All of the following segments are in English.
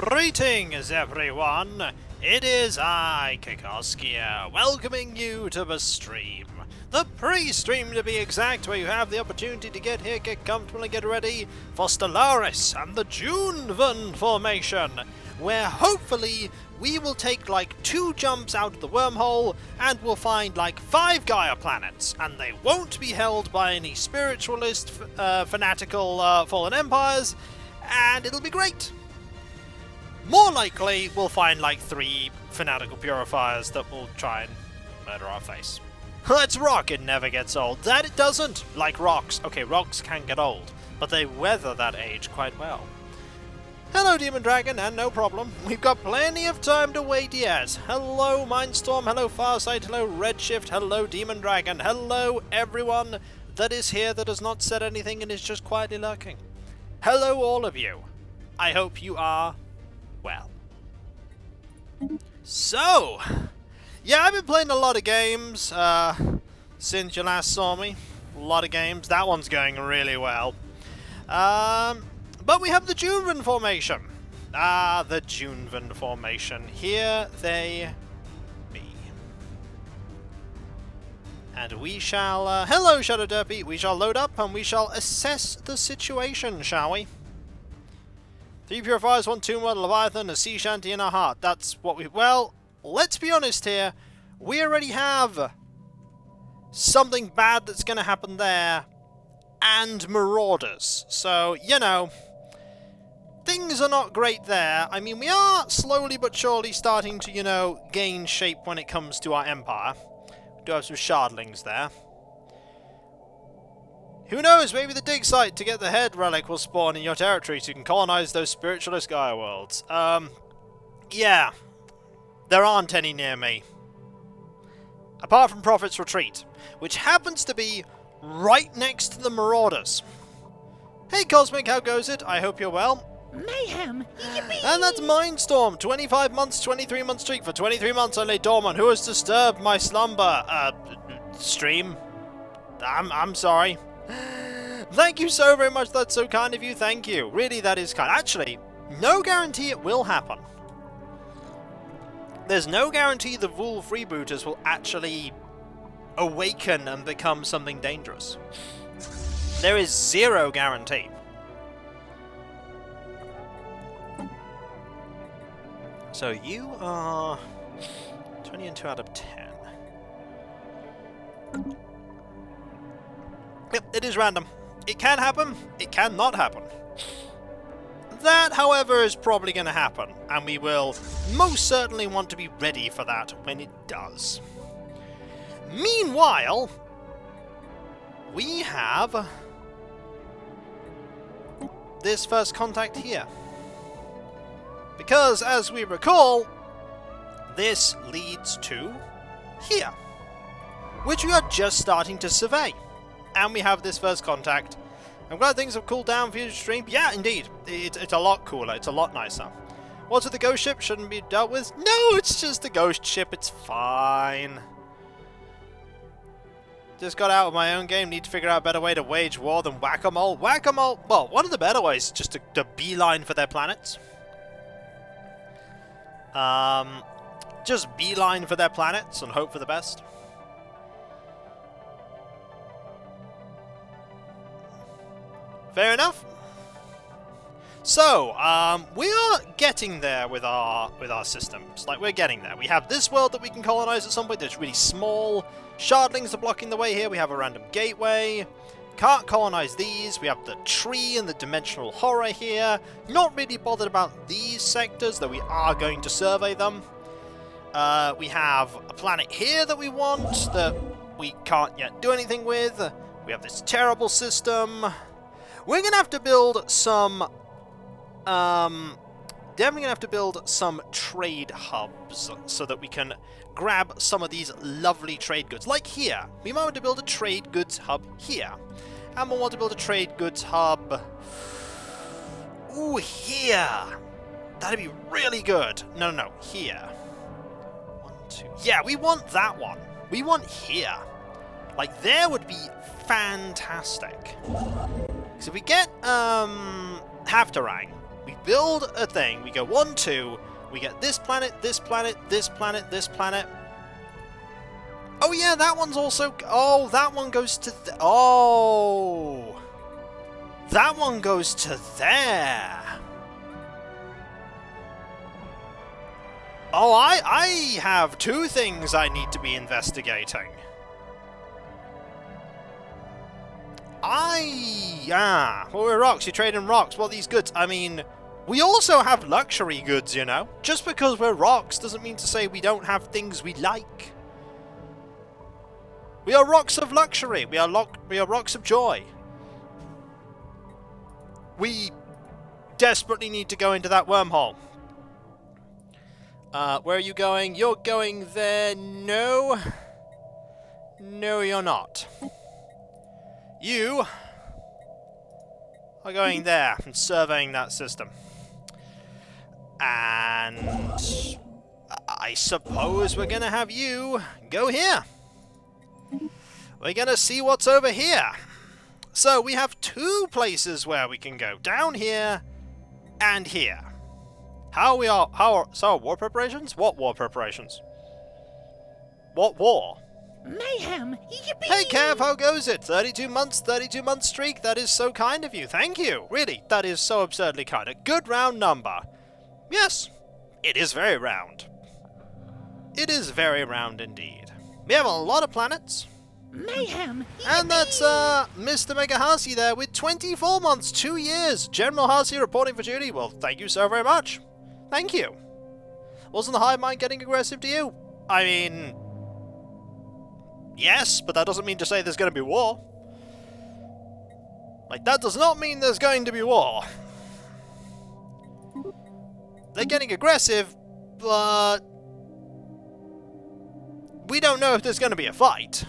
Greetings everyone, it is I, Kikoskia, welcoming you to the stream. The pre-stream to be exact, where you have the opportunity to get here, get comfortable and get ready for Stellaris and the Joon'Ven Formation, where hopefully we will take like 2 jumps out of the wormhole and we'll find like 5 Gaia planets, and they won't be held by any spiritualist, fanatical fallen empires, and it'll be great. More likely, we'll find like 3 fanatical purifiers that will try and murder our face. Let's rock, it never gets old. That it doesn't, like rocks. Okay, rocks can get old, but they weather that age quite well. Hello, Demon Dragon, and no problem. We've got plenty of time to wait yet. Hello, Mindstorm, hello, Farsight, hello, Redshift, hello, Demon Dragon, hello, everyone that is here that has not said anything and is just quietly lurking. Hello, all of you. I hope you are well. So, yeah, I've been playing a lot of games since you last saw me. A lot of games. That one's going really well. But we have the Joon'Ven Formation. The Joon'Ven Formation. Here they be. And we shall... hello, Shadow Derpy. We shall load up and we shall assess the situation, shall we? 3 purifiers, 1 tomb world, Leviathan, a sea shanty, and a heart. That's what we... Well, let's be honest here. We already have something bad that's going to happen there, and marauders. So, you know, things are not great there. I mean, we are slowly but surely starting to, you know, gain shape when it comes to our empire. We do have some shardlings there. Who knows, maybe the dig site to get the head relic will spawn in your territory so you can colonize those spiritualist Gaia worlds. Yeah. There aren't any near me. Apart from Prophet's Retreat, which happens to be right next to the Marauders. Hey Cosmic, how goes it? I hope you're well. Mayhem! Yippee! And that's Mindstorm, 25 months, 23 month streak. For 23 months I lay dormant. Who has disturbed my slumber? Stream? I'm sorry. Thank you so very much, that's so kind of you, thank you. Really, that is kind. Actually, no guarantee it will happen. There's no guarantee the Vul freebooters will actually awaken and become something dangerous. There is 0 guarantee. So you are 20 and 2 out of 10. Yep, it is random. It can happen, it cannot happen. That, however, is probably going to happen, and we will most certainly want to be ready for that when it does. Meanwhile, we have this first contact here. Because, as we recall, this leads to here, which we are just starting to survey. And we have this first contact. I'm glad things have cooled down for you to stream. Yeah, indeed. It's a lot cooler. It's a lot nicer. What's with the ghost ship? Shouldn't be dealt with? No, it's just a ghost ship. It's fine. Just got out of my own game. Need to figure out a better way to wage war than whack-a-mole. Whack-a-mole. Well, one of the better ways is just to beeline for their planets. Just beeline for their planets and hope for the best. Fair enough. So, we are getting there with our systems. Like, we're getting there. We have this world that we can colonize at some point. That's really small. Shardlings are blocking the way here. We have a random gateway. Can't colonize these. We have the tree and the dimensional horror here. Not really bothered about these sectors, though we are going to survey them. We have a planet here that we want that we can't yet do anything with. We have this terrible system. We're going to have to build some, definitely going to have to build some trade hubs so that we can grab some of these lovely trade goods. Like here. We might want to build a trade goods hub here. And we'll want to build a trade goods hub, ooh, here. That'd be really good. No, here. 1, 2. Yeah, we want that one. We want here. Like, there would be fantastic. So if we get Haftarang, We build a thing, we go 1, 2, we get this planet, this planet, this planet, this planet. Oh yeah, that one's also... Oh, that one goes to... Oh! That one goes to there! Oh, I have 2 things I need to be investigating. Well, we're rocks, you trade in rocks. Well, these goods, I mean, we also have luxury goods, you know? Just because we're rocks doesn't mean to say we don't have things we like. We are rocks of luxury. We are rocks of joy. We desperately need to go into that wormhole. Where are you going? You're going there. No. No, you're not. You are going there and surveying that system. And I suppose we're going to have you go here. We're going to see what's over here. So we have 2 places where we can go. Down here and here. So war preparations? What war preparations? What war? Mayhem! Yippee! Hey Kev, how goes it? 32 month streak? That is so kind of you. Thank you. Really, that is so absurdly kind. A good round number. Yes, it is very round. It is very round indeed. We have a lot of planets. Mayhem! And that's Mr. Mega Hasi there with 24 months, 2 years. General Hasi reporting for duty. Well, thank you so very much. Thank you. Wasn't the hive mind getting aggressive to you? I mean... Yes, but that doesn't mean to say there's going to be war. Like, that does not mean there's going to be war. They're getting aggressive, but... we don't know if there's going to be a fight.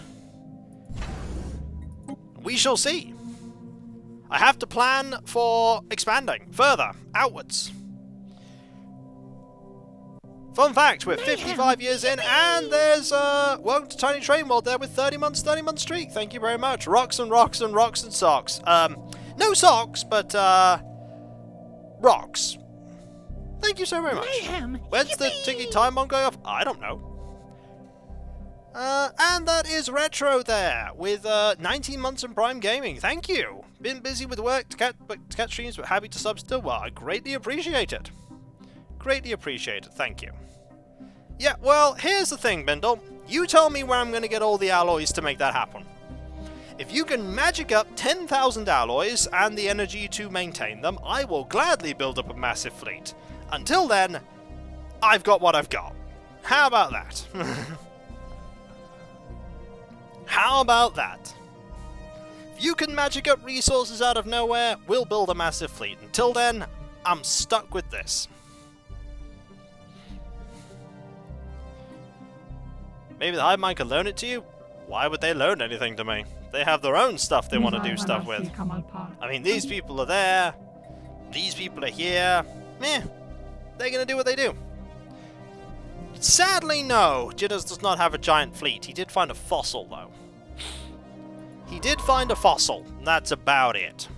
We shall see. I have to plan for expanding further, outwards. Fun fact, we're 55 years in, and there's, welcome to Tiny Train World there with 30 month streak. Thank you very much. Rocks and rocks and rocks and socks. No socks, but, rocks. Thank you so very much. Mayhem. When's the ticking time bomb going off? I don't know. And that is Retro there, with, 19 months in Prime Gaming. Thank you. Been busy with work to catch streams, but happy to sub still. Well, I greatly appreciate it. Greatly appreciate it, thank you. Yeah, well, here's the thing, Bindle. You tell me where I'm going to get all the alloys to make that happen. If you can magic up 10,000 alloys and the energy to maintain them, I will gladly build up a massive fleet. Until then, I've got what I've got. How about that? How about that? If you can magic up resources out of nowhere, we'll build a massive fleet. Until then, I'm stuck with this. Maybe the hive mind can loan it to you? Why would they loan anything to me? They have their own stuff they want to do stuff with. I mean, these people are there. These people are here. Meh. They're going to do what they do. Sadly, no. Jitters does not have a giant fleet. He did find a fossil, though. He did find a fossil. That's about it.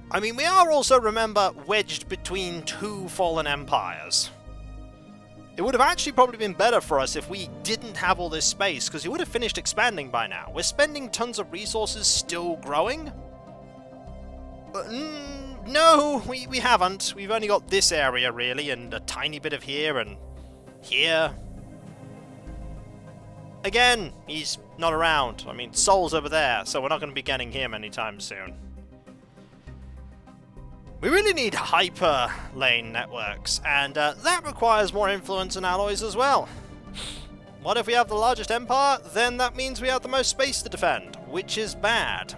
I mean, we are also, remember, wedged between 2 fallen empires. It would have actually probably been better for us if we didn't have all this space, because we would have finished expanding by now. We're spending tons of resources still growing. But no, we haven't. We've only got this area, really, and a tiny bit of here and here. Again, he's not around. I mean, Sol's over there, so we're not going to be getting him anytime soon. We really need hyper lane networks, and that requires more influence and alloys as well. What if we have the largest empire? Then that means we have the most space to defend, which is bad.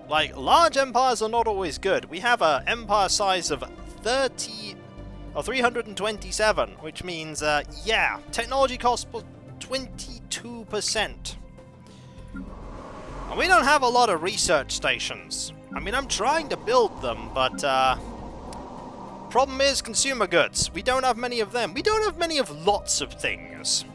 Like, large empires are not always good. We have an empire size of 327, which means, yeah, technology costs 22%. And we don't have a lot of research stations. I mean, I'm trying to build them, but, problem is consumer goods. We don't have many of them. We don't have many of lots of things.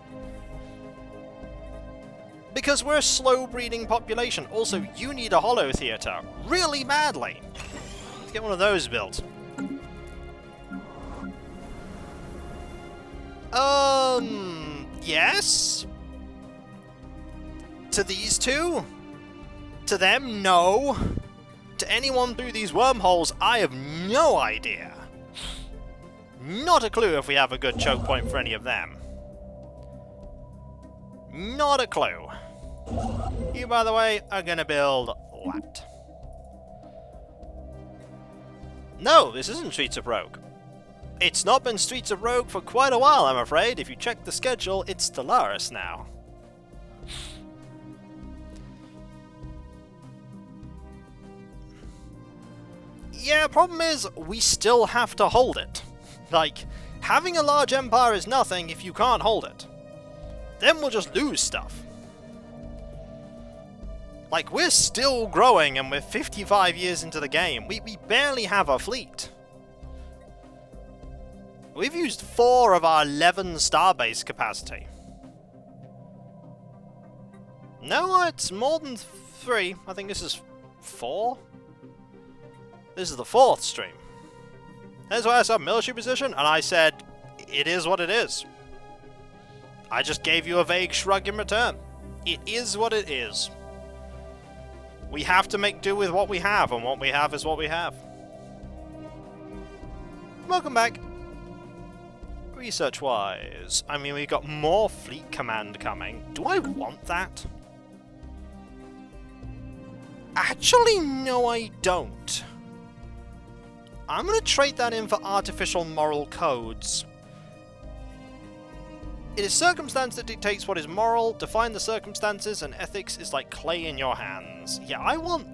Because we're a slow-breeding population. Also, you need a holo theater really badly. Let's get one of those built. Yes? To these two? To them, no. To anyone through these wormholes, I have no idea. Not a clue if we have a good choke point for any of them. Not a clue. You, by the way, are gonna build what? No, this isn't Streets of Rogue. It's not been Streets of Rogue for quite a while, I'm afraid. If you check the schedule, it's Stellaris now. Yeah, problem is, we still have to hold it. Like, having a large empire is nothing if you can't hold it. Then we'll just lose stuff. Like, we're still growing and we're 55 years into the game. We barely have a fleet. We've used 4 of our 11 starbase capacity. No, it's more than 3. I think this is 4. This is the 4th stream. That's why I saw military position, and I said, it is what it is. I just gave you a vague shrug in return. It is what it is. We have to make do with what we have, and what we have is what we have. Welcome back. Research-wise, I mean, we've got more fleet command coming. Do I want that? Actually, no, I don't. I'm going to trade that in for artificial moral codes. It is circumstance that dictates what is moral, define the circumstances, and ethics is like clay in your hands. Yeah, I want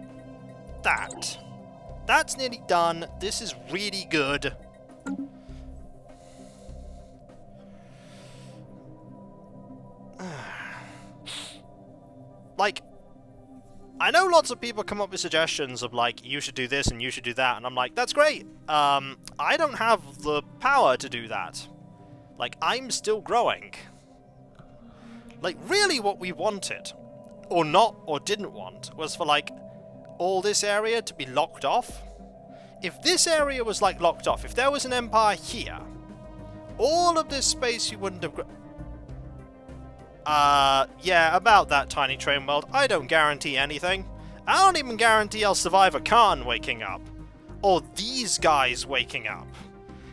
that. That's nearly done. This is really good. Like, I know lots of people come up with suggestions of, like, you should do this and you should do that, and I'm like, that's great. I don't have the power to do that. Like, I'm still growing. Like, really what we wanted, or not, or didn't want, was for, like, all this area to be locked off. If this area was, like, locked off, if there was an empire here, all of this space you wouldn't have... yeah, about that, tiny train world. I don't guarantee anything. I don't even guarantee I'll survive a Khan waking up. Or these guys waking up.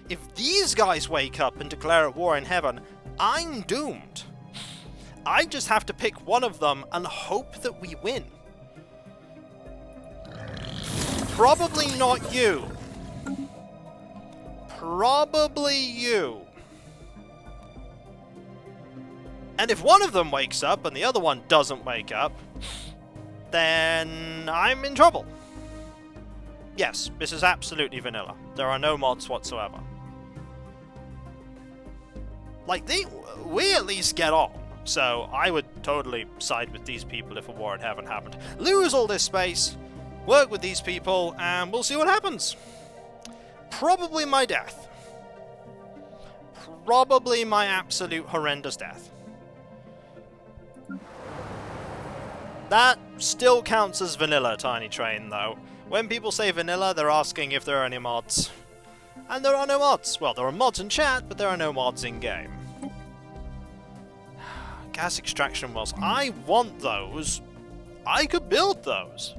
If these guys wake up and declare a war in heaven, I'm doomed. I just have to pick one of them and hope that we win. Probably not you. Probably you. And if one of them wakes up and the other one doesn't wake up, then I'm in trouble. Yes, this is absolutely vanilla. There are no mods whatsoever. Like, we at least get on, so I would totally side with these people if a war in heaven happened. Lose all this space, work with these people, and we'll see what happens. Probably my death. Probably my absolute horrendous death. That still counts as vanilla, Tiny Train, though. When people say vanilla, they're asking if there are any mods. And there are no mods. Well, there are mods in chat, but there are no mods in-game. Gas extraction wells. I want those. I could build those.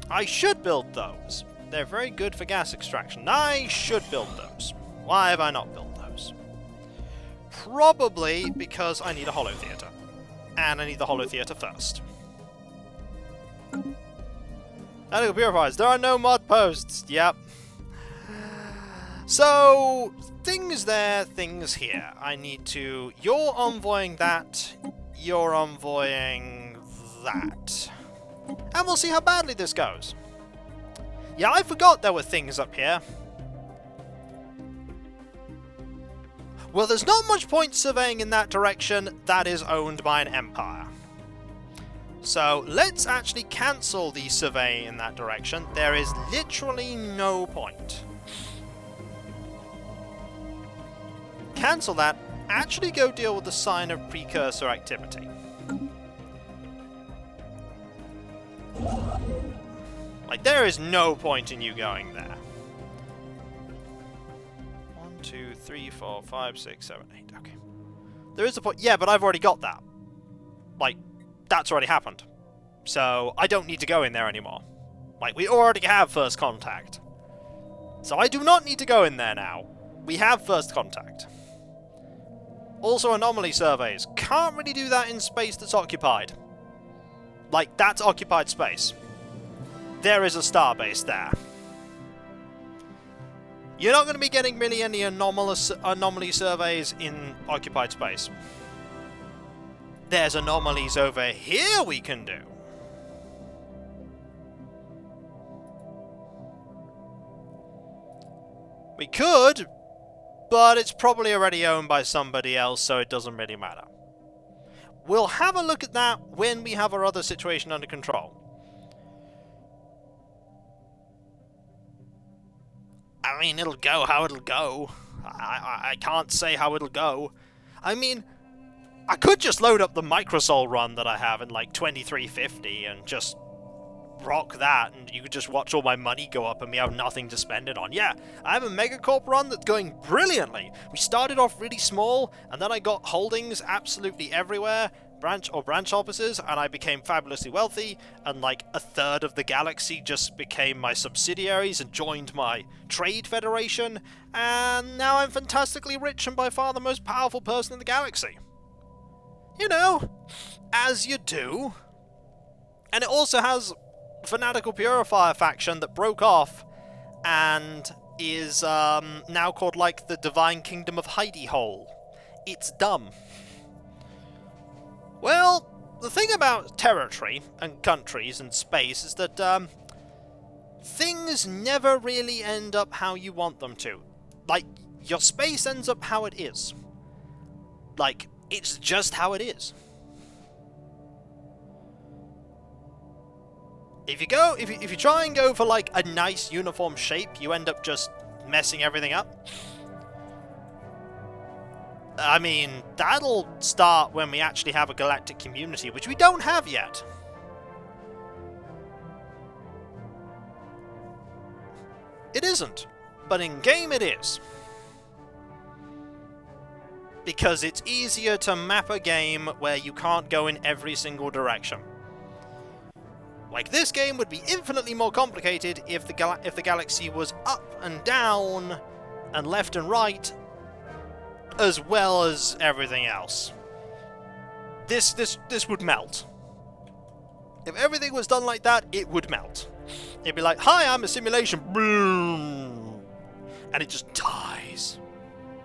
I should build those. They're very good for gas extraction. I should build those. Why have I not built those? Probably because I need a holo theater. And I need the holo theater first. Fanatical purifiers. There are no mod posts. Yep. So, things there, things here. I need to... You're envoying that. You're envoying that. And we'll see how badly this goes. Yeah, I forgot there were things up here. Well, there's not much point surveying in that direction. That is owned by an empire. So, let's actually cancel the survey in that direction. There is literally no point. Cancel that. Actually go deal with the sign of Precursor activity. Like, there is no point in you going there. 1, 2, 3, 4, 5, 6, 7, 8. Okay. There is a point. Yeah, but I've already got that. Like, that's already happened. So, I don't need to go in there anymore. Like, we already have first contact. So I do not need to go in there now. We have first contact. Also, anomaly surveys. Can't really do that in space that's occupied. Like, that's occupied space. There is a starbase there. You're not going to be getting really any anomaly surveys in occupied space. There's anomalies over here we can do. We could, but it's probably already owned by somebody else, so it doesn't really matter. We'll have a look at that when we have our other situation under control. I mean, it'll go how it'll go. I can't say how it'll go. I mean, I could just load up the Microsol run that I have in like 2350 and just rock that, and you could just watch all my money go up and me have nothing to spend it on. Yeah, I have a Megacorp run that's going brilliantly. We started off really small, and then I got holdings absolutely everywhere, branch offices, and I became fabulously wealthy, and like a third of the galaxy just became my subsidiaries and joined my trade federation, and now I'm fantastically rich and by far the most powerful person in the galaxy. You know, as you do. And it also has fanatical purifier faction that broke off and is now called like the Divine Kingdom of Hidey Hole. It's dumb. Well, the thing about territory and countries and space is that things never really end up how you want them to. Like, your space ends up how it is. Like, it's just how it is. If you try and go for like a nice uniform shape, you end up just messing everything up. I mean, that'll start when we actually have a galactic community, which we don't have yet. It isn't, but in game it is. Because it's easier to map a game where you can't go in every single direction. Like, this game would be infinitely more complicated if the galaxy was up and down and left and right, as well as everything else. This would melt. If everything was done like that, it would melt. It'd be like, hi, I'm a simulation. Boom. And it just dies.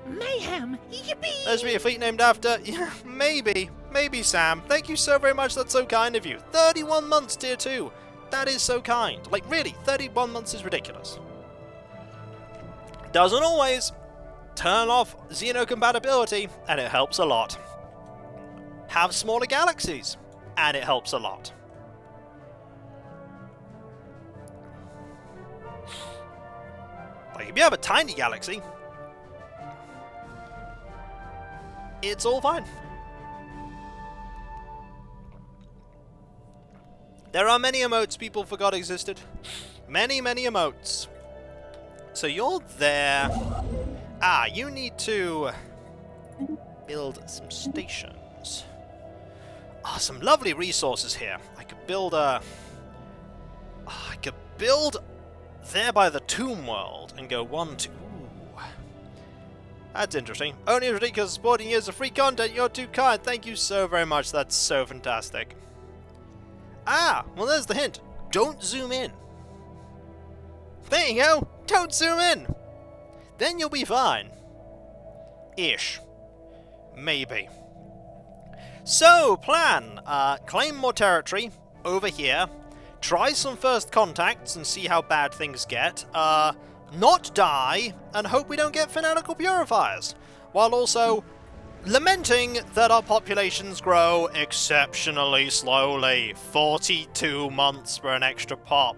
Mayhem! Yippee! There's be a fleet named after... Yeah, maybe. Maybe, Sam. Thank you so very much, that's so kind of you. 31 months, tier 2. That is so kind. Like, really, 31 months is ridiculous. Doesn't always turn off xenocompatibility, and it helps a lot. Have smaller galaxies, and it helps a lot. Like, if you have a tiny galaxy, it's all fine. There are many emotes people forgot existed. Many, many emotes. So you're there. Ah, you need to build some stations. Ah, some lovely resources here. I could build a... I could build there by the tomb world and go 1, 2... Ooh. That's interesting. Only ridiculous supporting years of free content. You're too kind. Thank you so very much. That's so fantastic. Ah, well there's the hint. Don't zoom in. There you go. Don't zoom in. Then you'll be fine. Ish. Maybe. So, plan. Claim more territory over here. Try some first contacts and see how bad things get. Not die, and hope we don't get fanatical purifiers. While also lamenting that our populations grow exceptionally slowly. 42 months for an extra pop.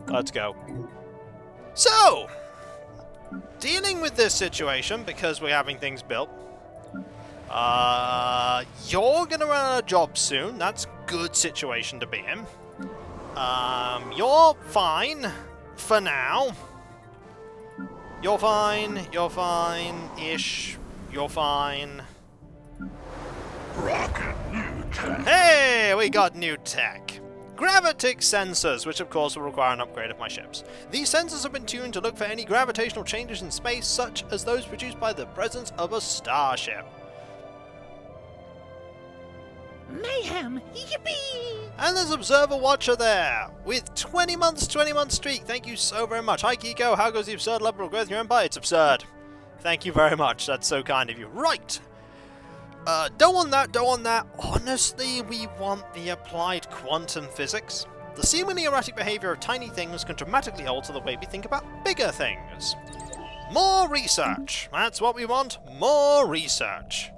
Let's go. So, dealing with this situation, because we're having things built, you're gonna run out of jobs soon. That's good situation to be in. You're fine for now. You're fine. You're fine-ish. You're fine. Rocket new tech. Hey, we got new tech. Gravitic sensors, which of course will require an upgrade of my ships. These sensors have been tuned to look for any gravitational changes in space, such as those produced by the presence of a starship. Mayhem! Yippee! And there's Observer Watcher there, with 20 month streak. Thank you so very much. Hi Kiko, how goes the absurd level of growth in your empire? It's absurd. Thank you very much, that's so kind of you. Right! Don't want that. Honestly, we want the applied quantum physics. The seemingly erratic behavior of tiny things can dramatically alter the way we think about bigger things. More research. That's what we want. More research.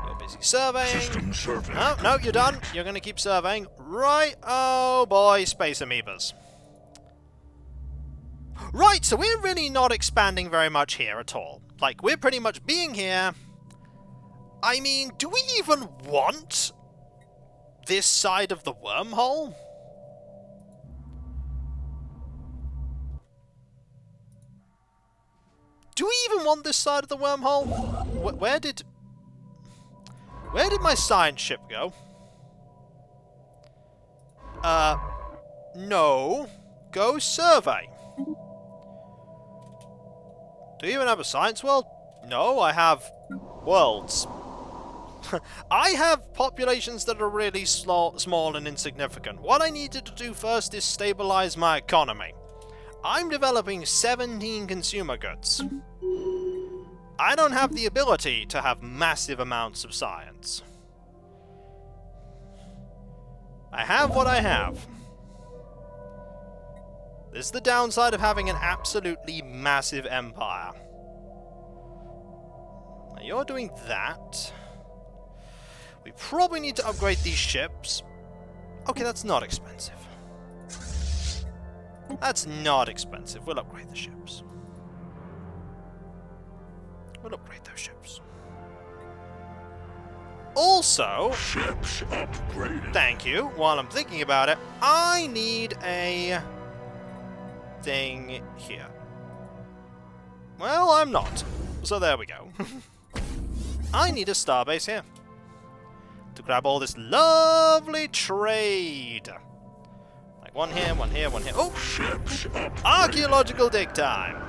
You're busy surveying. System survey. No, you're done. You're going to keep surveying. Right. Oh boy, space amoebas. Right, so we're really not expanding very much here at all. Like, we're pretty much being here. I mean, do we even want this side of the wormhole? Do we even want this side of the wormhole? Where did my science ship go? No. Go survey. Do you even have a science world? No, I have worlds. I have populations that are really small and insignificant. What I needed to do first is stabilize my economy. I'm developing 17 consumer goods. I don't have the ability to have massive amounts of science. I have what I have. This is the downside of having an absolutely massive empire. Now you're doing that. We probably need to upgrade these ships. Okay, that's not expensive. That's not expensive. We'll upgrade the ships. We'll upgrade those ships. Also, Ships upgraded. thank you. While I'm thinking about it, I need a thing here. Well, I'm not. So there we go. I need a starbase here to grab all this lovely trade. Like one here, one here, one here. Oh! Ships upgraded. Archaeological dig time.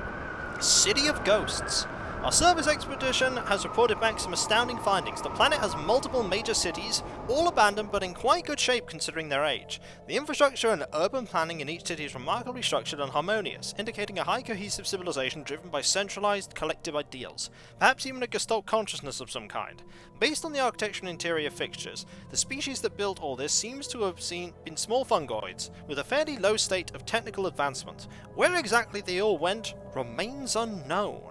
City of Ghosts. Our service expedition has reported back some astounding findings. The planet has multiple major cities, all abandoned but in quite good shape considering their age. The infrastructure and urban planning in each city is remarkably structured and harmonious, indicating a high cohesive civilization driven by centralized collective ideals, perhaps even a Gestalt consciousness of some kind. Based on the architecture and interior fixtures, the species that built all this seems to have been small fungoids, with a fairly low state of technical advancement. Where exactly they all went remains unknown.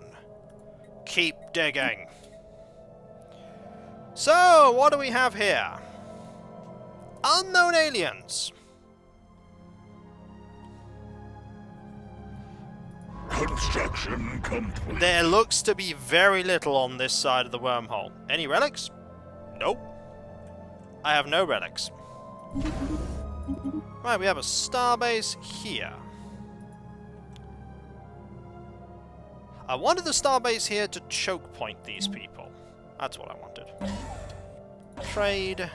Keep digging. So, what do we have here? Unknown aliens. Construction complete. There looks to be very little on this side of the wormhole. Any relics? Nope. I have no relics. Right, we have a starbase here. I wanted the starbase here to choke point these people. That's what I wanted. Trade.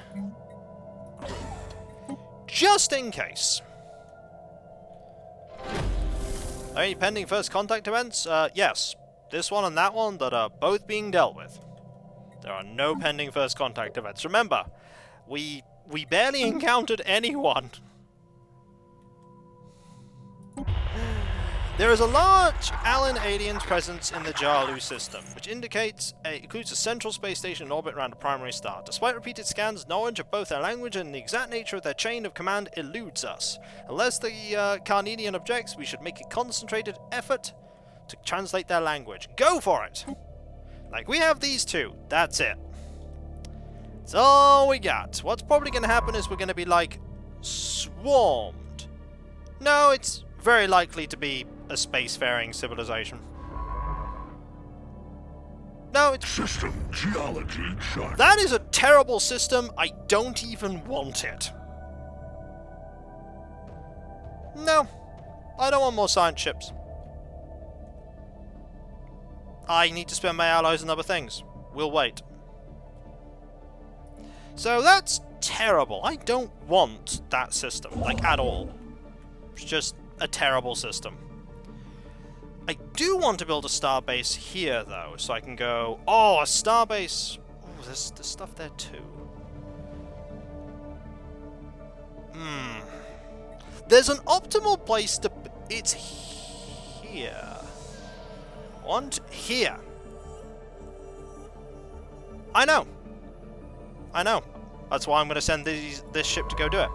Just in case. Are any pending first contact events? Yes. This one and that one that are both being dealt with. There are no pending first contact events. Remember, we barely encountered anyone. There is a large Allen aliens presence in the Jalu system, which includes a central space station in orbit around a primary star. Despite repeated scans, knowledge of both their language and the exact nature of their chain of command eludes us. Unless the Carnelian objects, we should make a concentrated effort to translate their language. Go for it! Like, we have these two. That's it. That's all we got. What's probably going to happen is we're going to be, like, swarmed. No, it's very likely to be a spacefaring civilization. No, it's... System geology chart. That is a terrible system. I don't even want it. No. I don't want more science ships. I need to spend my allies on other things. We'll wait. So that's terrible. I don't want that system, like, at all. It's just a terrible system. I do want to build a starbase here, though, so I can go... Oh, a starbase... Oh, there's stuff there, too. There's an optimal place to... It's here. Here. I know. I know. That's why I'm going to send this ship to go do it.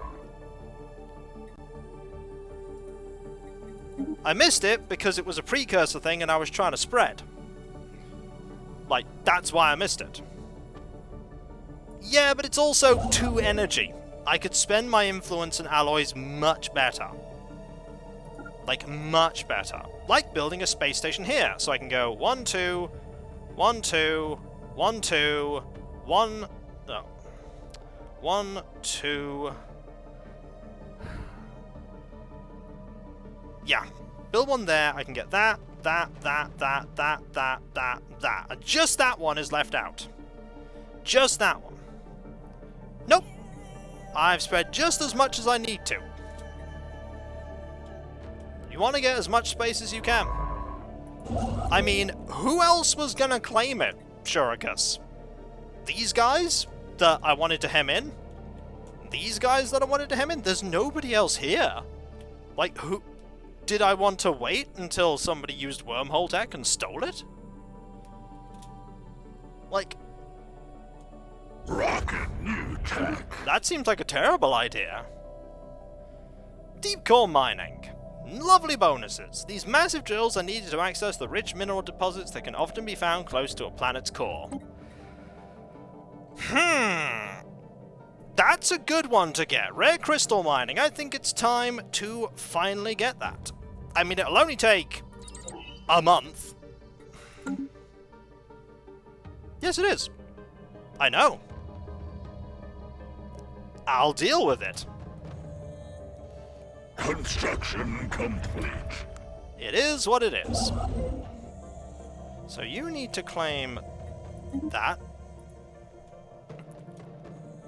I missed it because it was a precursor thing and I was trying to spread. Like, that's why I missed it. Yeah, but it's also 2 energy. I could spend my influence and alloys much better. Like, much better. Like building a space station here. So I can go 1, 2, 1, 2, 1, 2, 1... No. 1, 2... Yeah. Build one there, I can get that, that. And just that one is left out. Just that one. Nope. I've spread just as much as I need to. You want to get as much space as you can. I mean, who else was gonna claim it, Shurikas? These guys that I wanted to hem in? These guys that I wanted to hem in? There's nobody else here. Like, who... Did I want to wait until somebody used wormhole tech and stole it? Like... Rocket new tech. That seems like a terrible idea. Deep core mining. Lovely bonuses. These massive drills are needed to access the rich mineral deposits that can often be found close to a planet's core. That's a good one to get. Rare crystal mining. I think it's time to finally get that. I mean, it'll only take a month. Yes, it is. I know. I'll deal with it. Construction complete. It is what it is. So you need to claim that.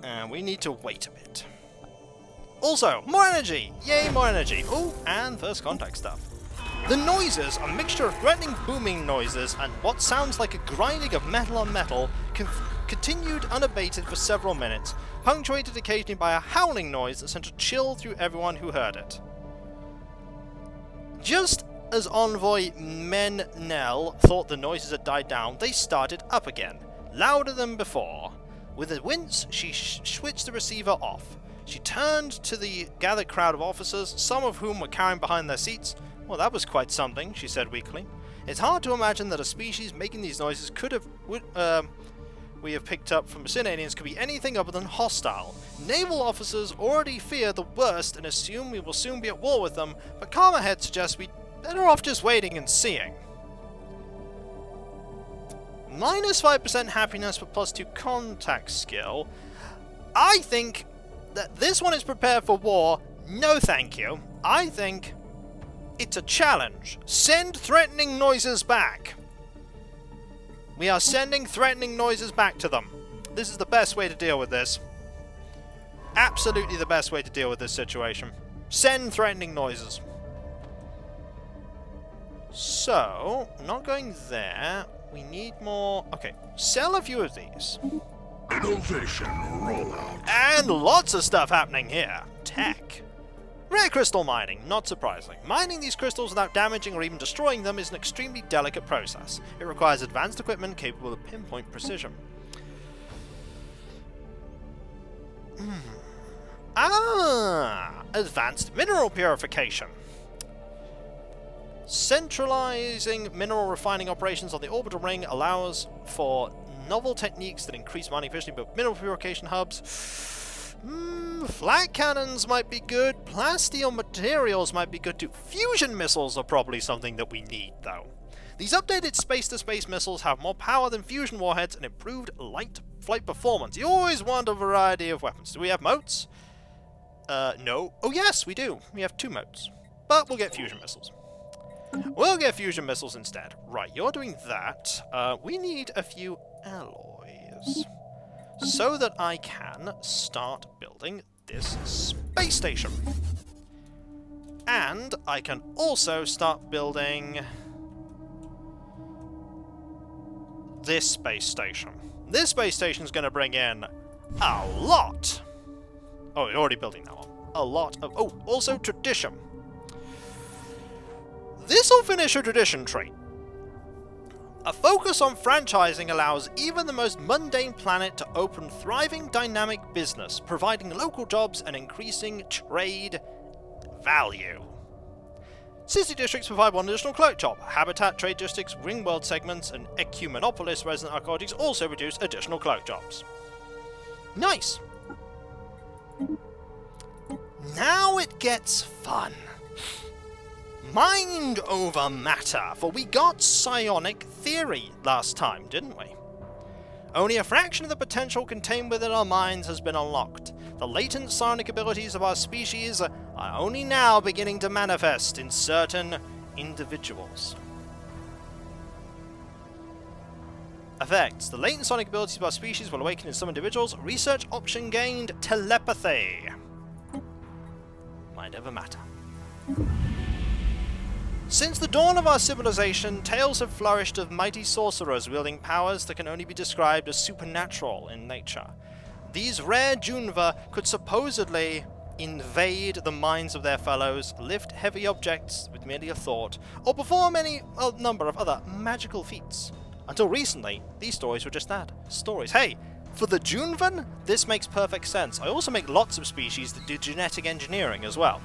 And we need to wait a bit. Also, more energy! Yay, more energy! Oh, and first contact stuff. The noises, a mixture of threatening booming noises and what sounds like a grinding of metal on metal, continued unabated for several minutes, punctuated occasionally by a howling noise that sent a chill through everyone who heard it. Just as Envoy Menel thought the noises had died down, they started up again, louder than before. With a wince, she switched the receiver off. She turned to the gathered crowd of officers, some of whom were cowering behind their seats. Well, that was quite something, she said weakly. It's hard to imagine that a species making these noises we have picked up from Psionians could be anything other than hostile. Naval officers already fear the worst and assume we will soon be at war with them, but calmer heads suggest we'd better off just waiting and seeing. Minus 5% happiness but plus 2 contact skill. I think that this one is prepared for war. No thank you. I think it's a challenge. Send threatening noises back. We are sending threatening noises back to them. This is the best way to deal with this. Absolutely the best way to deal with this situation. Send threatening noises. So, not going there. We need more... Okay, sell a few of these. Innovation rollout. And lots of stuff happening here. Tech. Rare crystal mining, not surprising. Mining these crystals without damaging or even destroying them is an extremely delicate process. It requires advanced equipment capable of pinpoint precision. Advanced mineral purification. Centralizing mineral refining operations on the orbital ring allows for novel techniques that increase mining efficiency, but mineral purification hubs... flat cannons might be good, plasteel materials might be good too. Fusion missiles are probably something that we need, though. These updated space-to-space missiles have more power than fusion warheads and improved light flight performance. You always want a variety of weapons. Do we have modes? No. Oh yes, we do. We have 2 modes. But we'll get fusion missiles. We'll get fusion missiles instead. Right, you're doing that. We need a few alloys so that I can start building this space station. And I can also start building this space station. This space station is going to bring in a lot. Oh, you're already building that one. A lot of... Oh, also tradition. This'll finish a tradition trait. A focus on franchising allows even the most mundane planet to open thriving dynamic business, providing local jobs and increasing trade value. City districts provide 1 additional cloak job. Habitat, trade districts, ring world segments, and Ecumenopolis resident archaeologies also produce additional cloak jobs. Nice! Now it gets fun. Mind over matter, for we got psionic theory last time, didn't we? Only a fraction of the potential contained within our minds has been unlocked. The latent psionic abilities of our species are only now beginning to manifest in certain individuals. Effects. The latent psionic abilities of our species will awaken in some individuals. Research option gained. Telepathy. Mind over matter. Since the dawn of our civilization, tales have flourished of mighty sorcerers wielding powers that can only be described as supernatural in nature. These rare Joon'Ven could supposedly invade the minds of their fellows, lift heavy objects with merely a thought, or perform a number of other magical feats. Until recently, these stories were just that, stories. Hey, for the Joon'Ven, this makes perfect sense. I also make lots of species that do genetic engineering as well.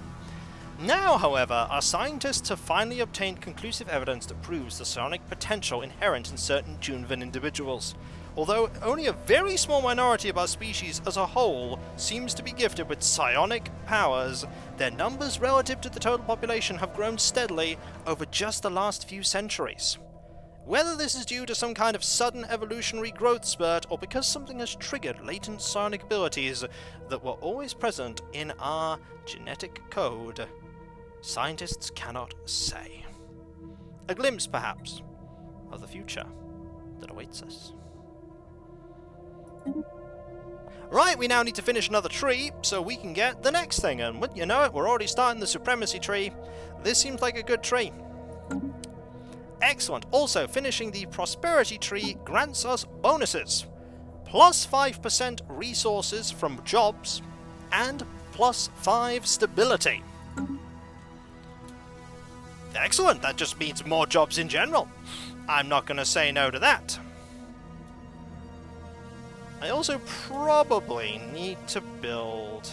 Now, however, our scientists have finally obtained conclusive evidence that proves the psionic potential inherent in certain Joon'Ven individuals. Although only a very small minority of our species as a whole seems to be gifted with psionic powers, their numbers relative to the total population have grown steadily over just the last few centuries. Whether this is due to some kind of sudden evolutionary growth spurt or because something has triggered latent psionic abilities that were always present in our genetic code, scientists cannot say. A glimpse, perhaps, of the future that awaits us. Right, we now need to finish another tree so we can get the next thing, and wouldn't you know it, we're already starting the supremacy tree. This seems like a good tree. Excellent. Also, finishing the prosperity tree grants us bonuses. Plus 5% resources from jobs, and plus 5 stability. Excellent, that just means more jobs in general. I'm not going to say no to that. I also probably need to build...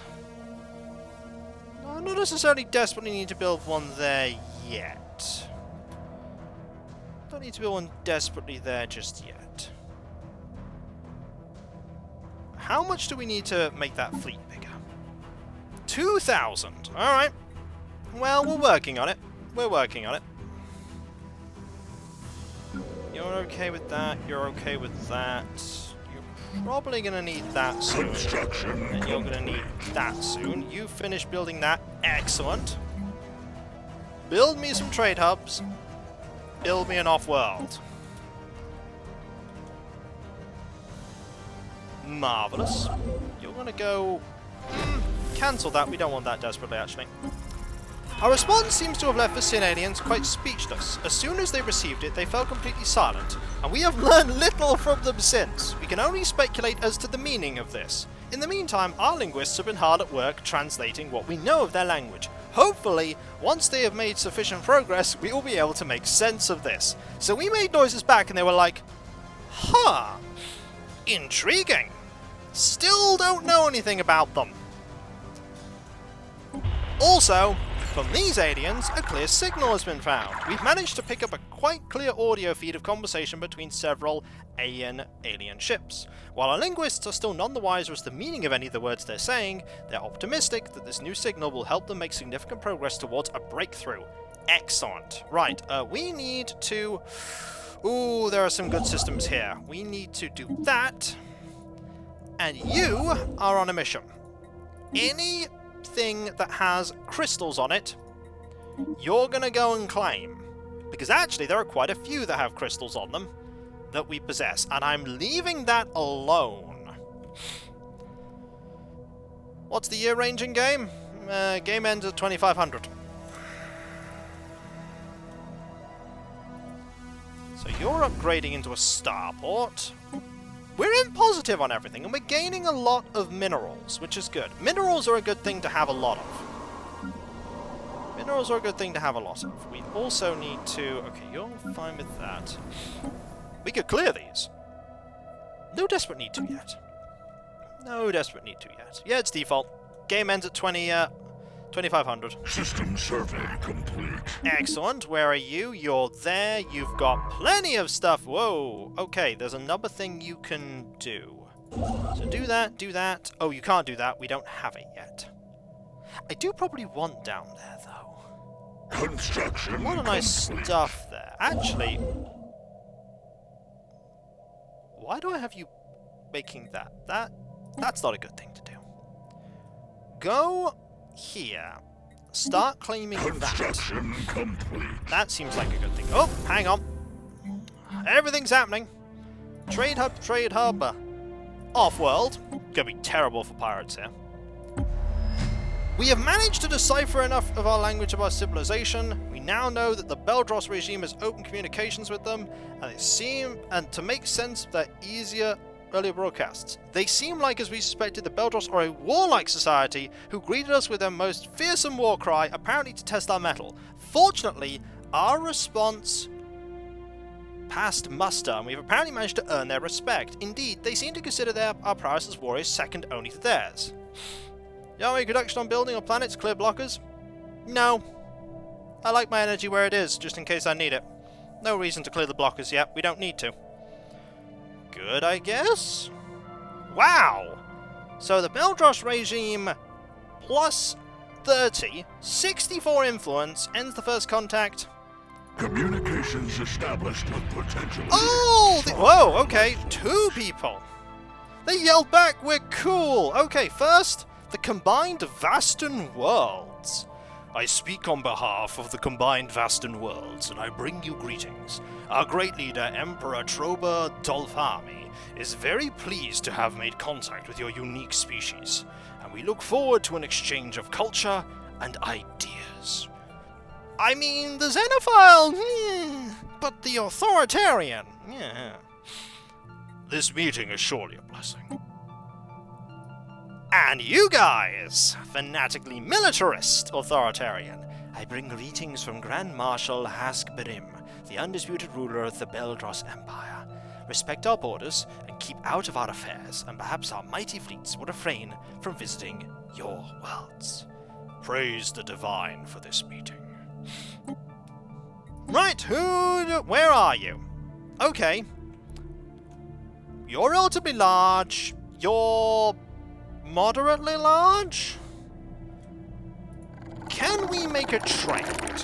I don't necessarily desperately need to build one there yet. Don't need to build one desperately there just yet. How much do we need to make that fleet bigger? 2,000! Alright. Well, we're working on it. We're working on it. You're okay with that. You're okay with that. You're probably going to need that soon. And you're going to need that soon. You finish building that. Excellent. Build me some trade hubs. Build me an off-world. Marvelous. You're going to go... cancel that. We don't want that desperately, actually. Our response seems to have left the Sin aliens quite speechless. As soon as they received it, they fell completely silent, and we have learned little from them since. We can only speculate as to the meaning of this. In the meantime, our linguists have been hard at work translating what we know of their language. Hopefully, once they have made sufficient progress, we will be able to make sense of this. So we made noises back and they were like, huh, intriguing. Still don't know anything about them. Also, from these aliens, a clear signal has been found. We've managed to pick up a quite clear audio feed of conversation between several alien ships. While our linguists are still none the wiser as to the meaning of any of the words they're saying, they're optimistic that this new signal will help them make significant progress towards a breakthrough. Excellent. Right, we need to... Ooh, there are some good systems here. We need to do that. And you are on a mission. Anything that has crystals on it, you're gonna go and claim. Because actually, there are quite a few that have crystals on them that we possess. And I'm leaving that alone. What's the year range in game? Game ends at 2500. So you're upgrading into a starport. We're in positive on everything, and we're gaining a lot of minerals, which is good. Minerals are a good thing to have a lot of. Minerals are a good thing to have a lot of. We also need to... Okay, you're fine with that. We could clear these. No desperate need to yet. No desperate need to yet. Yeah, it's default. Game ends at 2500. System survey complete. Excellent. Where are you? You're there. You've got plenty of stuff. Whoa. Okay, there's another thing you can do. So do that, do that. Oh, you can't do that. We don't have it yet. I do probably want down there, though. Construction A lot of nice complete. stuff there. Actually, why do I have you making that? That's not a good thing to do. Go here. Start claiming that. Construction complete. That seems like a good thing. Oh, hang on. Everything's happening. Trade hub, trade hub. Off-world. Gonna be terrible for pirates here. We have managed to decipher enough of our language of our civilization. We now know that the Beldros regime has open communications with them, and to make sense of their earlier broadcasts. They seem like, as we suspected, the Beldros are a warlike society who greeted us with their most fearsome war cry, apparently to test our mettle. Fortunately, our response passed muster, and we've apparently managed to earn their respect. Indeed, they seem to consider our prowess as warriors second only to theirs. You want me production on building or planets clear blockers? No. I like my energy where it is, just in case I need it. No reason to clear the blockers yet, we don't need to. Good, I guess? Wow! So the Beldros regime plus 30, 64 influence, ends the first contact. Communications established with potential. Oh! Whoa, okay, 2 people. They yelled back, we're cool. Okay, first, the combined Vastan worlds. I speak on behalf of the combined Vastan worlds, and I bring you greetings. Our great leader, Emperor Troba Dolfami, is very pleased to have made contact with your unique species, and we look forward to an exchange of culture and ideas. I mean, the Xenophile, but the authoritarian, yeah. This meeting is surely a blessing. And you guys, fanatically militarist authoritarian, I bring greetings from Grand Marshal Hask Berim, the undisputed ruler of the Beldros Empire. Respect our borders and keep out of our affairs, and perhaps our mighty fleets will refrain from visiting your worlds. Praise the divine for this meeting. Right, where are you? Okay. You're relatively large. You're moderately large? Can we make a trade?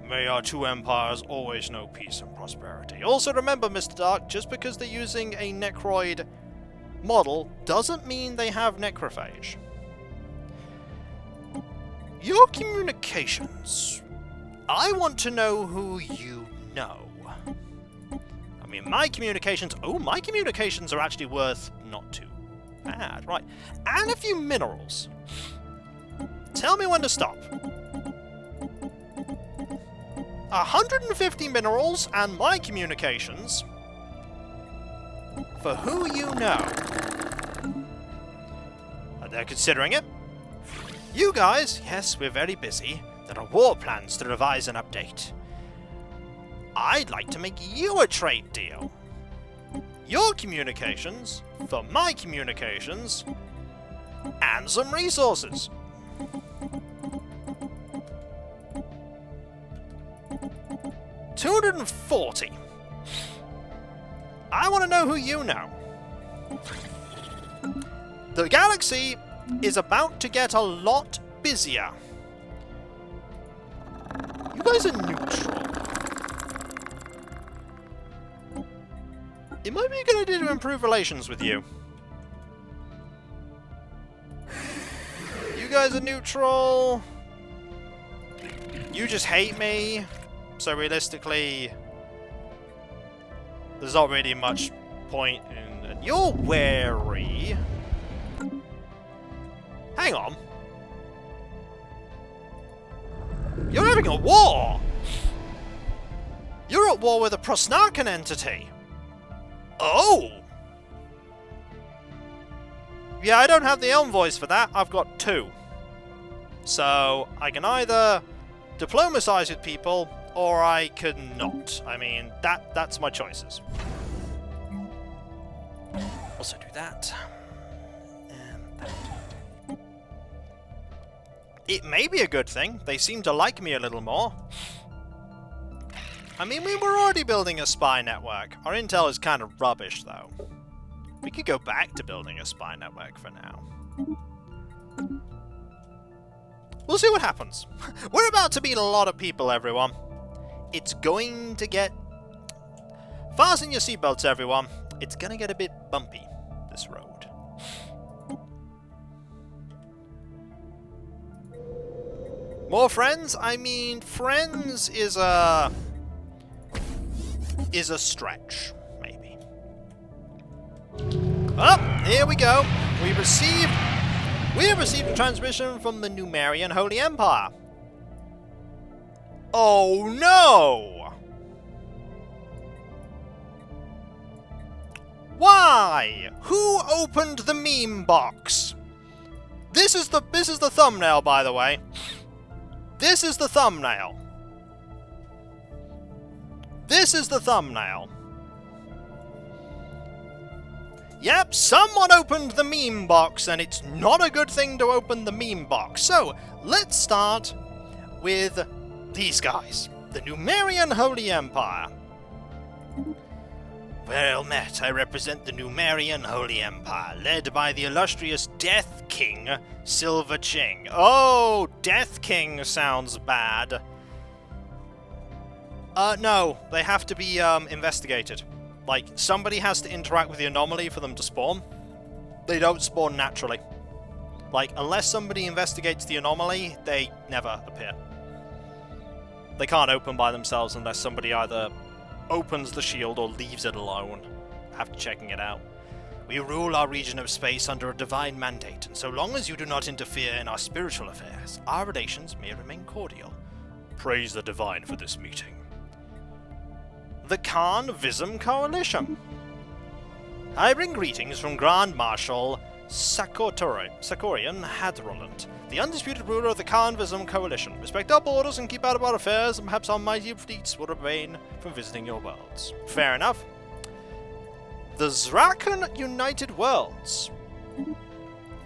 May our 2 empires always know peace and prosperity. Also remember, Mr. Dark, just because they're using a Necroid model doesn't mean they have necrophage. Your communications. I want to know who you know. I mean, my communications... Oh, my communications are actually worth not too bad. Right. And a few minerals. Tell me when to stop. 150 minerals and my communications for who you know. And they're considering it. You guys, yes, we're very busy. There are war plans to revise and update. I'd like to make you a trade deal. Your communications for my communications and some resources. $240. I want to know who you know. The galaxy is about to get a lot busier. You guys are neutral. It might be a good idea to improve relations with you. You guys are neutral. You just hate me. So realistically, there's not really much point in... And you're wary. Hang on. You're having a war! You're at war with a Prosnarkan entity. Oh! Yeah, I don't have the envoys for that. I've got 2. So, I can either diplomatize with people, or I could not. I mean, that's my choices. Also do that. And that. It may be a good thing. They seem to like me a little more. I mean, we were already building a spy network. Our intel is kind of rubbish, though. We could go back to building a spy network for now. We'll see what happens. We're about to meet a lot of people, everyone. It's going to get... Fasten your seatbelts, everyone. It's gonna get a bit bumpy, this road. More friends? I mean, friends is a stretch, maybe. Oh, here we go. We have received a transmission from the Numerian Holy Empire. Oh no! Why? Who opened the meme box? This is the thumbnail, by the way. This is the thumbnail. This is the thumbnail. Yep, someone opened the meme box, and it's not a good thing to open the meme box. So, let's start with these guys. The Numerian Holy Empire. Well met, I represent the Numerian Holy Empire, led by the illustrious Death King, Silver Ching. Oh, Death King sounds bad. No, they have to be, investigated. Like, somebody has to interact with the anomaly for them to spawn. They don't spawn naturally. Like, unless somebody investigates the anomaly, they never appear. They can't open by themselves unless somebody either opens the shield or leaves it alone after checking it out. We rule our region of space under a divine mandate, and so long as you do not interfere in our spiritual affairs, our relations may remain cordial. Praise the divine for this meeting. The Khan Vism Coalition. I bring greetings from Grand Marshal Sakorian Hadroland, the undisputed ruler of the Khan Vism Coalition. Respect our borders and keep out of our affairs, and perhaps our mighty fleets will refrain from visiting your worlds. Fair enough. The Zrakan United Worlds.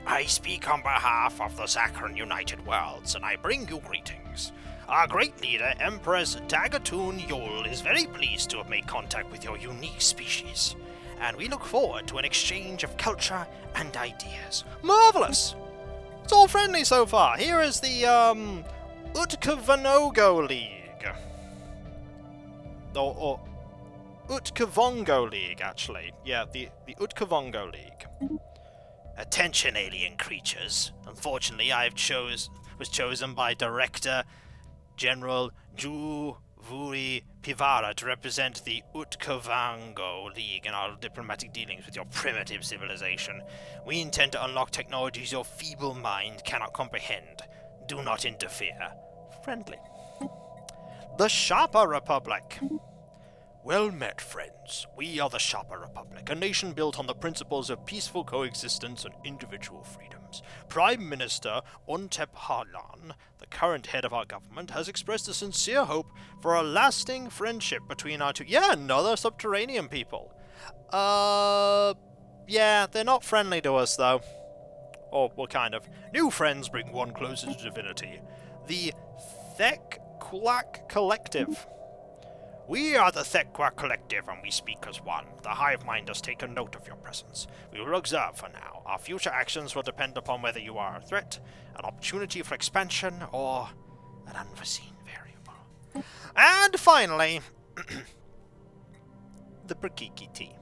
I speak on behalf of the Zrakan United Worlds, and I bring you greetings. Our great leader, Empress Dagatoon Yul, is very pleased to have made contact with your unique species, and we look forward to an exchange of culture and ideas. Marvelous! It's all friendly so far. Here is the, Utkavanogo League. Or Utkavongo League, actually. Yeah, the Utkavongo League. Attention, alien creatures. Unfortunately, was chosen by Director General Juvuri Pivara to represent the Utkavango League in our diplomatic dealings with your primitive civilization. We intend to unlock technologies your feeble mind cannot comprehend. Do not interfere. Friendly. The Sharpa Republic. Well met, friends. We are the Sharpa Republic, a nation built on the principles of peaceful coexistence and individual freedoms. Prime Minister Ontep Harlan, the current head of our government, has expressed a sincere hope for a lasting friendship between our two... Yeah, another subterranean people. Yeah, they're not friendly to us, though. Or, well, kind of. New friends bring one closer to divinity. The Thekquak Collective. We are the Thekquak Collective, and we speak as one. The Hive Mind has taken note of your presence. We will observe for now. Our future actions will depend upon whether you are a threat, an opportunity for expansion, or an unforeseen variable. And finally, the Precursor.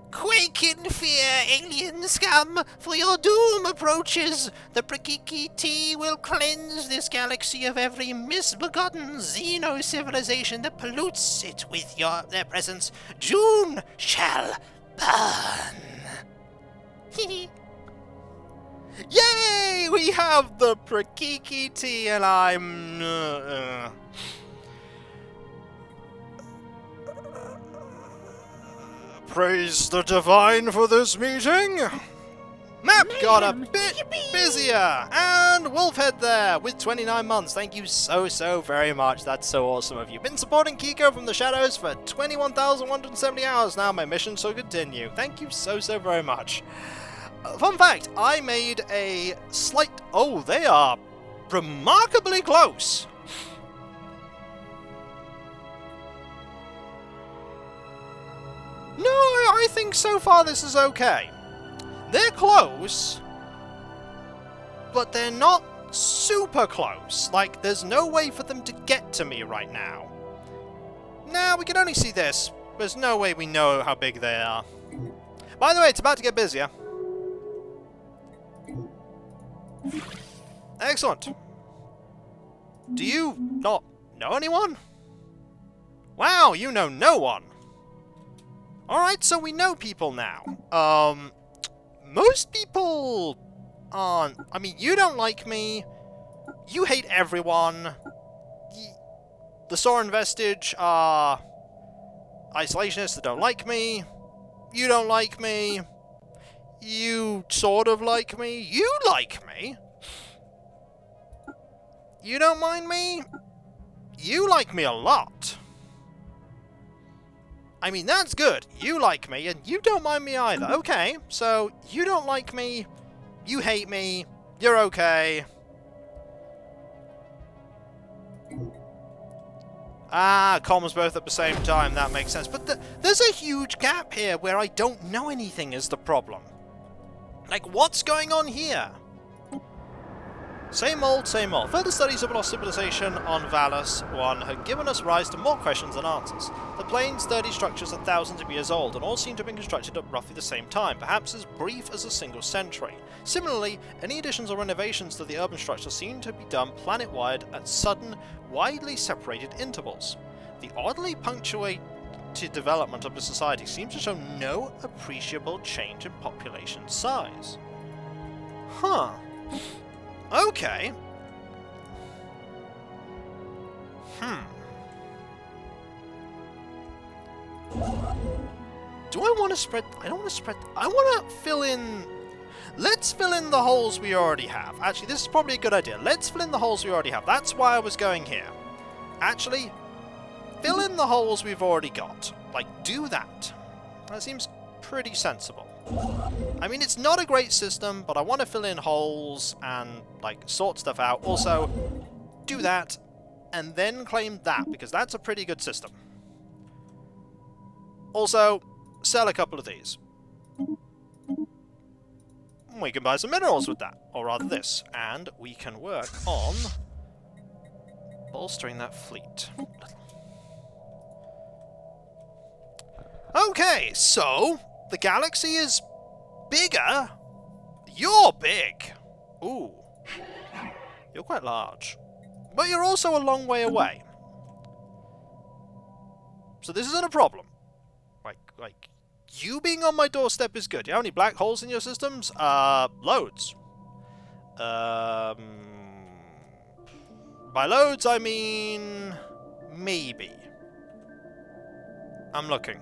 Quake in fear, alien scum, for your doom approaches. The Precursor will cleanse this galaxy of every misbegotten xeno-civilization that pollutes it with their presence. June shall burn. Yay! We have the Precursor, and I'm... Praise the Divine for this meeting! Map got a bit busier! And Wolfhead there with 29 months. Thank you so very much. That's so awesome of you. Been supporting Kiko from the shadows for 21,170 hours now. My mission shall continue. Thank you so very much. Fun fact, I made a slight... Oh, they are remarkably close. No, I think so far this is okay. They're close, but they're not super close. Like, there's no way for them to get to me right now. Now, we can only see this. There's no way we know how big they are. By the way, it's about to get busier. Excellent. Do you not know anyone? Wow, you know no one. Alright, so we know people now. Most people aren't... I mean, you don't like me. You hate everyone. The Soren Vestige are isolationists that don't like me. You don't like me. You sort of like me. You like me. You don't mind me. You like me a lot. I mean, that's good. You like me, and you don't mind me either. Okay, so you don't like me, you hate me, you're okay. Ah, comms both at the same time, that makes sense. But there's a huge gap here where I don't know anything is the problem. Like, what's going on here? Same old, same old. Further studies of lost civilization on Valus 1 have given us rise to more questions than answers. The plane's sturdy structures are thousands of years old, and all seem to have been constructed at roughly the same time, perhaps as brief as a single century. Similarly, any additions or renovations to the urban structure seem to be done planet-wide at sudden, widely separated intervals. The oddly punctuated development of the society seems to show no appreciable change in population size. Huh. Okay. Do I want to spread... I don't want to spread... I want to fill in... Let's fill in the holes we already have. Actually, this is probably a good idea. Let's fill in the holes we already have. That's why I was going here. Actually, fill in the holes we've already got. Like, do that. That seems pretty sensible. I mean, it's not a great system, but I want to fill in holes and, like, sort stuff out. Also, do that, and then claim that, because that's a pretty good system. Also, sell a couple of these. We can buy some minerals with that, or rather this, and we can work on bolstering that fleet. Okay, so... the galaxy is bigger. You're big. Ooh. You're quite large. But you're also a long way away. So this isn't a problem. Like, you being on my doorstep is good. Do you have any black holes in your systems? Loads. By loads, I mean... maybe. I'm looking.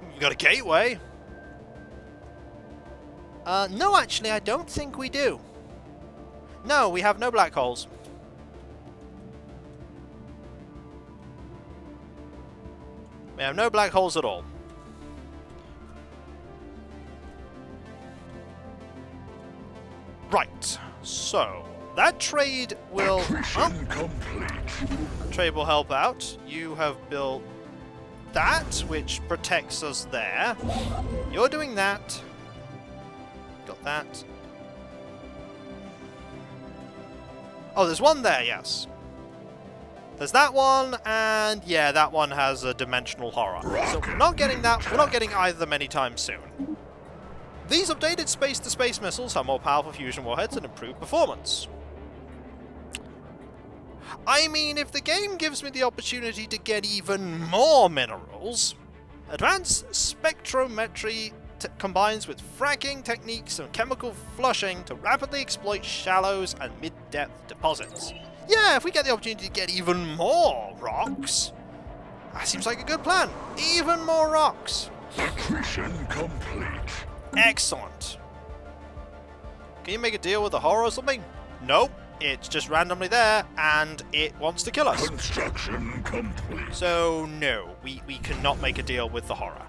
We've got a gateway. No, actually, I don't think we do. No, we have no black holes. We have no black holes at all. Right, so that trade will... Accretion complete. Trade will help out. You have built that, which protects us there. You're doing that. Got that. Oh, there's one there, yes. There's that one, and yeah, that one has a dimensional horror. So we're not getting that, we're not getting either of them anytime soon. These updated space-to-space missiles have more powerful fusion warheads and improved performance. I mean, if the game gives me the opportunity to get even more minerals, advanced spectrometry combines with fracking techniques and chemical flushing to rapidly exploit shallows and mid-depth deposits. Yeah, if we get the opportunity to get even more rocks, that seems like a good plan. Even more rocks. Accretion complete. Excellent. Can you make a deal with the horror or something? Nope. It's just randomly there, and it wants to kill us. Construction complete. So, no, we cannot make a deal with the horror.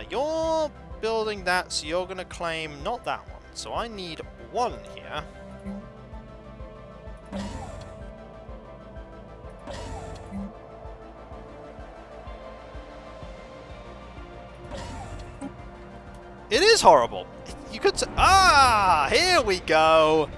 You're building that, so you're going to claim not that one. So I need one here. It is horrible. You could say, here we go.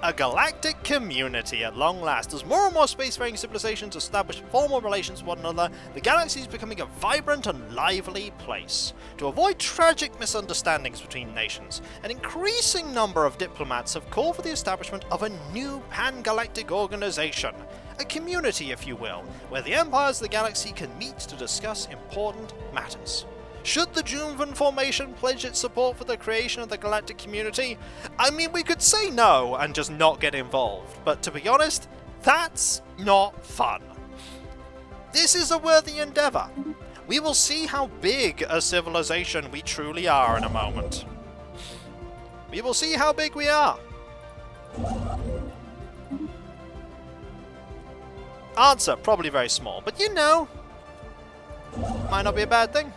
A galactic community at long last. As more and more spacefaring civilizations establish formal relations with one another, the galaxy is becoming a vibrant and lively place. To avoid tragic misunderstandings between nations, an increasing number of diplomats have called for the establishment of a new pan-galactic organization. A community, if you will, where the empires of the galaxy can meet to discuss important matters. Should the Joon'Ven Formation pledge its support for the creation of the galactic community? I mean, we could say no and just not get involved, but to be honest, that's not fun. This is a worthy endeavor. We will see how big a civilization we truly are in a moment. We will see how big we are. Answer, probably very small, but you know, might not be a bad thing.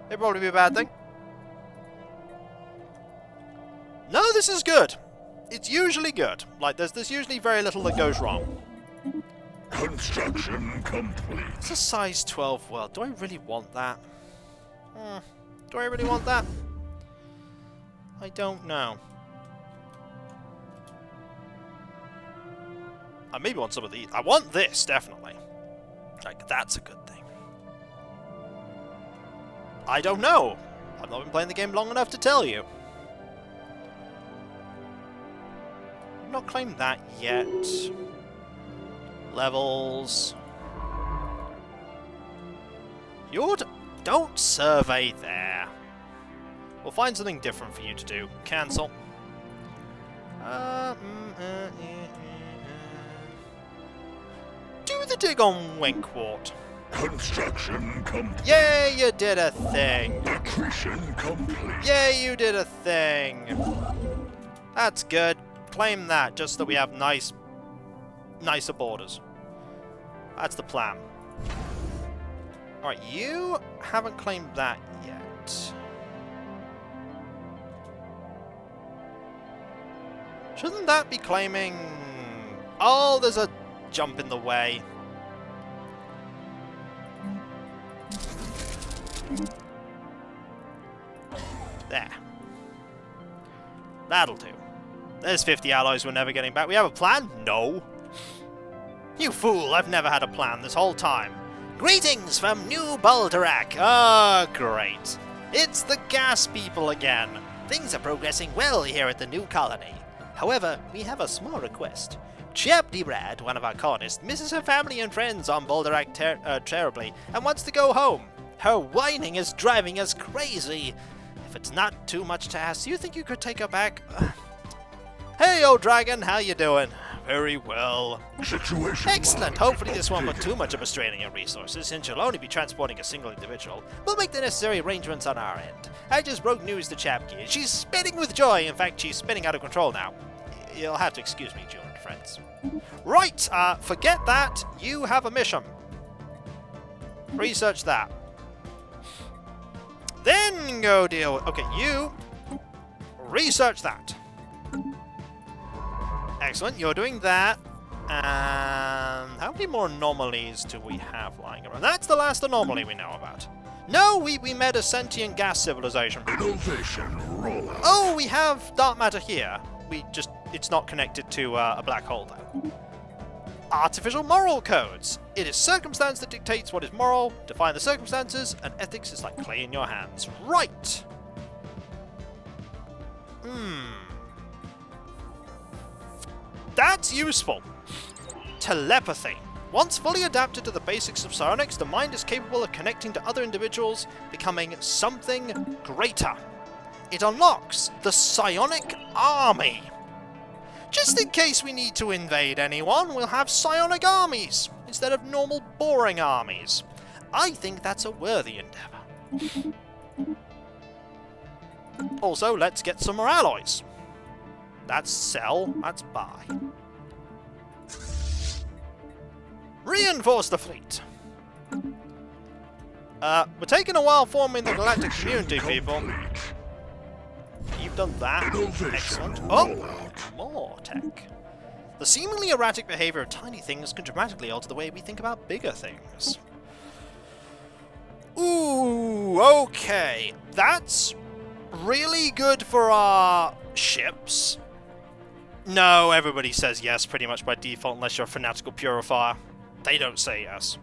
It'd probably be a bad thing. No, this is good. It's usually good. Like, there's usually very little that goes wrong. Construction complete. It's a size 12 world. Do I really want that? Do I really want that? I don't know. I maybe want some of these. I want this, definitely. Like, that's a good thing. I don't know. I've not been playing the game long enough to tell you. I've not claimed that yet. Levels. Don't survey there. We'll find something different for you to do. Cancel. Do the dig on Winkwart. Construction complete. Yay, you did a thing. Accretion complete. Yay, you did a thing. That's good. Claim that, just so we have nicer borders. That's the plan. Alright, you haven't claimed that yet. Shouldn't that be claiming... Oh, there's a jump in the way. There. That'll do. There's 50 alloys we're never getting back. We have a plan? No. You fool, I've never had a plan this whole time. Greetings from New Balderak. Ah, great. It's the gas people again. Things are progressing well here at the new colony. However, we have a small request. Chapdirad, one of our colonists, misses her family and friends on Balderak terribly and wants to go home. Her whining is driving us crazy. If it's not too much to ask, do you think you could take her back? Hey, old dragon, how you doing? Very well. Situation Excellent. Hopefully this won't put too much of a strain on your resources, since you'll only be transporting a single individual. We'll make the necessary arrangements on our end. I just broke news to Chapki. She's spinning with joy. In fact, she's spinning out of control now. You'll have to excuse me, June, friends. Right, forget that. You have a mission. Research that. Then go deal with... Okay, you... Research that. Excellent, you're doing that. And how many more anomalies do we have lying around? That's the last anomaly we know about. No, we met a sentient gas civilization. Innovation rollout. Oh, we have dark matter here. it's not connected to a black hole though. Artificial moral codes. It is circumstance that dictates what is moral. Define the circumstances, and ethics is like clay in your hands. Right. That's useful. Telepathy. Once fully adapted to the basics of psionics, the mind is capable of connecting to other individuals, becoming something greater. It unlocks the psionic army. Just in case we need to invade anyone, we'll have psionic armies instead of normal boring armies. I think that's a worthy endeavour. Also, let's get some more alloys. That's sell, that's buy. Reinforce the fleet. We're taking a while forming the Galactic community, people. You've done that. Excellent. Oh, more tech. The seemingly erratic behavior of tiny things can dramatically alter the way we think about bigger things. Ooh, okay. That's really good for our ships. No, everybody says yes pretty much by default unless you're a fanatical purifier. They don't say yes.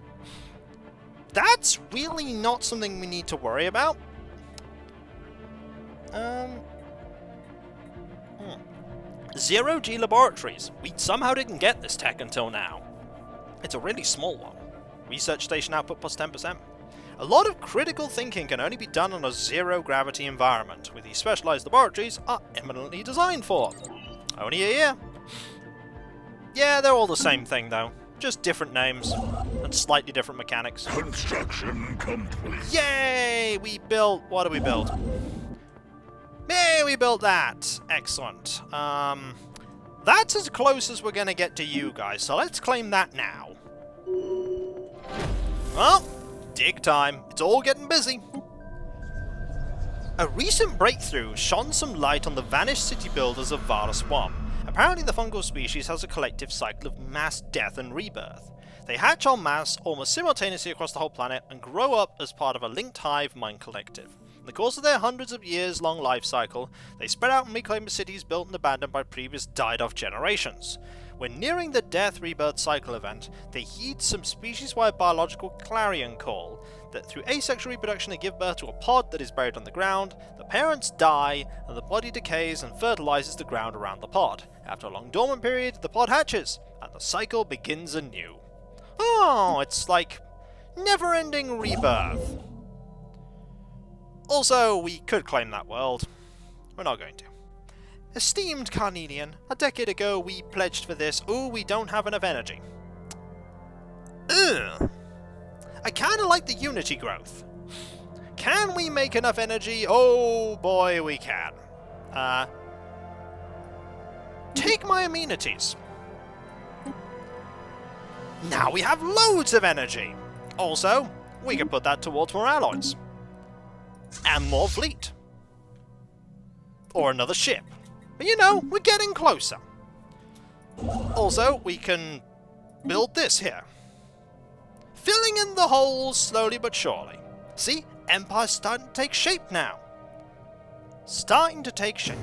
That's really not something we need to worry about. Zero-G laboratories. We somehow didn't get this tech until now. It's a really small one. Research station output plus 10%. A lot of critical thinking can only be done on a zero-gravity environment, which these specialized laboratories are eminently designed for. Only a year. Yeah, they're all the same thing, though. Just different names and slightly different mechanics. Construction complete. Yay! We built... What did we build? Yay, we built that. Excellent. That's as close as we're going to get to you guys, so let's claim that now. Well, dig time. It's all getting busy. A recent breakthrough shone some light on the vanished city builders of Varus 1. Apparently the fungal species has a collective cycle of mass death and rebirth. They hatch en masse almost simultaneously across the whole planet and grow up as part of a linked hive mind collective. In the course of their hundreds of years long life cycle, they spread out and reclaim cities built and abandoned by previous died-off generations. When nearing the death-rebirth cycle event, they heed some species-wide biological clarion call, that through asexual reproduction they give birth to a pod that is buried on the ground, the parents die, and the body decays and fertilizes the ground around the pod. After a long dormant period, the pod hatches, and the cycle begins anew. Oh, it's like never-ending rebirth. Also, we could claim that world. We're not going to. Esteemed Carnelian, a decade ago we pledged for this. Ooh, we don't have enough energy. Ugh. I kinda like the Unity growth. Can we make enough energy? Oh boy, we can. Take my amenities. Now we have loads of energy. Also, we can put that towards more alloys. And more fleet. Or another ship. But you know, we're getting closer. Also, we can build this here. Filling in the holes slowly but surely. See? Empire's starting to take shape now. Starting to take shape.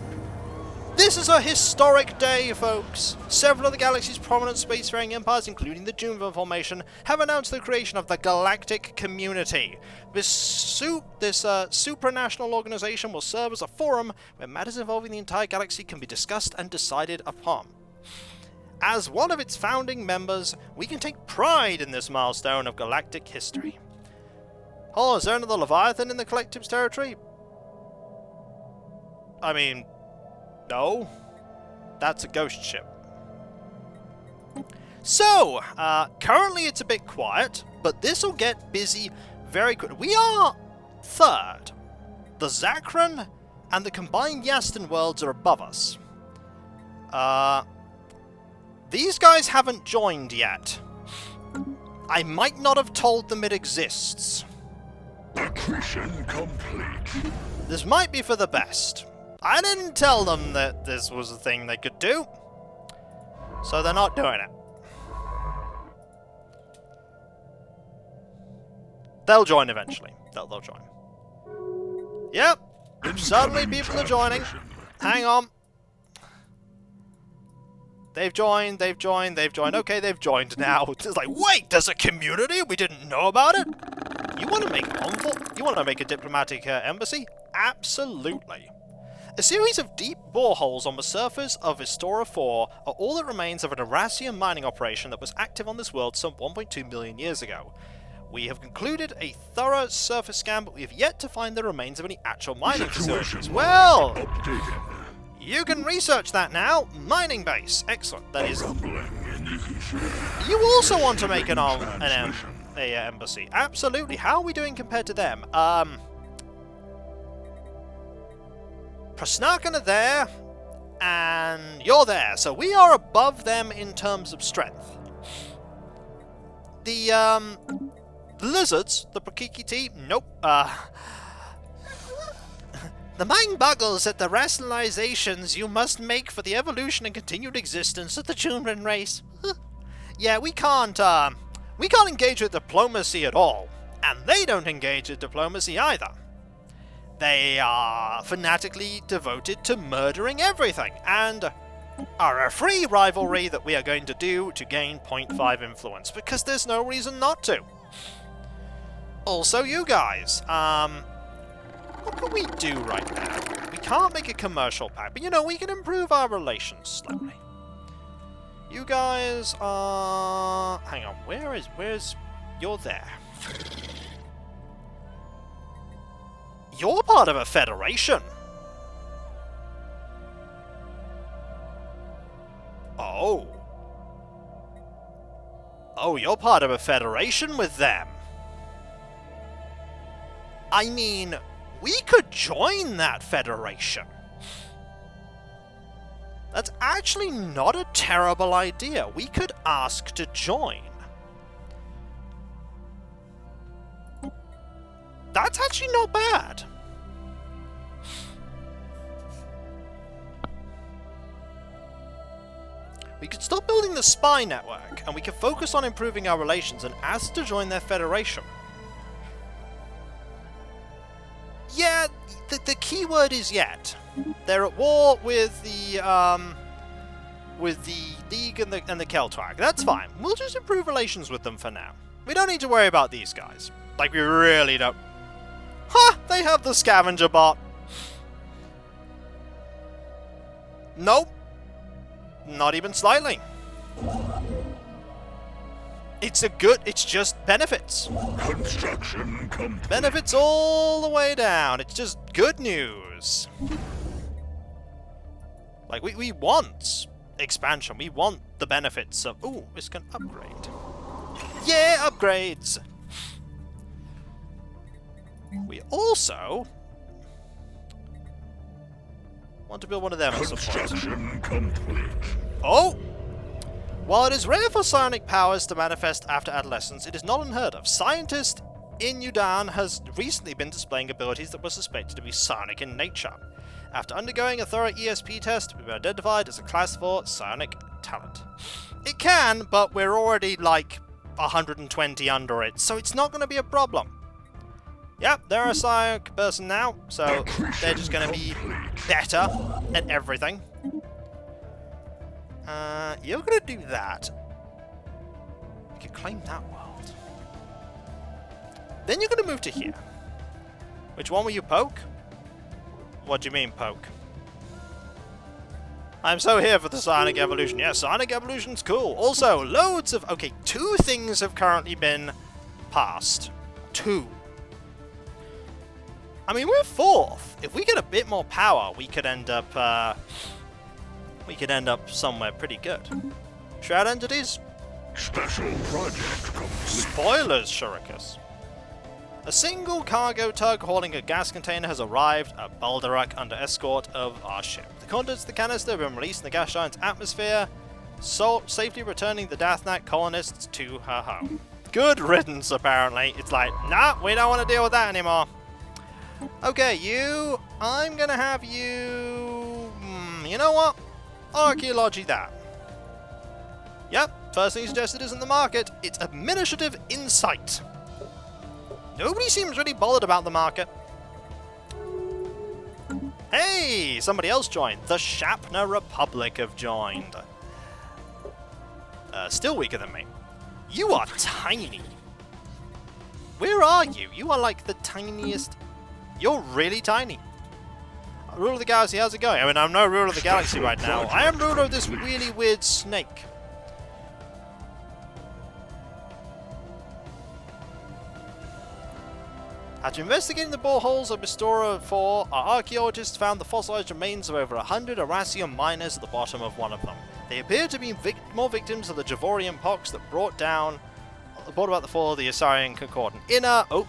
This is a historic day, folks. Several of the galaxy's prominent spacefaring empires, including the Joon'Ven Formation, have announced the creation of the Galactic Community. This supranational organization will serve as a forum where matters involving the entire galaxy can be discussed and decided upon. As one of its founding members, we can take pride in this milestone of galactic history. Oh, is there another Leviathan in the Collective's territory? I mean, no. That's a ghost ship. So, currently it's a bit quiet, but this will get busy very quick. We are third. The Zakran and the combined Yaston worlds are above us. These guys haven't joined yet. I might not have told them it exists. Accretion complete. This might be for the best. I didn't tell them that this was a thing they could do, so they're not doing it. They'll join eventually. They'll join. Yep. Suddenly people are joining. Hang on. They've joined. Okay, they've joined now. It's like, wait, there's a community? We didn't know about it? You want to make an envoy? You want to make a diplomatic embassy? Absolutely. A series of deep boreholes on the surface of Istora 4 are all that remains of an Erasian mining operation that was active on this world some 1.2 million years ago. We have concluded a thorough surface scan, but we have yet to find the remains of any actual mining facilities. Well, you can research that now. Mining base. Excellent. That is... You also want to make an embassy. Absolutely. How are we doing compared to them? Prasnakan are there, and you're there. So we are above them in terms of strength. The lizards, the Precursor, nope. The mind boggles at the rationalizations you must make for the evolution and continued existence of the Joon'Ven race. Yeah, we can't engage with diplomacy at all, and they don't engage with diplomacy either. They are fanatically devoted to murdering everything, and are a free rivalry that we are going to do to gain 0.5 influence, because there's no reason not to. Also, you guys, what can we do right now? We can't make a commercial pact, but you know, we can improve our relations slightly. You guys are... Hang on, where's... You're there. You're part of a federation. Oh. Oh, you're part of a federation with them. I mean, we could join that federation. That's actually not a terrible idea. We could ask to join. That's actually not bad. We could stop building the spy network, and we could focus on improving our relations and ask to join their federation. Yeah, the key word is yet. They're at war with the League and the Keltwag. That's fine. We'll just improve relations with them for now. We don't need to worry about these guys. Like, we really don't. Ha! They have the scavenger bot. Nope. Not even slightly. It's just benefits. Construction complete. Benefits all the way down. It's just good news. Like, we want expansion. We want the benefits of... Ooh, this can upgrade. Yeah, upgrades! We also want to build one of them at some point. Construction complete. Oh! While it is rare for psionic powers to manifest after adolescence, it is not unheard of. Scientist in Udan has recently been displaying abilities that were suspected to be psionic in nature. After undergoing a thorough ESP test, we've been identified as a class 4 psionic talent. It can, but we're already like 120 under it, so it's not going to be a problem. Yep, they're a psionic person now, so they're just going to be better at everything. You're going to do that. You can claim that world. Then you're going to move to here. Which one will you poke? What do you mean, poke? I'm so here for the Psionic Evolution. Yeah, Psionic Evolution's cool. Also, loads of... Okay, 2 things have currently been passed. 2. I mean, we're 4th. If we get a bit more power, we could end up... somewhere pretty good. Shroud entities? Special project complete. Spoilers, Shurikas. A single cargo tug hauling a gas container has arrived at Balderak under escort of our ship. The contents of the canister have been released in the gas giant's atmosphere, safely returning the Dathnak colonists to her home. Good riddance, apparently. It's like, nah, we don't want to deal with that anymore. Okay, you... I'm gonna have you... you know what? Archaeology that. Yep, first thing suggested isn't the market, it's administrative insight. Nobody seems really bothered about the market. Hey, somebody else joined. The Shapna Republic have joined. Still weaker than me. You are tiny. Where are you? You are like the tiniest. You're really tiny. Ruler of the Galaxy, how's it going? I mean, I'm no ruler of the galaxy right now. I am ruler of this really weird snake. After investigating the boreholes of Mistora 4, our archaeologists found the fossilized remains of over 100 Arasian miners at the bottom of one of them. They appear to be more victims of the Javorian pox that brought about the fall of the Asarian Concordant.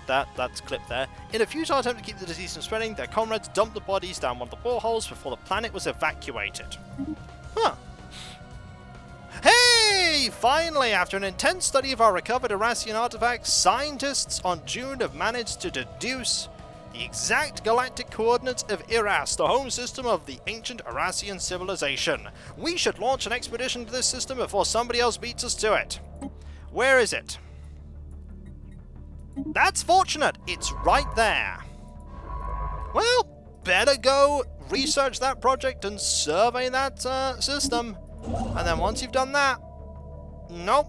That's clipped there. In a futile attempt to keep the disease from spreading, their comrades dumped the bodies down one of the boreholes before the planet was evacuated. Huh. Hey! Finally, after an intense study of our recovered Arasian artifacts, scientists on June have managed to deduce the exact galactic coordinates of Iras, the home system of the ancient Arasian civilization. We should launch an expedition to this system before somebody else beats us to it. Where is it? That's fortunate. It's right there. Well, better go research that project and survey that system. And then once you've done that... Nope.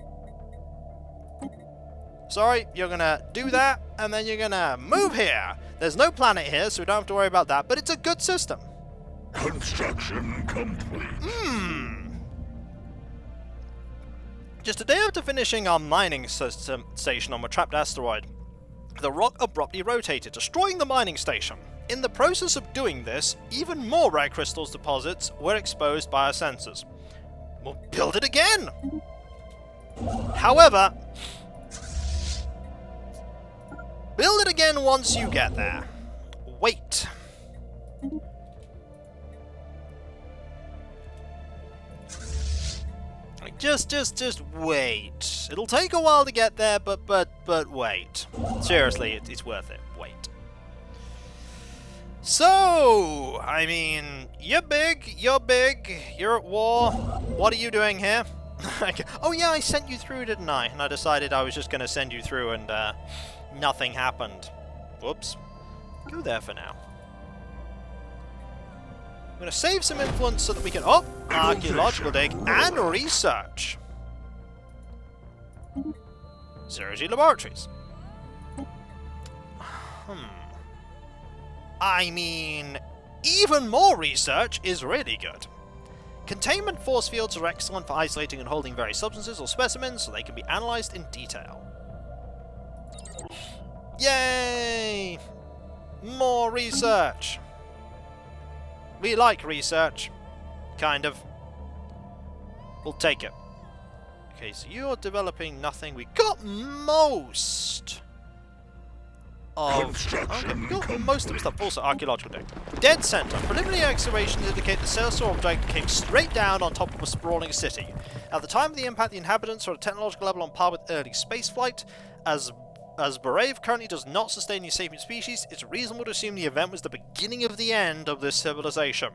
Sorry, you're gonna do that, and then you're gonna move here. There's no planet here, so we don't have to worry about that, but it's a good system. Construction complete. Just a day after finishing our mining station on a trapped asteroid, the rock abruptly rotated, destroying the mining station. In the process of doing this, even more rare crystals deposits were exposed by our sensors. We'll build it again! However, build it again once you get there. Wait. Just wait. It'll take a while to get there, but wait. Seriously, it's worth it. Wait. So, I mean, you're big, you're at war. What are you doing here? Oh yeah, I sent you through, didn't I? And I decided I was just going to send you through and nothing happened. Whoops. Go there for now. I'm going to save some influence so that we can... Oh! Archaeological dig and research. Zero-G laboratories. I mean, even more research is really good. Containment force fields are excellent for isolating and holding various substances or specimens so they can be analyzed in detail. Yay! More research. We like research. Kind of. We'll take it. Okay, so you're developing nothing. We got most of... Okay, we got most of the stuff. Also, archaeological dig. Dead center. Preliminary excavations indicate the celestial object came straight down on top of a sprawling city. At the time of the impact, the inhabitants were at a technological level on par with early spaceflight. As Brave currently does not sustain any sapient species, it's reasonable to assume the event was the beginning of the end of this civilization.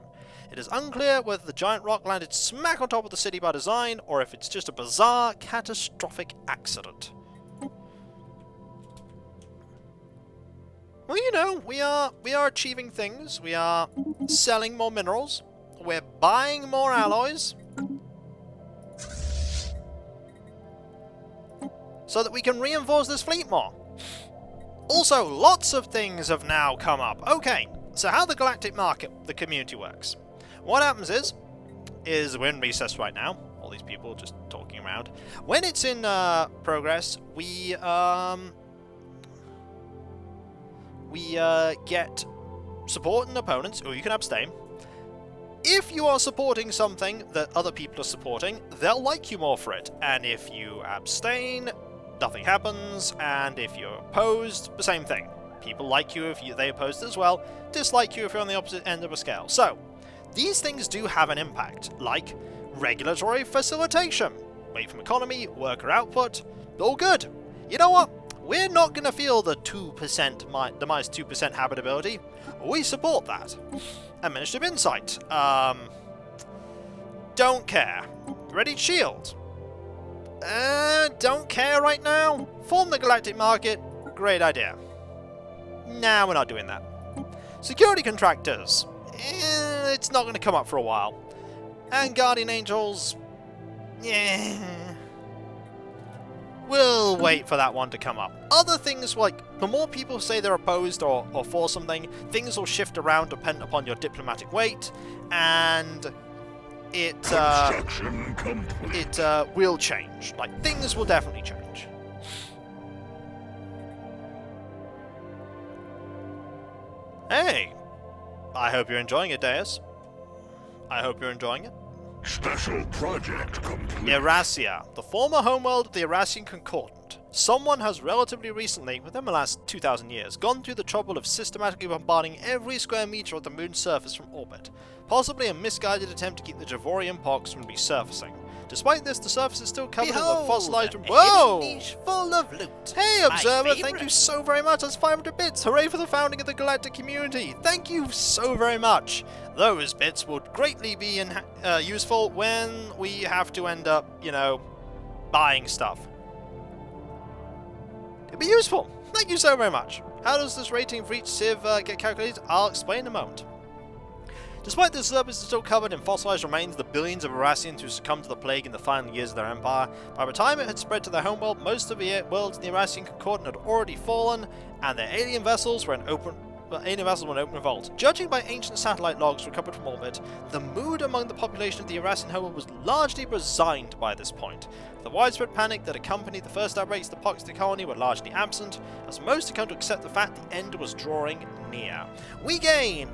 It is unclear whether the giant rock landed smack on top of the city by design, or if it's just a bizarre, catastrophic accident. Well, you know, we are achieving things. We are selling more minerals. We're buying more alloys. So that we can reinforce this fleet more. Also, lots of things have now come up. Okay, so how the Galactic market, the community works. What happens is we're in recess right now. All these people just talking around. When it's in progress, we get support and opponents, or you can abstain. If you are supporting something that other people are supporting, they'll like you more for it. And if you abstain, nothing happens. And if you're opposed, the same thing. People like you if they opposed as well, dislike you if you're on the opposite end of a scale. So, these things do have an impact, like regulatory facilitation. Weight from economy, worker output, all good. You know what? We're not going to feel the 2%, the minus 2% habitability. We support that. Administrative insight. Don't care. Ready shield. Don't care right now. Form the Galactic market. Great idea. Nah, we're not doing that. Security contractors. It's not going to come up for a while. And Guardian Angels. Yeah. We'll wait for that one to come up. Other things, like, the more people say they're opposed or for something, things will shift around depending upon your diplomatic weight, and it will change. Like, things will definitely change. Hey! I hope you're enjoying it, Deus. I hope you're enjoying it. Special project complete. Erasia, the former homeworld of the Erasian Concordant. Someone has relatively recently, within the last 2,000 years, gone through the trouble of systematically bombarding every square meter of the moon's surface from orbit. Possibly a misguided attempt to keep the Javorian pox from resurfacing. Despite this, the surface is still covered in the fossilized... Whoa! Niche full of loot. Hey, Observer, thank you so very much. That's 500 bits. Hooray for the founding of the Galactic community. Thank you so very much. Those bits would greatly be useful when we have to end up, you know, buying stuff. It'd be useful. Thank you so very much. How does this rating for each civ get calculated? I'll explain in a moment. Despite the surface is still covered in fossilized remains of the billions of Erasians who succumbed to the plague in the final years of their empire, by the time it had spread to their homeworld, most of the worlds in the Erasian Concordant had already fallen, and their alien vessels were in open revolt. Judging by ancient satellite logs recovered from orbit, the mood among the population of the Erasian homeworld was largely resigned by this point. The widespread panic that accompanied the first outbreaks of the pox of the colony were largely absent, as most had come to accept the fact the end was drawing near. We gain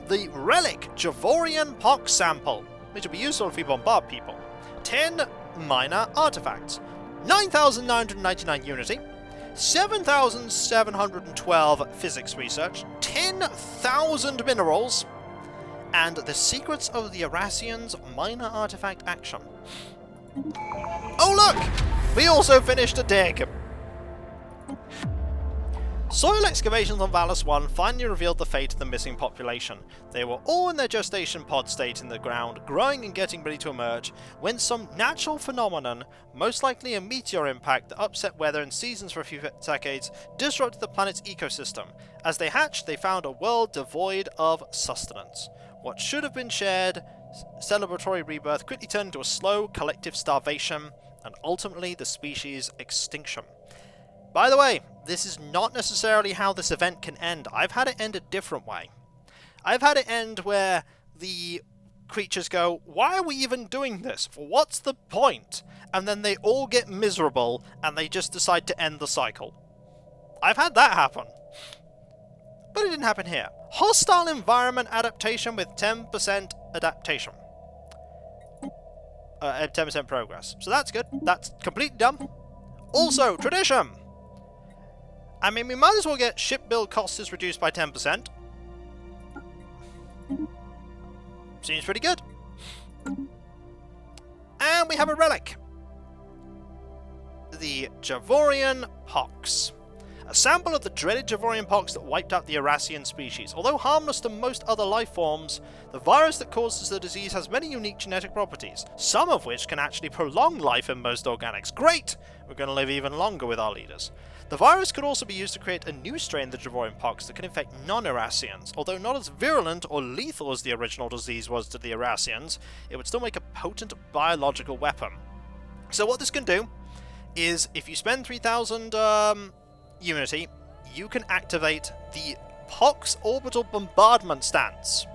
the relic Javorian pox sample, which will be useful if we bombard people. 10 minor artifacts, 9,999 unity, 7,712 physics research, 10,000 minerals, and the secrets of the Erasians minor artifact action. Oh look! We also finished a dig! Soil excavations on Valis 1 finally revealed the fate of the missing population. They were all in their gestation pod state in the ground, growing and getting ready to emerge, when some natural phenomenon, most likely a meteor impact that upset weather and seasons for a few decades, disrupted the planet's ecosystem. As they hatched, they found a world devoid of sustenance. What should have been shared celebratory rebirth quickly turned into a slow collective starvation, and ultimately the species' extinction. By the way, this is not necessarily how this event can end. I've had it end a different way. I've had it end where the creatures go, why are we even doing this? What's the point? And then they all get miserable and they just decide to end the cycle. I've had that happen. But it didn't happen here. Hostile environment adaptation with 10% adaptation. 10% progress. So that's good. That's completely done. Also, tradition! I mean, we might as well get ship build costs is reduced by 10%. Seems pretty good. And we have a relic. The Javorian pox. A sample of the dreaded Javorian pox that wiped out the Erasian species. Although harmless to most other life forms, the virus that causes the disease has many unique genetic properties, some of which can actually prolong life in most organics. Great! We're going to live even longer with our leaders. The virus could also be used to create a new strain of the Javorian pox that can infect non-Erasians. Although not as virulent or lethal as the original disease was to the Erasians, it would still make a potent biological weapon. So what this can do is, if you spend 3,000 unity, you can activate the Pox Orbital Bombardment stance,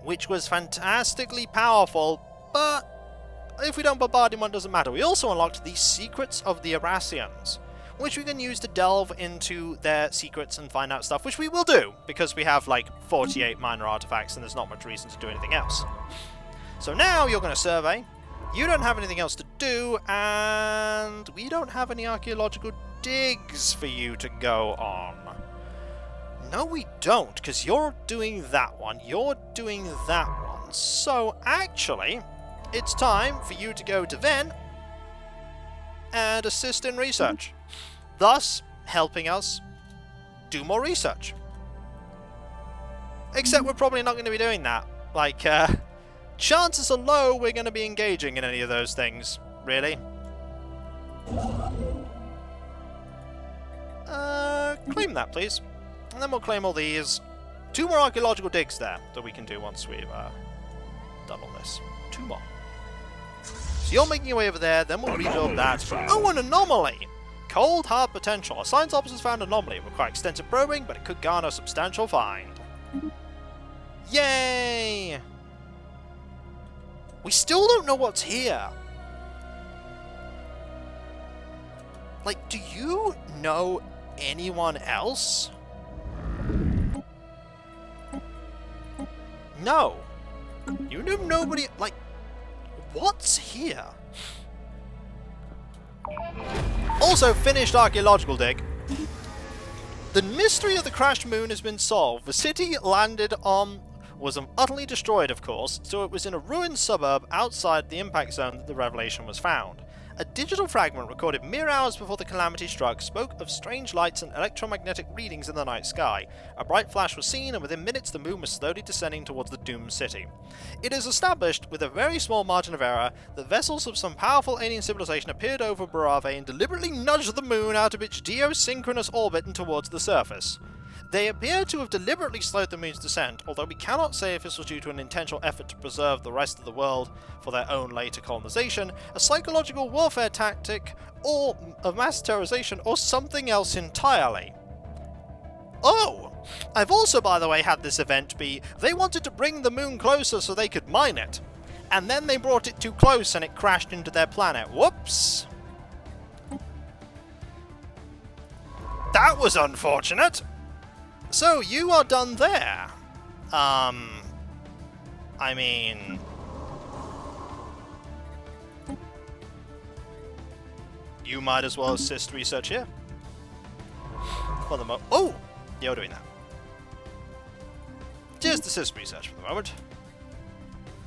which was fantastically powerful, but if we don't bombard him, it doesn't matter. We also unlocked the Secrets of the Erasians, which we can use to delve into their secrets and find out stuff, which we will do, because we have like 48 minor artifacts and there's not much reason to do anything else. So now you're going to survey. You don't have anything else to do, and we don't have any archaeological digs for you to go on. No, we don't, because you're doing that one. You're doing that one. So actually, it's time for you to go to Ven and assist in research, thus helping us do more research. Except we're probably not going to be doing that. Like, chances are low we're going to be engaging in any of those things, really. Claim that, please. And then we'll claim all these. 2 more archaeological digs there that we can do once we've done all this. 2 more. So you're making your way over there, then we'll rebuild that. Oh, an anomaly! Cold hard potential. A science officer's found an anomaly. It will require extensive probing, but it could garner a substantial find. Yay! We still don't know what's here. Like, do you know anyone else? No. You know nobody, like, what's here? Also, finished archaeological dig. The mystery of the crashed moon has been solved. The city landed on was utterly destroyed, of course, so it was in a ruined suburb outside the impact zone that the revelation was found. A digital fragment recorded mere hours before the calamity struck spoke of strange lights and electromagnetic readings in the night sky. A bright flash was seen, and within minutes the moon was slowly descending towards the doomed city. It is established, with a very small margin of error, that vessels of some powerful alien civilization appeared over Barave and deliberately nudged the moon out of its geosynchronous orbit and towards the surface. They appear to have deliberately slowed the moon's descent, although we cannot say if this was due to an intentional effort to preserve the rest of the world for their own later colonization, a psychological warfare tactic, or of mass terrorization, or something else entirely. Oh! I've also, by the way, had this event be, they wanted to bring the moon closer so they could mine it, and then they brought it too close and it crashed into their planet. Whoops! That was unfortunate! So, you are done there. I mean... You might as well assist research here. For the moment. Oh! You're doing that. Just assist research for the moment.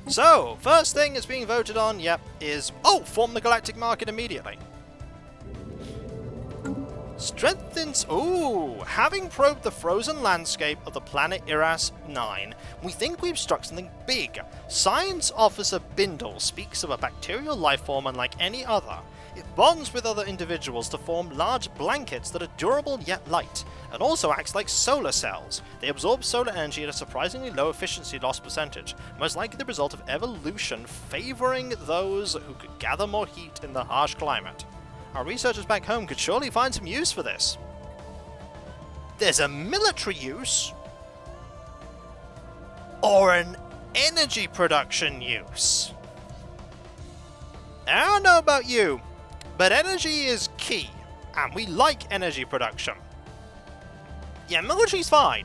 So, first thing that's being voted on, yep, is... Oh! Form the Galactic market immediately. Strengthens... Ooh! Having probed the frozen landscape of the planet Iras 9, we think we've struck something big. Science Officer Bindle speaks of a bacterial lifeform unlike any other. It bonds with other individuals to form large blankets that are durable yet light, and also acts like solar cells. They absorb solar energy at a surprisingly low efficiency loss percentage, most likely the result of evolution favoring those who could gather more heat in the harsh climate. Our researchers back home could surely find some use for this. There's a military use, or an energy production use. I don't know about you, but energy is key, and we like energy production. Yeah, military's fine,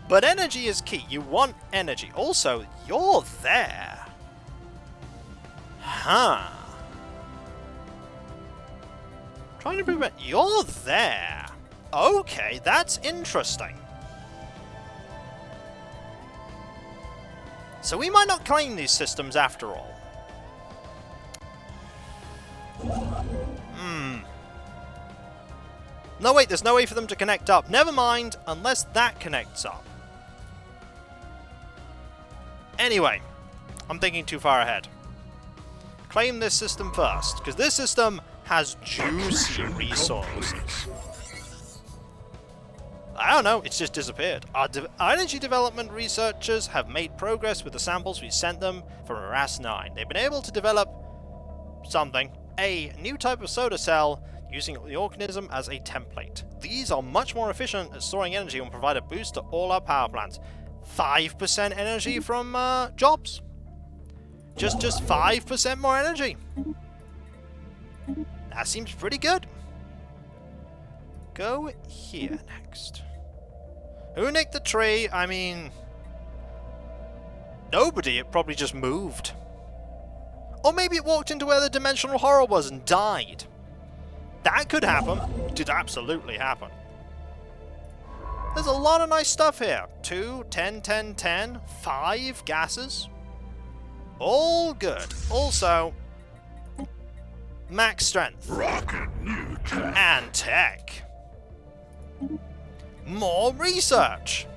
but energy is key. You want energy. Also, you're there. Huh. Trying to prevent... You're there. Okay, that's interesting. So we might not claim these systems after all. No, wait, there's no way for them to connect up. Never mind, unless that connects up. Anyway, I'm thinking too far ahead. Claim this system first, because this system has juicy resources. I don't know, it's just disappeared. Our energy development researchers have made progress with the samples we sent them from Iras 9. They've been able to develop something, a new type of solar cell, using the organism as a template. These are much more efficient at storing energy and provide a boost to all our power plants. 5% energy from jobs. Just 5% more energy. That seems pretty good. Go here next. Who nicked the tree? I mean... Nobody, it probably just moved. Or maybe it walked into where the dimensional horror was and died. That could happen. It did absolutely happen. There's a lot of nice stuff here. 2, 10, 10, 10, 5 gases. All good. Also, max strength. Rocket new tech. And tech. More research.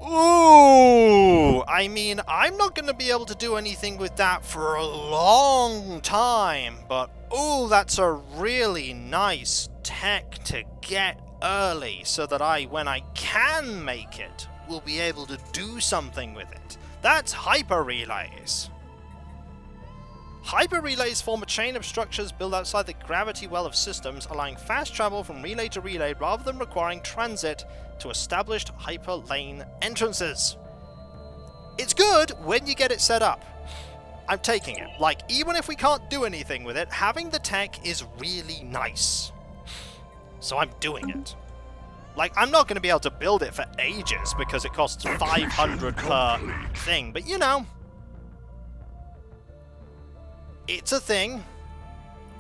Ooh! I mean, I'm not going to be able to do anything with that for a long time, but ooh, that's a really nice tech to get early so that when I can make it, will be able to do something with it. That's hyper relays. Hyper relays form a chain of structures built outside the gravity well of systems, allowing fast travel from relay to relay rather than requiring transit to established hyper lane entrances. It's good when you get it set up. I'm taking it. Like, even if we can't do anything with it, having the tech is really nice. So I'm doing it. Like, I'm not going to be able to build it for ages because it costs 500 per thing, but you know. It's a thing.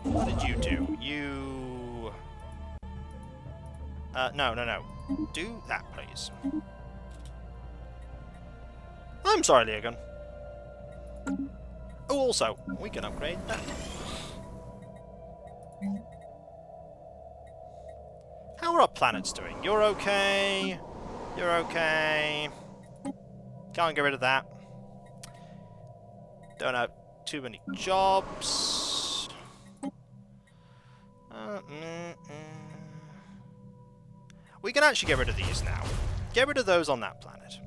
What did you do? You... no. Do that, please. I'm sorry, Leogun. Oh, also, we can upgrade that. How are our planets doing? You're okay. You're okay. Can't get rid of that. Don't have too many jobs. We can actually get rid of these now. Get rid of those on that planet.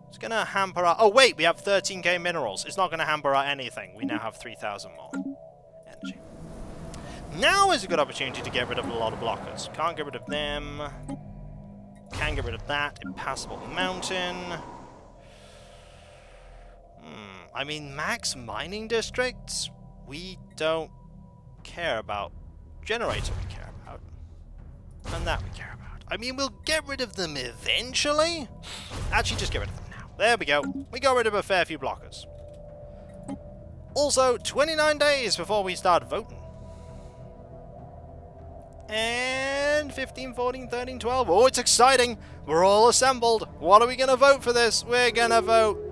It's going to hamper our... Oh, wait, we have 13k minerals. It's not going to hamper our anything. We now have 3,000 more energy. Now is a good opportunity to get rid of a lot of blockers. Can't get rid of them. Can get rid of that. Impassable mountain. I mean, max mining districts, we don't care about. Generator we care about. And that we care about. I mean, we'll get rid of them eventually. Actually, just get rid of them now. There we go. We got rid of a fair few blockers. Also, 29 days before we start voting. And 15, 14, 13, 12. Oh, it's exciting. We're all assembled. What are we going to vote for this? We're going to vote...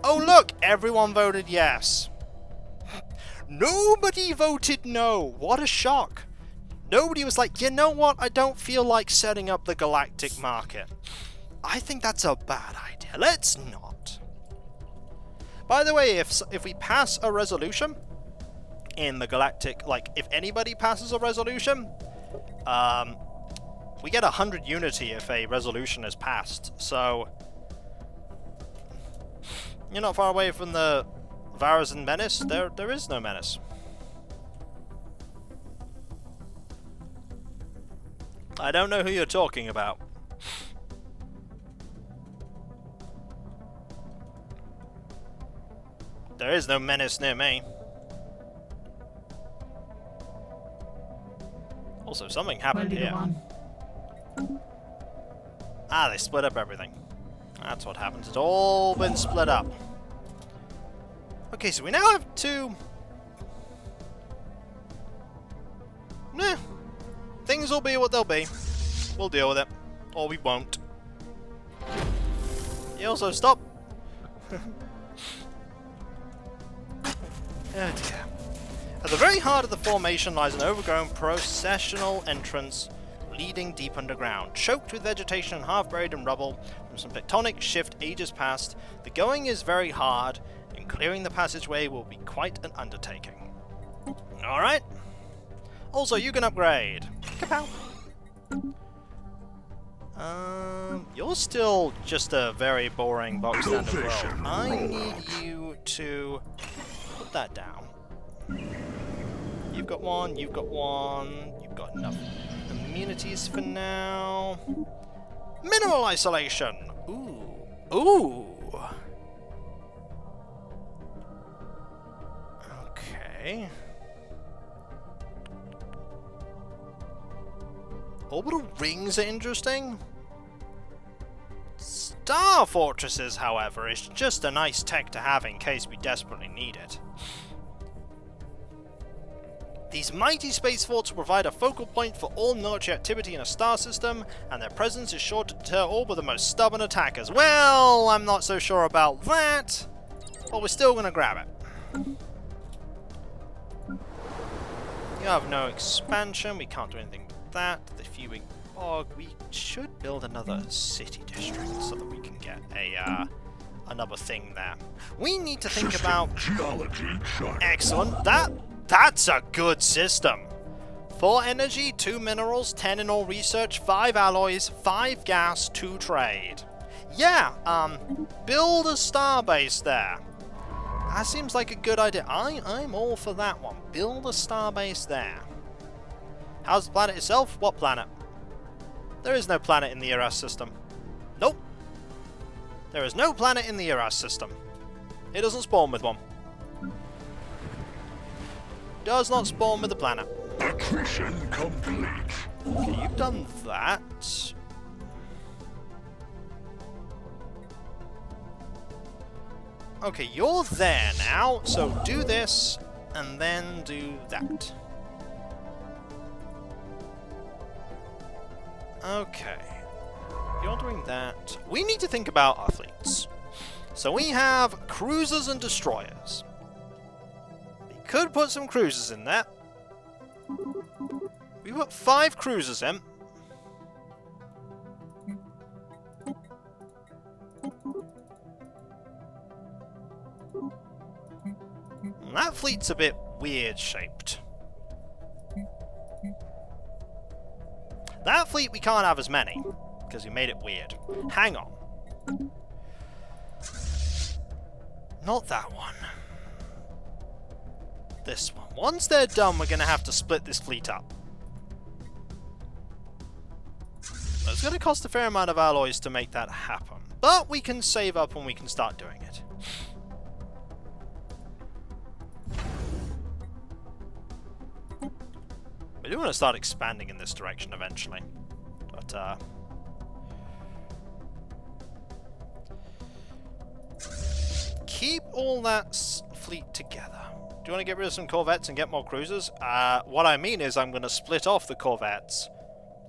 Oh, look! Everyone voted yes. Nobody voted no. What a shock. Nobody was like, you know what? I don't feel like setting up the Galactic market. I think that's a bad idea. Let's not. By the way, if we pass a resolution in the Galactic, like, if anybody passes a resolution, we get 100 unity if a resolution is passed. So... You're not far away from the Varazan menace. There is no menace. I don't know who you're talking about. There is no menace near me. Also, something happened here. Ah, they split up everything. That's what happens. It's all been split up. Okay, so we now have two... Nah. Things will be what they'll be. We'll deal with it. Or we won't. You also stop. Oh dear. At the very heart of the formation lies an overgrown processional entrance leading deep underground, choked with vegetation and half buried in rubble from some tectonic shift ages past. The going is very hard, and clearing the passageway will be quite an undertaking. Alright. Also, you can upgrade. Kapow! You're still just a very boring box standard world. I need you to put that down. You've got one, you've got one, you've got enough immunities for now. Mineral isolation! Ooh. Ooh! Okay. Orbital rings are interesting. Star fortresses, however, is just a nice tech to have in case we desperately need it. These mighty space forts will provide a focal point for all military activity in a star system, and their presence is sure to deter all but the most stubborn attackers. Well, I'm not so sure about that, but we're still going to grab it. You have no expansion, we can't do anything with that. The fuming bog, we should build another city district so that we can get a another thing there. We need to think about... Geology chart. Excellent. That's a good system. 4 energy, 2 minerals, 10 in all research, 5 alloys, 5 gas, 2 trade. Yeah, build a starbase there. That seems like a good idea. I'm all for that one. Build a starbase there. How's the planet itself? What planet? There is no planet in the Eras system. Nope. There is no planet in the Eras system. It doesn't spawn with one. Does not spawn with a planet. Accretion complete. Okay, you've done that. Okay, you're there now, so do this, and then do that. Okay. You're doing that. We need to think about our fleets. So we have cruisers and destroyers. We could put some cruisers in there. We put 5 cruisers in. And that fleet's a bit weird shaped. That fleet we can't have as many, because we made it weird. Hang on. Not that one. This one. Once they're done, we're going to have to split this fleet up. It's going to cost a fair amount of alloys to make that happen. But we can save up and we can start doing it. We do want to start expanding in this direction eventually. But, keep all that fleet together. Do you want to get rid of some corvettes and get more cruisers? What I mean is I'm going to split off the corvettes,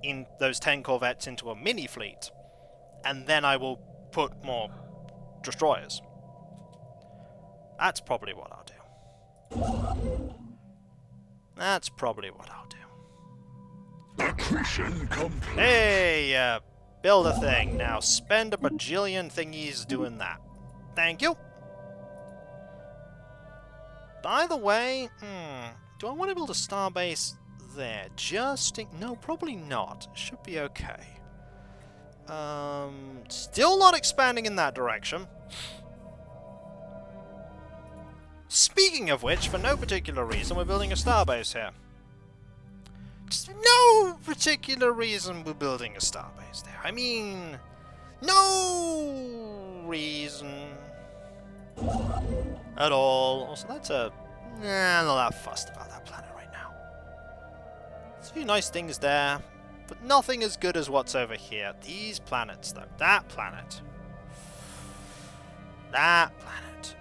in those 10 corvettes, into a mini fleet. And then I will put more destroyers. That's probably what I'll do. That's probably what I'll do. Accretion complete. Hey, build a thing. Now spend a bajillion thingies doing that. Thank you. By the way, do I want to build a starbase there? No, probably not. Should be okay. Still not expanding in that direction. Speaking of which, for no particular reason, we're building a starbase here. Just no particular reason we're building a starbase there. I mean, no reason at all. Also, that's a... Nah, not that fussed about that planet right now. There's a few nice things there, but nothing as good as what's over here. These planets, though. That planet. That planet.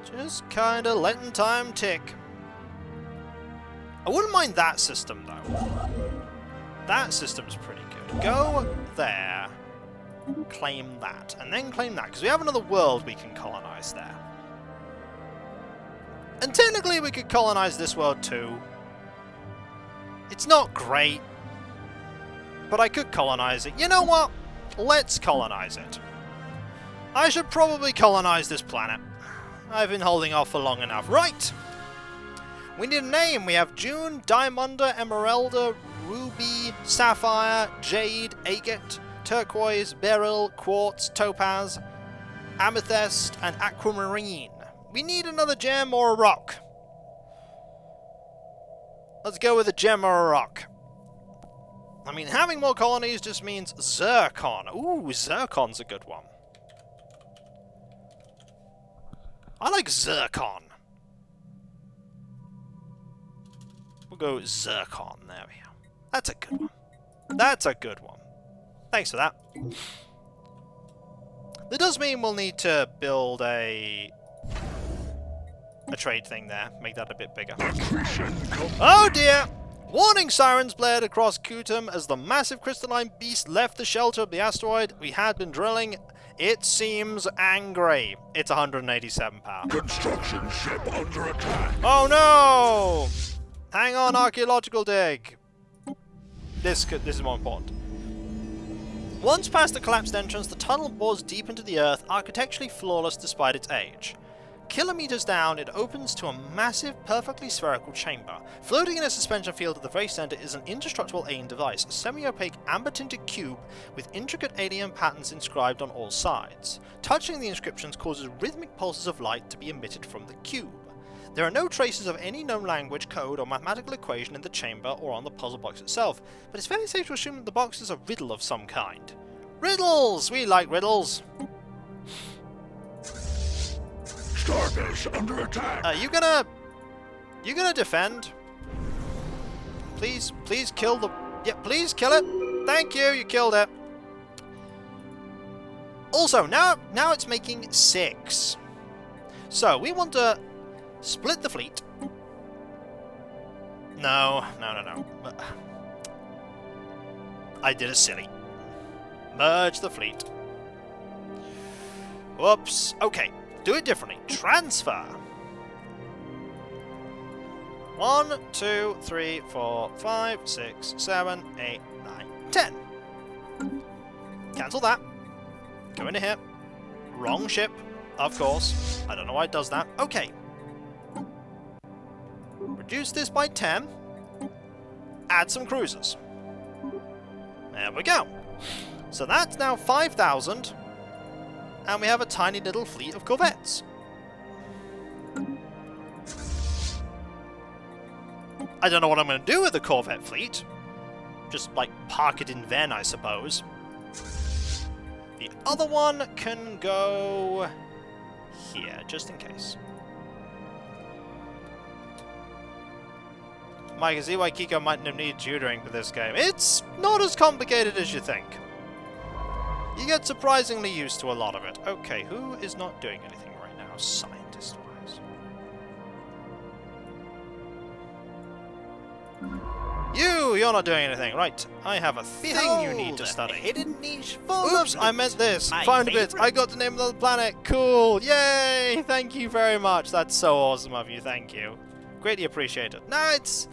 Just kinda letting time tick. I wouldn't mind that system, though. That system's pretty good. Go there. Claim that. And then claim that. Because we have another world we can colonize there. And technically we could colonize this world too. It's not great. But I could colonize it. You know what? Let's colonize it. I should probably colonize this planet. I've been holding off for long enough. Right! We need a name. We have June, Diamanda, Emeralda, Ruby, Sapphire, Jade, Agate, Turquoise, Beryl, Quartz, Topaz, Amethyst, and Aquamarine. We need another gem or a rock. Let's go with a gem or a rock. I mean, having more colonies just means zircon. Ooh, zircon's a good one. I like zircon. We'll go zircon. There we go. That's a good one. That's a good one. Thanks for that. That does mean we'll need to build a trade thing there. Make that a bit bigger. Oh dear! Warning sirens blared across Kutum as the massive crystalline beast left the shelter of the asteroid we had been drilling. It seems angry. It's 187 power. Construction ship under attack. Oh no! Hang on, archaeological dig. This is more important. Once past the collapsed entrance, the tunnel bores deep into the earth, architecturally flawless despite its age. kilometers down, it opens to a massive, perfectly spherical chamber. Floating in a suspension field at the very center is an indestructible alien device, a semi-opaque, amber-tinted cube with intricate alien patterns inscribed on all sides. Touching the inscriptions causes rhythmic pulses of light to be emitted from the cube. There are no traces of any known language, code, or mathematical equation in the chamber or on the puzzle box itself, but it's fairly safe to assume that the box is a riddle of some kind. Riddles! We like riddles! Starbase under attack. You gonna defend? Please kill the... Yeah, please kill it! Thank you, you killed it! Also, now it's making 6. So, we want to split the fleet. No. I did a silly. Merge the fleet. Whoops. Okay. Do it differently. Transfer. 1, 2, 3, 4, 5, 6, 7, 8, 9, 10. Cancel that. Go into here. Wrong ship, of course. I don't know why it does that. Okay. Reduce this by 10. Add some cruisers. There we go. So that's now 5,000. And we have a tiny little fleet of corvettes. I don't know what I'm going to do with the corvette fleet. Just, like, park it in Ven, I suppose. The other one can go here, just in case. Mike, I see why Kiko mightn't have needed tutoring for this game. It's not as complicated as you think. You get surprisingly used to a lot of it. Okay, who is not doing anything right now, scientist-wise? You're not doing anything. Right, I have a thing you need to study. Hidden niche full Oops, I meant this. My Found a bit. favorite. I got the name of the planet. Cool. Yay! Thank you very much. That's so awesome of you. Thank you. Greatly appreciated. No, it's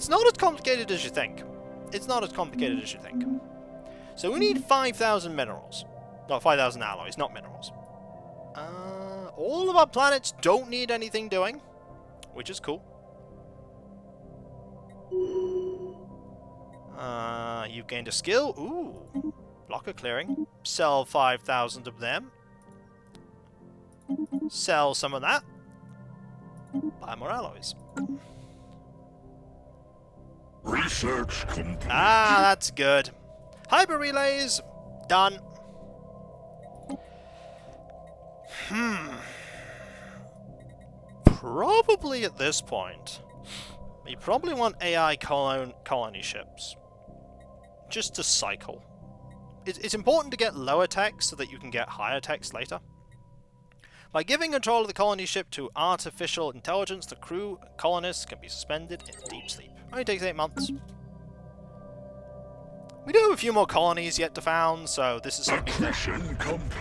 not as complicated as you think. It's not as complicated as you think. So we need 5,000 minerals. No, 5,000 alloys, not minerals. All of our planets don't need anything doing, which is cool. You've gained a skill. Ooh. Blocker clearing. Sell 5,000 of them. Sell some of that. Buy more alloys. Research complete. Ah, that's good. Hyper relays. Done. Probably at this point, we probably want AI colony ships. Just to cycle. It's important to get lower tech so that you can get higher techs later. By giving control of the colony ship to artificial intelligence, the crew and colonists can be suspended in deep sleep. Only takes 8 months. We do have a few more colonies yet to found, so this is something that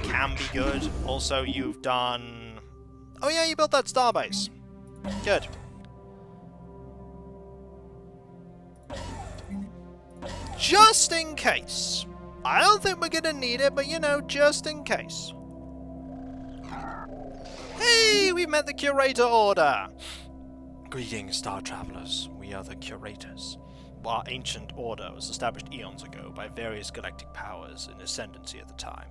can be good. Also, you've done... Oh yeah, you built that starbase. Good. Just in case. I don't think we're gonna need it, but you know, just in case. Hey, we've met the Curator Order! Greetings, Star Travelers. We are the Curators. Our ancient order was established eons ago by various galactic powers in ascendancy at the time.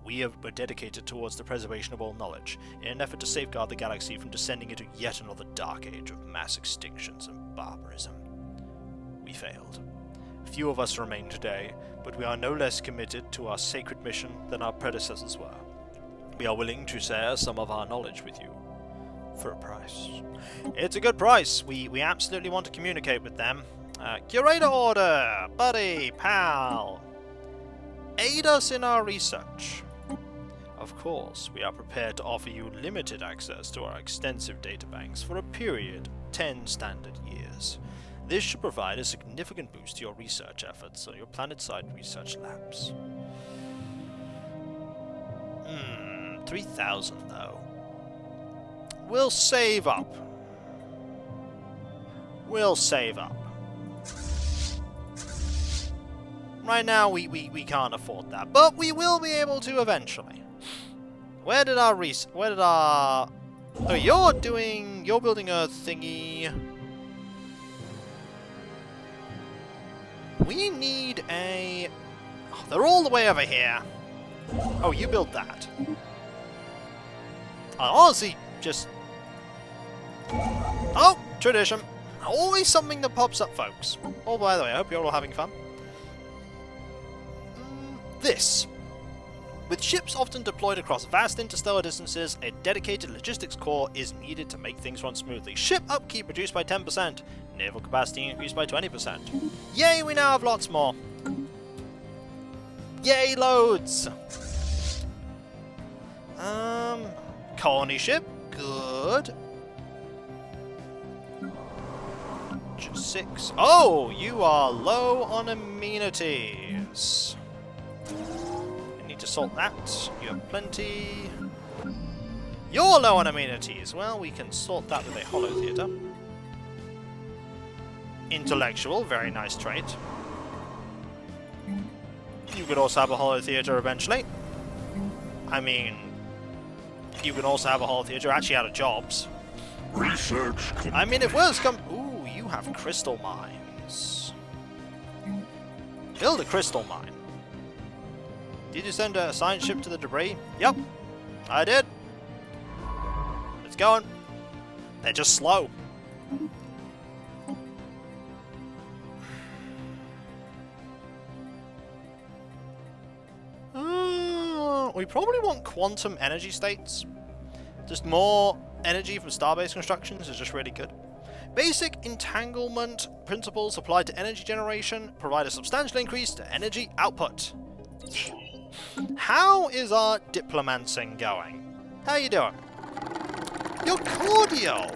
We were dedicated towards the preservation of all knowledge, in an effort to safeguard the galaxy from descending into yet another dark age of mass extinctions and barbarism. We failed. Few of us remain today, but we are no less committed to our sacred mission than our predecessors were. We are willing to share some of our knowledge with you, for a price. It's a good price. We absolutely want to communicate with them. Curator Order! Buddy! Pal! Aid us in our research. Of course, we are prepared to offer you limited access to our extensive databanks for a period of 10 standard years. This should provide a significant boost to your research efforts on your planet-side research labs. 3,000 though. We'll save up. We'll save up. Right now, we can't afford that, but we will be able to eventually. Where did our Oh, you're building a thingy. We need a... Oh, they're all the way over here. Oh, you build that. I honestly just... Oh, tradition. Always something that pops up, folks. Oh, by the way, I hope you're all having fun. This. With ships often deployed across vast interstellar distances, a dedicated logistics core is needed to make things run smoothly. Ship upkeep reduced by 10%. Naval capacity increased by 20%. Yay, we now have lots more. Yay, loads! Colony ship. Good. Just 6. Oh, you are low on amenities. I need to sort that. You have plenty. You're low on amenities. Well, we can sort that with a hollow theatre. Intellectual, very nice trait. You could also have a hollow theatre eventually. I mean, you can also have a hollow theatre actually out of jobs. Research. I mean, if worse come... Ooh, you have crystal mines. Build a crystal mine. Did you send a science ship to the debris? Yep, I did. It's going. They're just slow. We probably want quantum energy states. Just more energy from star-based constructions is just really good. Basic entanglement principles applied to energy generation provide a substantial increase to energy output. How is our diplomancing going? How you doing? You're cordial!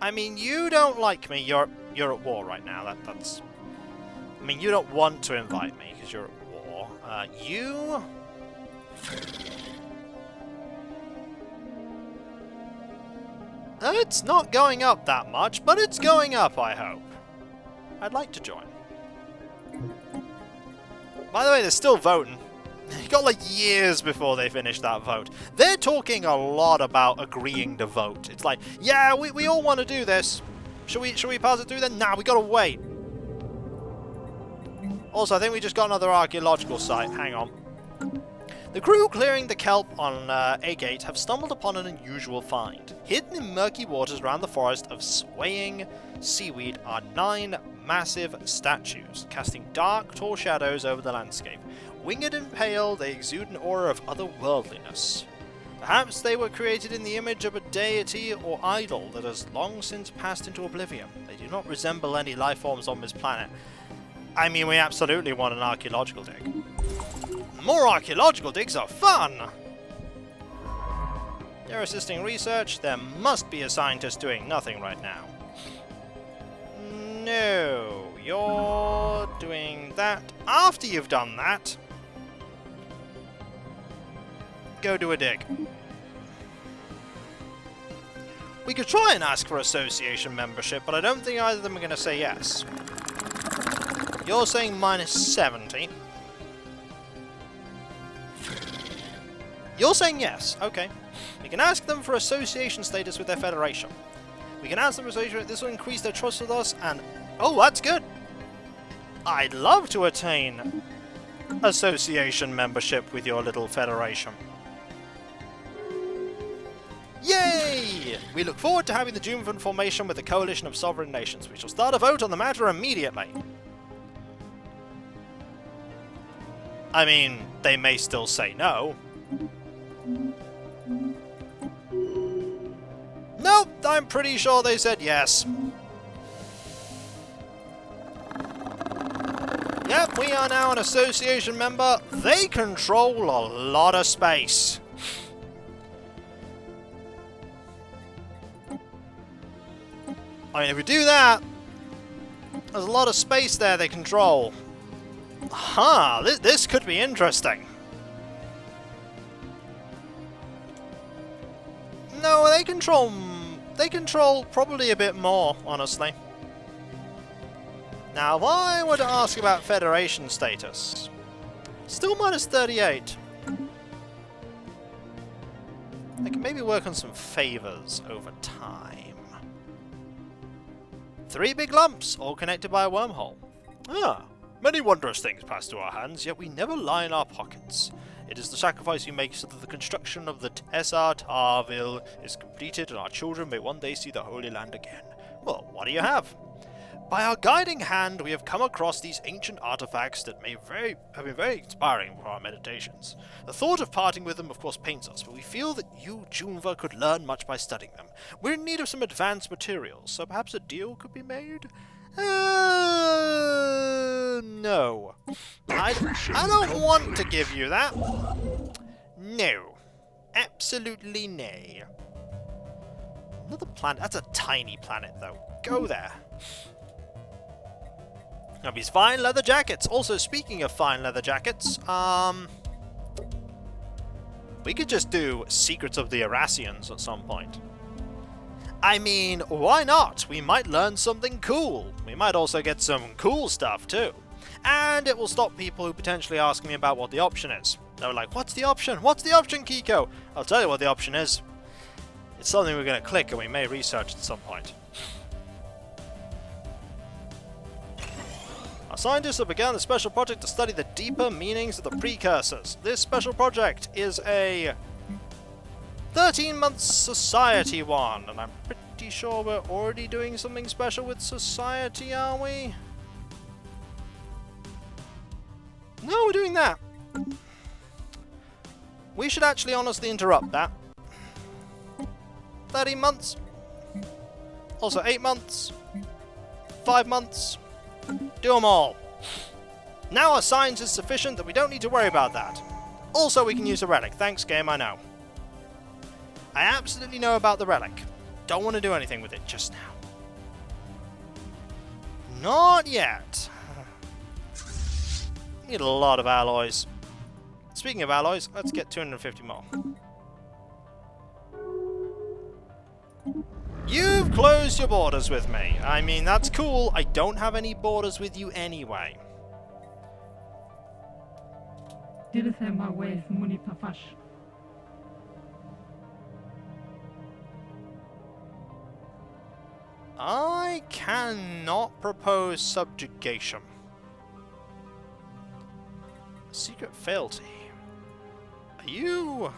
I mean, you don't like me. You're at war right now. That's... I mean, you don't want to invite me because you're at war. You... It's not going up that much, but it's going up, I hope. I'd like to join. By the way, they're still voting. You got like years before they finish that vote. They're talking a lot about agreeing to vote. It's like, yeah, we all want to do this. Should we pass it through then? Nah, we gotta wait. Also, I think we just got another archaeological site. Hang on. The crew clearing the kelp on A-Gate have stumbled upon an unusual find. Hidden in murky waters around the forest of swaying seaweed are 9 massive statues, casting dark, tall shadows over the landscape. Winged and pale, they exude an aura of otherworldliness. Perhaps they were created in the image of a deity or idol that has long since passed into oblivion. They do not resemble any life forms on this planet. I mean, we absolutely want an archaeological dig. More archaeological digs are fun! They're assisting research. There must be a scientist doing nothing right now. No, you're doing that. After you've done that, go do a dig. We could try and ask for association membership, but I don't think either of them are going to say yes. You're saying -70. You're saying yes. Okay. We can ask them for association status with their federation. We can ask them for association. This will increase their trust with us, and... Oh, that's good! I'd love to attain association membership with your little federation. Yay! We look forward to having the Joon'Ven Formation with the coalition of sovereign nations. We shall start a vote on the matter immediately. I mean, they may still say no. Nope, I'm pretty sure they said yes. Yep, we are now an association member. They control a lot of space. I mean, if we do that, there's a lot of space there they control. Huh, this could be interesting. No, they control probably a bit more, honestly. Now, if I were to ask about Federation status, still -38. I can maybe work on some favors over time. 3 big lumps, all connected by a wormhole. Ah, many wondrous things pass through our hands, yet we never line our pockets. It is the sacrifice we make so that the construction of the Tessa Tarville is completed and our children may one day see the Holy Land again. Well, what do you have? By our guiding hand, we have come across these ancient artifacts that have been very inspiring for our meditations. The thought of parting with them, of course, pains us, but we feel that you, Joon'Ven, could learn much by studying them. We're in need of some advanced materials, so perhaps a deal could be made? No. I don't want to give you that. No. Absolutely nay. Another planet. That's a tiny planet, though. Go there. Now, these fine leather jackets. Also, speaking of fine leather jackets, we could just do Secrets of the Arassians at some point. I mean, why not? We might learn something cool. We might also get some cool stuff, too. And it will stop people who potentially ask me about what the option is. They're like, what's the option? What's the option, Kiko? I'll tell you what the option is. It's something we're going to click and we may research at some point. Our scientists have begun a special project to study the deeper meanings of the precursors. This special project is a 13-month society one, and I'm pretty sure we're already doing something special with society, are we? No, we're doing that. We should actually honestly interrupt that. 13 months. Also 8 months. 5 months. Do them all. Now our science is sufficient that we don't need to worry about that. Also, we can use a relic. Thanks, game, I know. I absolutely know about the relic. Don't want to do anything with it just now. Not yet. Need a lot of alloys. Speaking of alloys, let's get 250 more. You've closed your borders with me. I mean, that's cool. I don't have any borders with you anyway. I cannot propose subjugation. Secret fealty. Are you...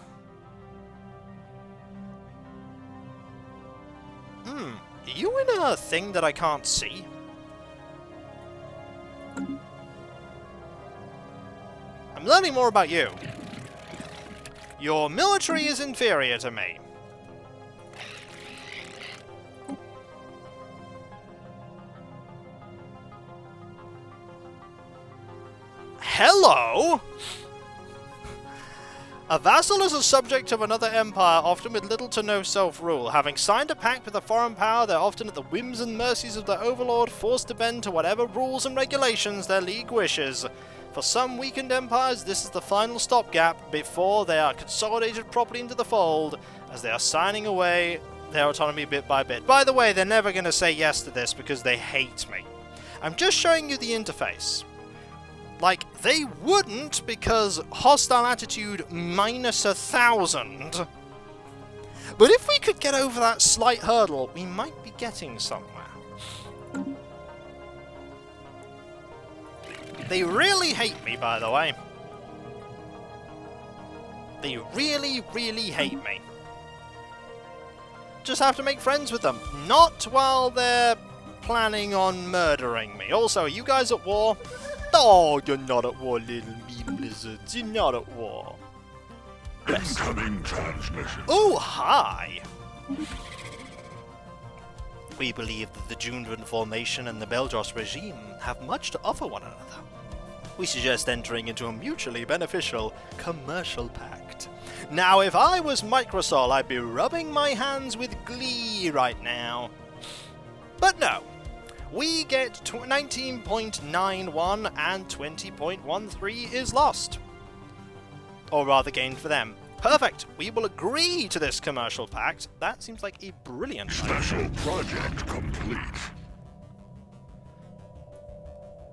Are you in a thing that I can't see? I'm learning more about you. Your military is inferior to me. Hello? A vassal is a subject of another empire, often with little to no self-rule. Having signed a pact with a foreign power, they're often at the whims and mercies of their overlord, forced to bend to whatever rules and regulations their league wishes. For some weakened empires, this is the final stopgap before they are consolidated properly into the fold, as they are signing away their autonomy bit by bit. By the way, they're never going to say yes to this because they hate me. I'm just showing you the interface. Like, they wouldn't because hostile attitude minus 1,000. But if we could get over that slight hurdle, we might be getting somewhere. They really hate me, by the way. They really, really hate me. Just have to make friends with them. Not while they're planning on murdering me. Also, are you guys at war? Oh, you're not at war, little mean lizards. You're not at war. Yes. Incoming transmission. Oh, hi! We believe that the Joon'Ven Formation and the Beldros regime have much to offer one another. We suggest entering into a mutually beneficial commercial pact. Now, if I was Microsol, I'd be rubbing my hands with glee right now. But no. We get 19.91 and 20.13 is lost. Or rather gained for them. Perfect! We will agree to this commercial pact. That seems like a brilliant idea. Special project complete.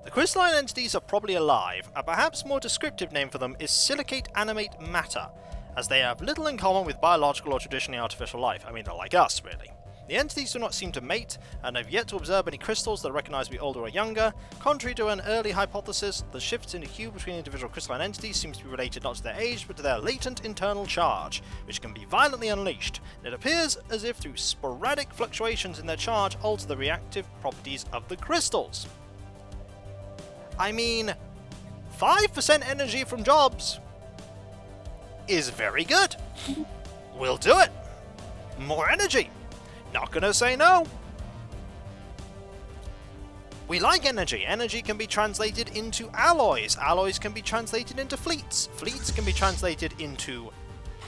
The crystalline entities are probably alive. A perhaps more descriptive name for them is silicate animate matter. as they have little in common with biological or traditionally artificial life. I mean, they're like us, really. The entities do not seem to mate, and have yet to observe any crystals that are recognized to be older or younger. Contrary to an early hypothesis, the shifts in the hue between individual crystalline entities seems to be related not to their age, but to their latent internal charge, which can be violently unleashed. It appears as if through sporadic fluctuations in their charge alter the reactive properties of the crystals. I mean, 5% energy from jobs is very good. We'll do it. More energy. Not gonna say no. We like energy. Energy can be translated into alloys. Alloys can be translated into fleets. Fleets can be translated into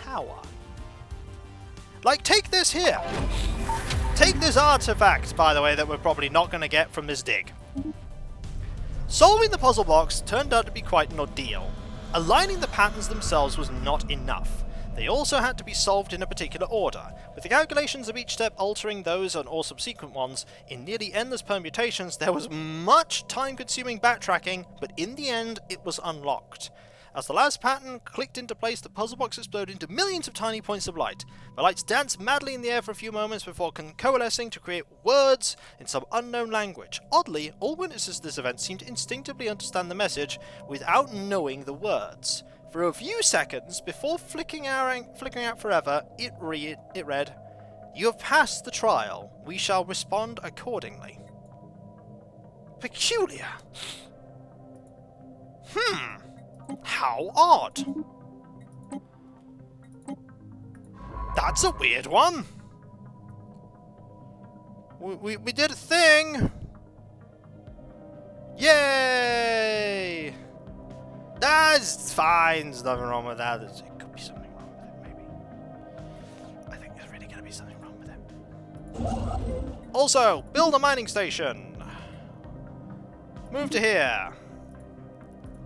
power. Like, take this here. Take this artifact, by the way, that we're probably not gonna get from this dig. Solving the puzzle box turned out to be quite an ordeal. Aligning the patterns themselves was not enough. They also had to be solved in a particular order, with the calculations of each step altering those on all subsequent ones. In nearly endless permutations, there was much time-consuming backtracking, but in the end, it was unlocked. As the last pattern clicked into place, the puzzle box exploded into millions of tiny points of light. The lights danced madly in the air for a few moments before coalescing to create words in some unknown language. Oddly, all witnesses to this event seemed to instinctively understand the message without knowing the words. For a few seconds, before flickering out forever, it read, "You have passed the trial. We shall respond accordingly." Peculiar. How odd. That's a weird one. We did a thing. Yay! That's fine. There's nothing wrong with that. It could be something wrong with it, maybe. I think there's really going to be something wrong with it. Also, build a mining station. Move to here.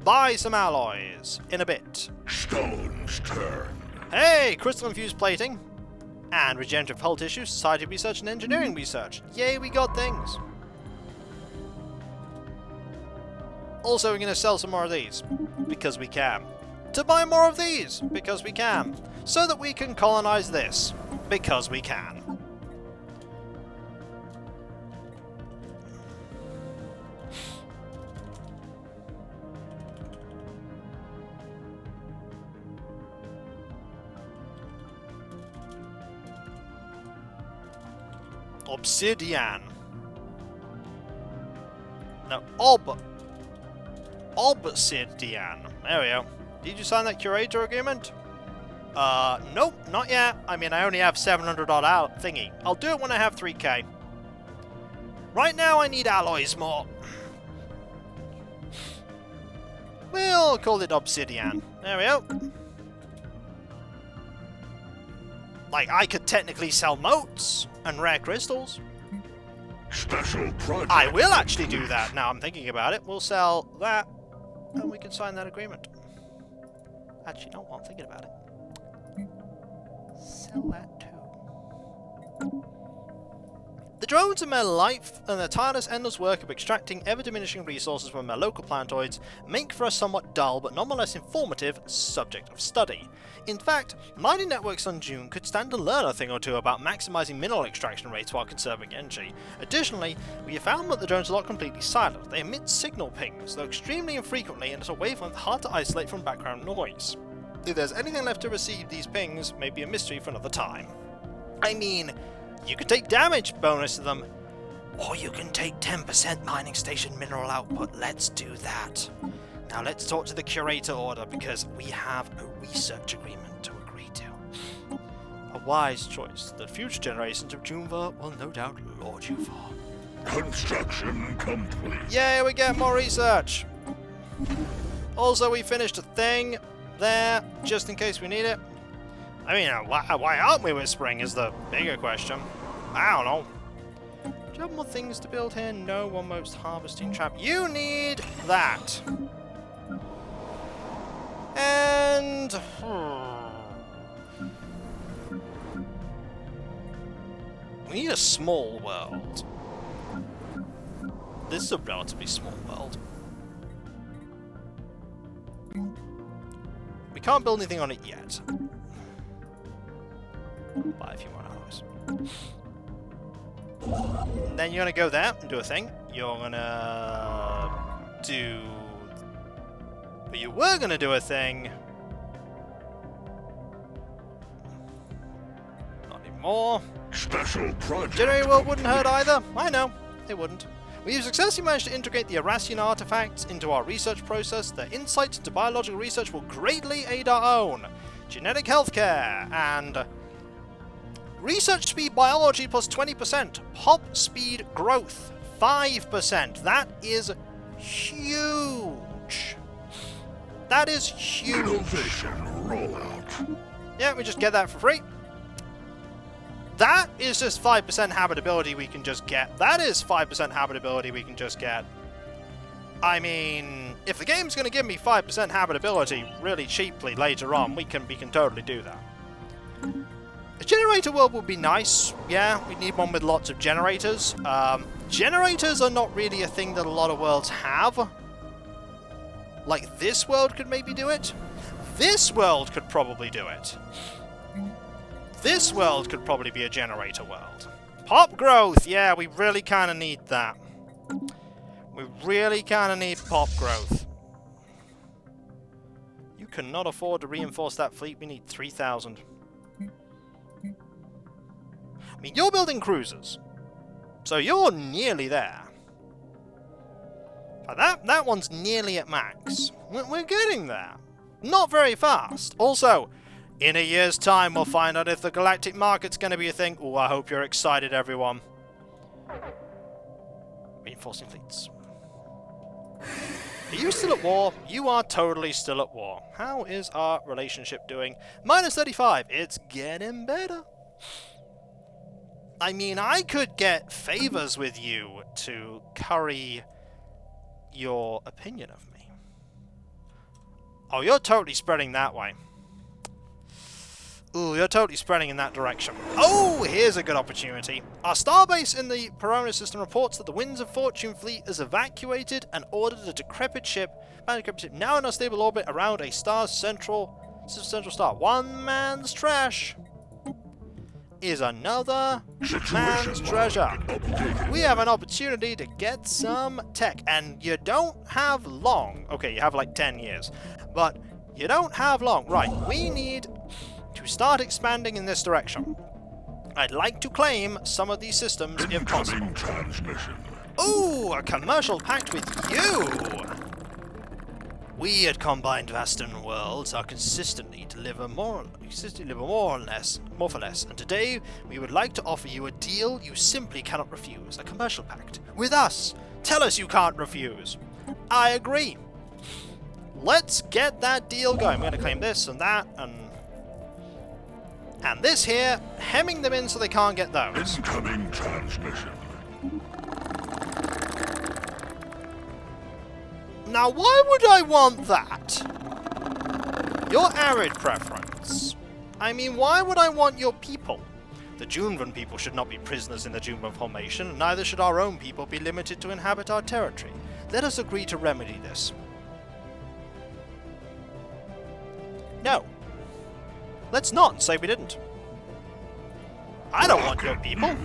Buy some alloys. In a bit. Stone's turn. Hey! Crystal-infused plating. And regenerative hull tissue, society research and engineering research. Yay, we got things. Also, we're going to sell some more of these, because we can. To buy more of these, because we can. So that we can colonize this, because we can. Obsidian. No, Obsidian. There we go. Did you sign that Curator agreement? Nope, not yet. I mean, I only have 700 odd out thingy. I'll do it when I have 3k. Right now, I need alloys more. We'll call it Obsidian. There we go. Like, I could technically sell motes and rare crystals. Special project. I will actually do that now I'm thinking about it. We'll sell that, and we can sign that agreement. Actually, no, while I'm thinking about it. Sell that too. The drones and their life and their tireless, endless work of extracting ever-diminishing resources from their local planetoids make for a somewhat dull but nonetheless informative subject of study. In fact, mining networks on Joon could stand to learn a thing or two about maximizing mineral extraction rates while conserving energy. Additionally, we have found that the drones are not completely silent. They emit signal pings, though extremely infrequently and at a wavelength hard to isolate from background noise. If there's anything left to receive these pings, may be a mystery for another time. I mean, you can take damage bonus to them, or you can take 10% mining station mineral output. Let's do that. Now let's talk to the Curator Order, because we have a research agreement to agree to. A wise choice that future generations of Joon'Ven will no doubt laud you for. Construction complete. Yay, we get more research! Also, we finished a thing there, just in case we need it. I mean, why aren't we whispering is the bigger question. I don't know. Do you have more things to build here? No, one most harvesting trap. You need that. And... we need a small world. This is a relatively small world. We can't build anything on it yet. Buy a few more alloys. Then you're gonna go there and do a thing. You're gonna do... But you were gonna do a thing. Not anymore. Special project. Generator world wouldn't hurt either. I know, it wouldn't. We've successfully managed to integrate the Arassian artifacts into our research process. Their insights into biological research will greatly aid our own. Genetic healthcare and research speed biology plus 20%. Pop speed growth 5%. That is huge. That is huge. Innovation rollout. Yeah, we just get that for free. That is just 5% habitability we can just get. That is 5% habitability we can just get. I mean, if the game's going to give me 5% habitability really cheaply later on, we can totally do that. A generator world would be nice. Yeah, we need one with lots of generators. Generators are not really a thing that a lot of worlds have. Like, this world could maybe do it. This world could probably do it. This world could probably be a generator world. Pop growth! Yeah, we really kind of need that. We really kind of need pop growth. You cannot afford to reinforce that fleet. We need 3,000. I mean, you're building cruisers. So you're nearly there. But that one's nearly at max. We're getting there. Not very fast. Also, in a year's time, we'll find out if the galactic market's going to be a thing. Oh, I hope you're excited, everyone. Reinforcing fleets. Are you still at war? You are totally still at war. How is our relationship doing? Minus 35. It's getting better. I mean, I could get favors with you to curry your opinion of me. Oh, you're totally spreading that way. Ooh, you're totally spreading in that direction. Oh, here's a good opportunity. Our starbase in the Perona system reports that the Winds of Fortune fleet is evacuated and ordered a decrepit ship, now in a stable orbit around a star's central star. One man's trash is another man's treasure. We have an opportunity to get some tech, and you don't have long. Okay, you have like 10 years, but you don't have long. Right, we need to start expanding in this direction. I'd like to claim some of these systems if possible. Transmission. Ooh, a commercial pact with you! We at Combined Vastan Worlds are consistently deliver more or less, and today we would like to offer you a deal you simply cannot refuse. A commercial pact with us. Tell us you can't refuse. I agree. Let's get that deal going. We're going to claim this and that and this here, hemming them in so they can't get those. Incoming transmission. Now, why would I want that? Your arid preference. I mean, why would I want your people? The Joon'Ven people should not be prisoners in the Joon'Ven Formation, and neither should our own people be limited to inhabit our territory. Let us agree to remedy this. No. Let's not say we didn't. I don't want your people.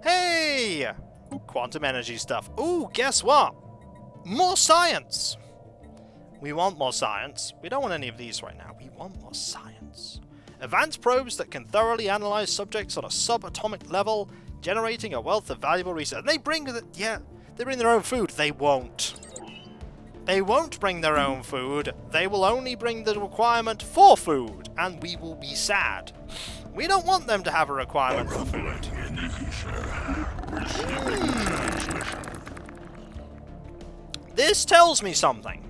Hey! Quantum energy stuff. Ooh, guess what? More science! We want more science. We don't want any of these right now. We want more science. Advanced probes that can thoroughly analyze subjects on a subatomic level, generating a wealth of valuable research. And they bring their own food. They won't. They won't bring their own food. They will only bring the requirement for food, and we will be sad. We don't want them to have a requirement for food. This tells me something.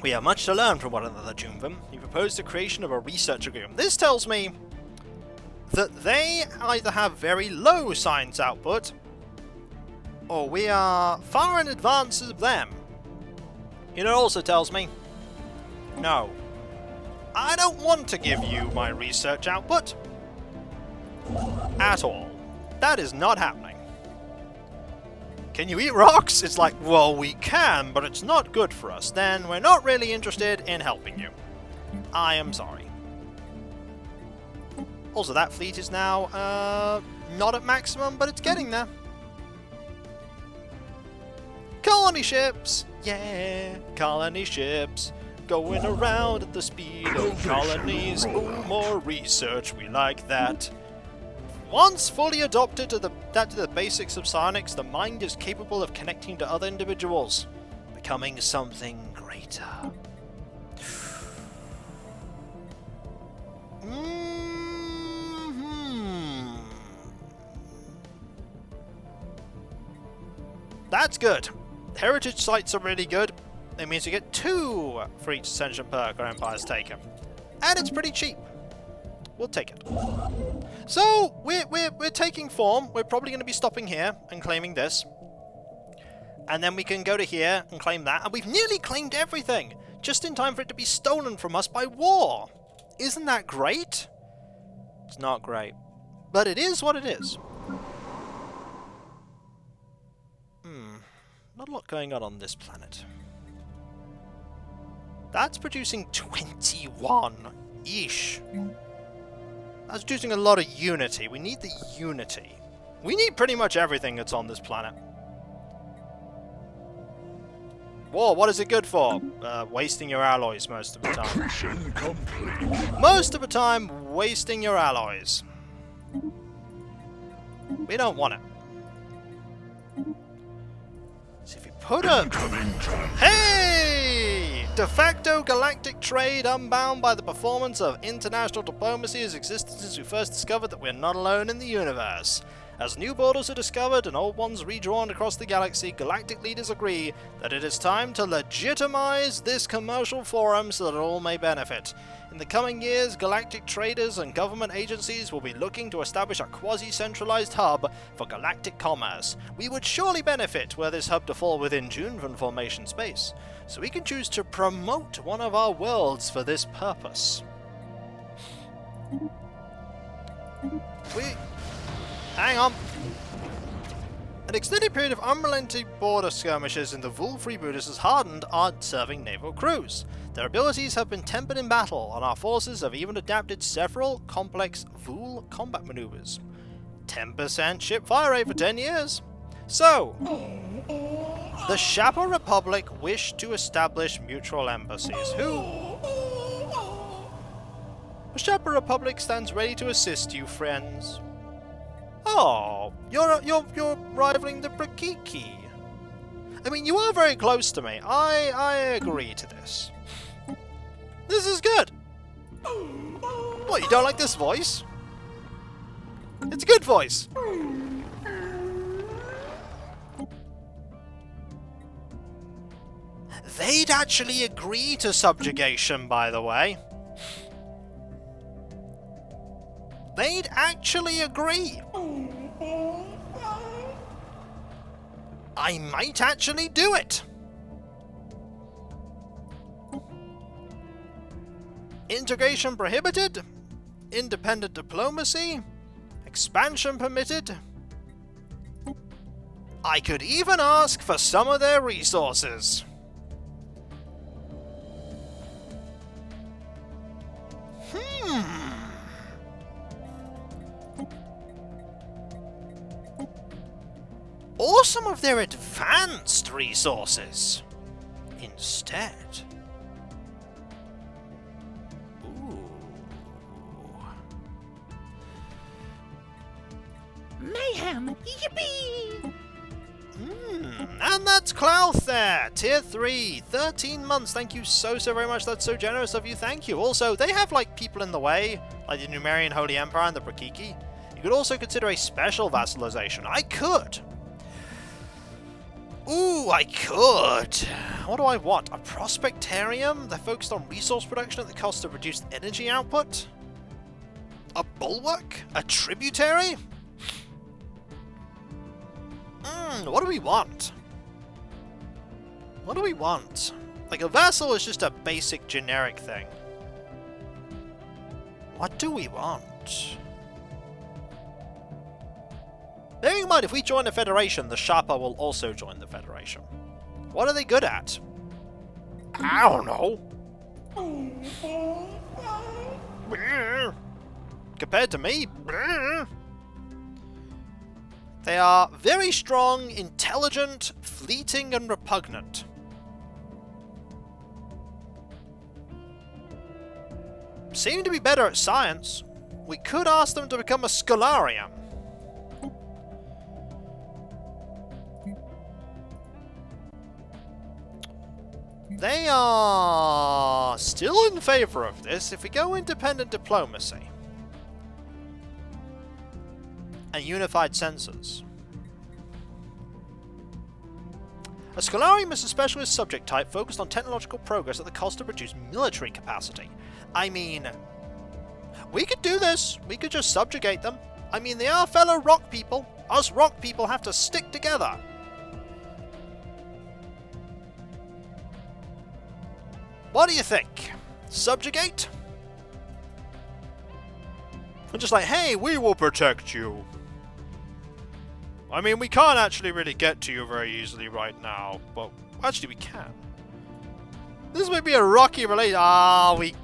We have much to learn from one another, Joon'Ven. You proposed the creation of a research agreement. This tells me that they either have very low science output, or we are far in advance of them. You know, it also tells me, no, I don't want to give you my research output. At all. That is not happening. Can you eat rocks? It's like, well, we can, but it's not good for us. Then we're not really interested in helping you. I am sorry. Also, that fleet is now not at maximum, but it's getting there. Colony ships! Yeah, colony ships. Going around at the speed of colonies. Ooh, more research, we like that. Once fully adopted to the basics of psionics, the mind is capable of connecting to other individuals, becoming something greater. That's good. Heritage sites are really good. It means you get 2 for each ascension perk our Empire's taken. And it's pretty cheap. We'll take it. So, we're taking form. We're probably going to be stopping here and claiming this. And then we can go to here and claim that. And we've nearly claimed everything, just in time for it to be stolen from us by war. Isn't that great? It's not great. But it is what it is. Not a lot going on this planet. That's producing 21-ish. That's producing a lot of unity. We need the unity. We need pretty much everything that's on this planet. War, what is it good for? Wasting your alloys most of the time. Mission complete. Most of the time, wasting your alloys. We don't want it. So if you put a... Hey! De facto galactic trade unbound by the performance of international diplomacy has existed since we first discovered that we're not alone in the universe. As new borders are discovered and old ones redrawn across the galaxy, galactic leaders agree that it is time to legitimize this commercial forum so that all may benefit. In the coming years, galactic traders and government agencies will be looking to establish a quasi-centralized hub for galactic commerce. We would surely benefit were this hub to fall within Joon'Ven Formation space, so we can choose to promote one of our worlds for this purpose. Hang on. An extended period of unrelenting border skirmishes in the Vul freebooters has hardened our serving naval crews. Their abilities have been tempered in battle, and our forces have even adapted several complex Vul combat maneuvers. 10% ship fire rate for 10 years. So, the Shapa Republic wish to establish mutual embassies. The Shapa Republic stands ready to assist you, friends. Oh, you're rivaling the Precursor. I mean, you are very close to me. I agree to this. This is good. What, you don't like this voice? It's a good voice. They'd actually agree to subjugation, by the way. They'd actually agree. I might actually do it. Integration prohibited. Independent diplomacy. Expansion permitted. I could even ask for some of their resources. Or some of their advanced resources instead. Ooh. Mayhem! Yippee! And that's Clouth there! Tier 3, 13 months. Thank you so very much. That's so generous of you. Thank you. Also, they have like people in the way, like the Numerian Holy Empire and the Precursor. You could also consider a special vassalization. I could. Ooh, I could. What do I want? A prospectarium? They're focused on resource production at the cost of reduced energy output? A bulwark? A tributary? What do we want? What do we want? Like, a vassal is just a basic generic thing. What do we want? Bearing in mind, if we join the Federation, the Shapa will also join the Federation. What are they good at? I don't know. compared to me. They are very strong, intelligent, fleeting, and repugnant. Seem to be better at science. We could ask them to become a scholarium. They are still in favor of this if we go independent diplomacy. And unified census. A scholarium is a specialist subject type focused on technological progress at the cost of reduced military capacity. I mean, we could do this. We could just subjugate them. I mean, they are fellow rock people. Us rock people have to stick together. What do you think? Subjugate? And just like, hey, we will protect you. I mean, we can't actually really get to you very easily right now, but actually we can. This might be a rocky relate. We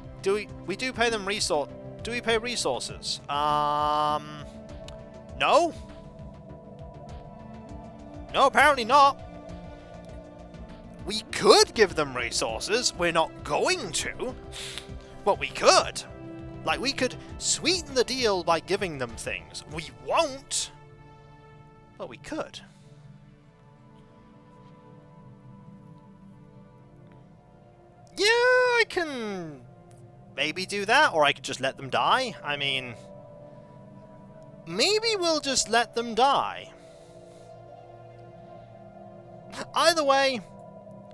do pay them resource. Do we pay resources? No. No, apparently not. We could give them resources. We're not going to, but we could. Like, we could sweeten the deal by giving them things. We won't. Well, we could. Yeah, I can maybe do that, or I could just let them die. I mean, maybe we'll just let them die. Either way,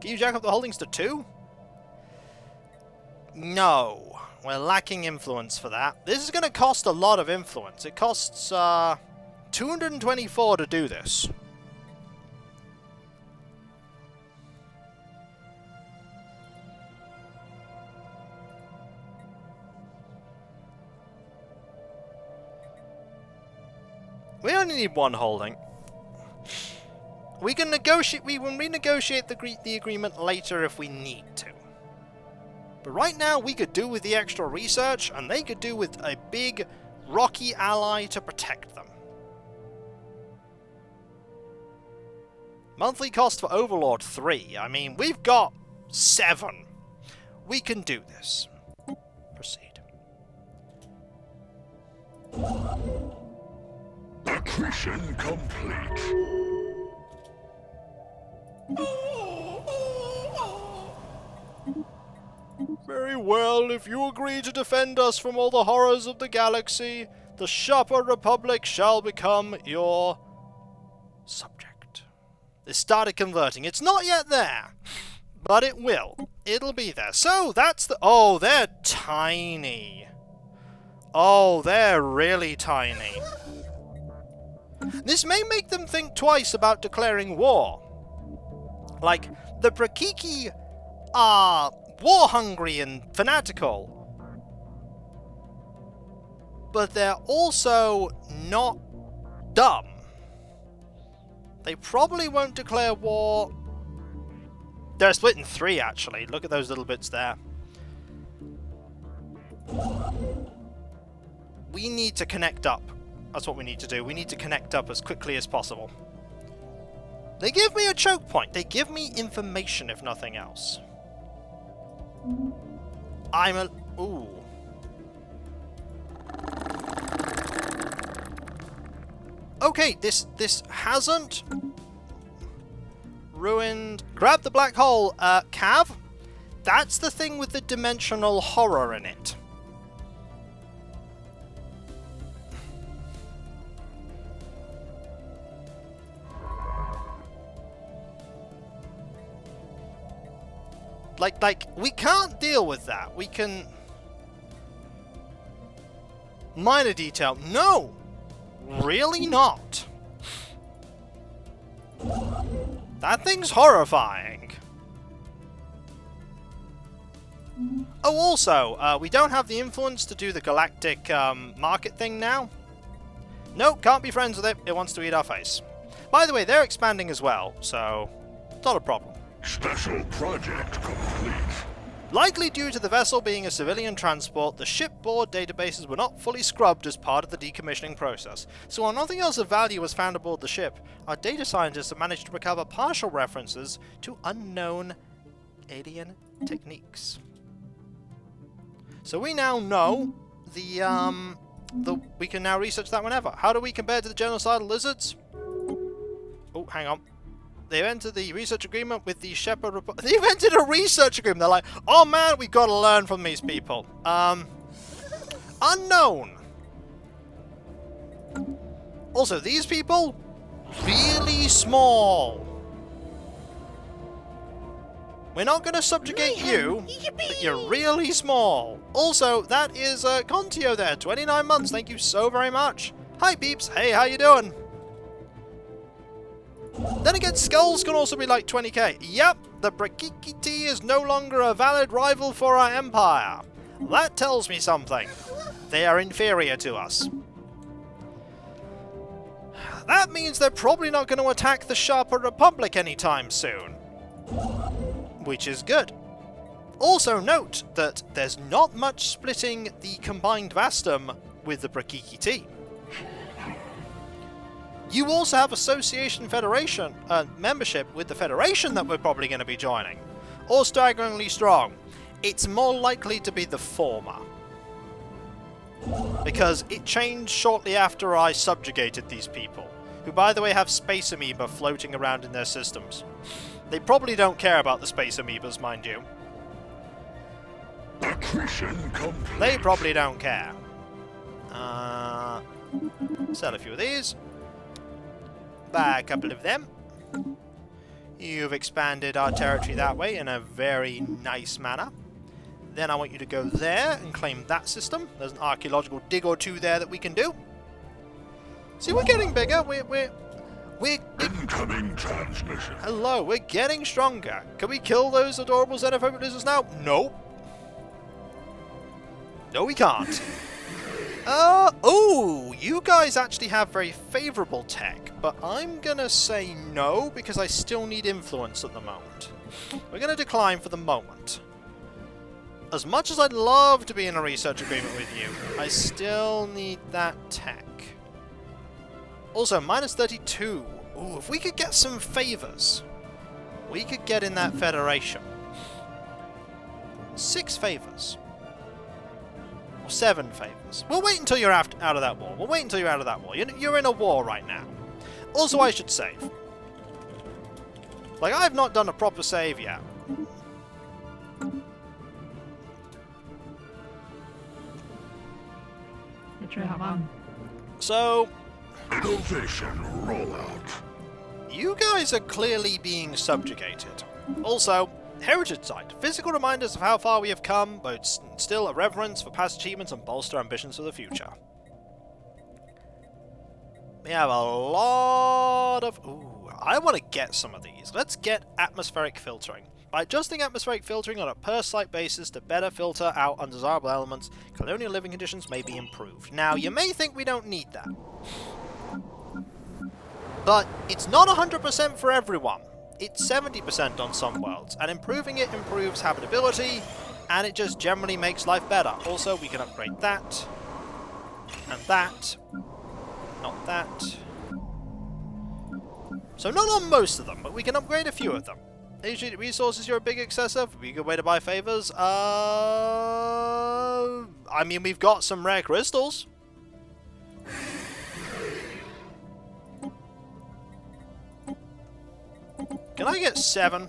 can you jack up the holdings to 2? No, we're lacking influence for that. This is going to cost a lot of influence. It costs, 224 to do this. We only need 1 holding. We can negotiate. We will renegotiate the agreement later if we need to. But right now, we could do with the extra research, and they could do with a big, rocky ally to protect them. Monthly cost for Overlord 3. I mean, we've got 7. We can do this. Proceed. Accretion complete. Very well, if you agree to defend us from all the horrors of the galaxy, the Shopper Republic shall become your subject. It started converting. It's not yet there, but it will. It'll be there. So, that's the... Oh, they're tiny. Oh, they're really tiny. This may make them think twice about declaring war. Like, the Precursor are war-hungry and fanatical. But they're also not dumb. They probably won't declare war. They're split in 3, actually. Look at those little bits there. We need to connect up. That's what we need to do. We need to connect up as quickly as possible. They give me a choke point. They give me information, if nothing else. I'm a... Ooh. Okay, this hasn't ruined... Grab the black hole, Cav. That's the thing with the dimensional horror in it. Like, we can't deal with that. We can... Minor detail. No! Really not. That thing's horrifying. Oh, also, we don't have the influence to do the Galactic market thing now. Nope, can't be friends with it. It wants to eat our face. By the way, they're expanding as well, so... Not a problem. Special project complete. Likely due to the vessel being a civilian transport, the shipboard databases were not fully scrubbed as part of the decommissioning process. So while nothing else of value was found aboard the ship, our data scientists have managed to recover partial references to unknown alien techniques. So we now know we can now research that whenever. How do we compare to the genocidal lizards? Oh, hang on. They've entered the research agreement with the Shepherd Republic. They've entered a research agreement. They're like, oh man, we've got to learn from these people. Unknown. Also, these people, really small. We're not going to subjugate you, but you're really small. Also, that is Contio there, 29 months. Thank you so very much. Hi, peeps. Hey, how you doing? Then again, skulls can also be like 20k. Yep, the Precursor is no longer a valid rival for our empire. That tells me something. They are inferior to us. That means they're probably not going to attack the Sharper Republic anytime soon. Which is good. Also note that there's not much splitting the combined Vastum with the Precursor. You also have Association Federation membership with the Federation that we're probably going to be joining. Or staggeringly strong. It's more likely to be the former. Because it changed shortly after I subjugated these people, who by the way have space amoeba floating around in their systems. They probably don't care about the space amoebas, mind you. Accretion complete. They probably don't care. Sell a few of these. Buy a couple of them. You've expanded our territory that way in a very nice manner. Then I want you to go there and claim that system. There's an archaeological dig or two there that we can do. See, we're getting bigger. We're Incoming transmission. Hello, we're getting stronger. Can we kill those adorable xenophobic lizards now? No. No, we can't. Oh, you guys actually have very favorable tech, but I'm gonna say no because I still need influence at the moment. We're gonna decline for the moment. As much as I'd love to be in a research agreement with you, I still need that tech. Also, minus 32. Ooh, if we could get some favors, we could get in that federation. 6 favors. Or 7 favors. We'll wait until you're out of that war. We'll wait until you're out of that war. You're in a war right now. Also, I should save. Like, I've not done a proper save yet. So, Innovation rollout. you guys are clearly being subjugated. Also, heritage site. Physical reminders of how far we have come, but still a reverence for past achievements and bolster ambitions for the future. We have a lot of... Ooh, I want to get some of these. Let's get atmospheric filtering. By adjusting atmospheric filtering on a per-site basis to better filter out undesirable elements, colonial living conditions may be improved. Now, you may think we don't need that. But it's not 100% for everyone. It's 70% on some worlds, and improving it improves habitability, and it just generally makes life better. Also, we can upgrade that, and that, not that. So not on most of them, but we can upgrade a few of them. Usually resources you're a big excessive, would be a good way to buy favors. I mean, we've got some rare crystals. Can I get 7?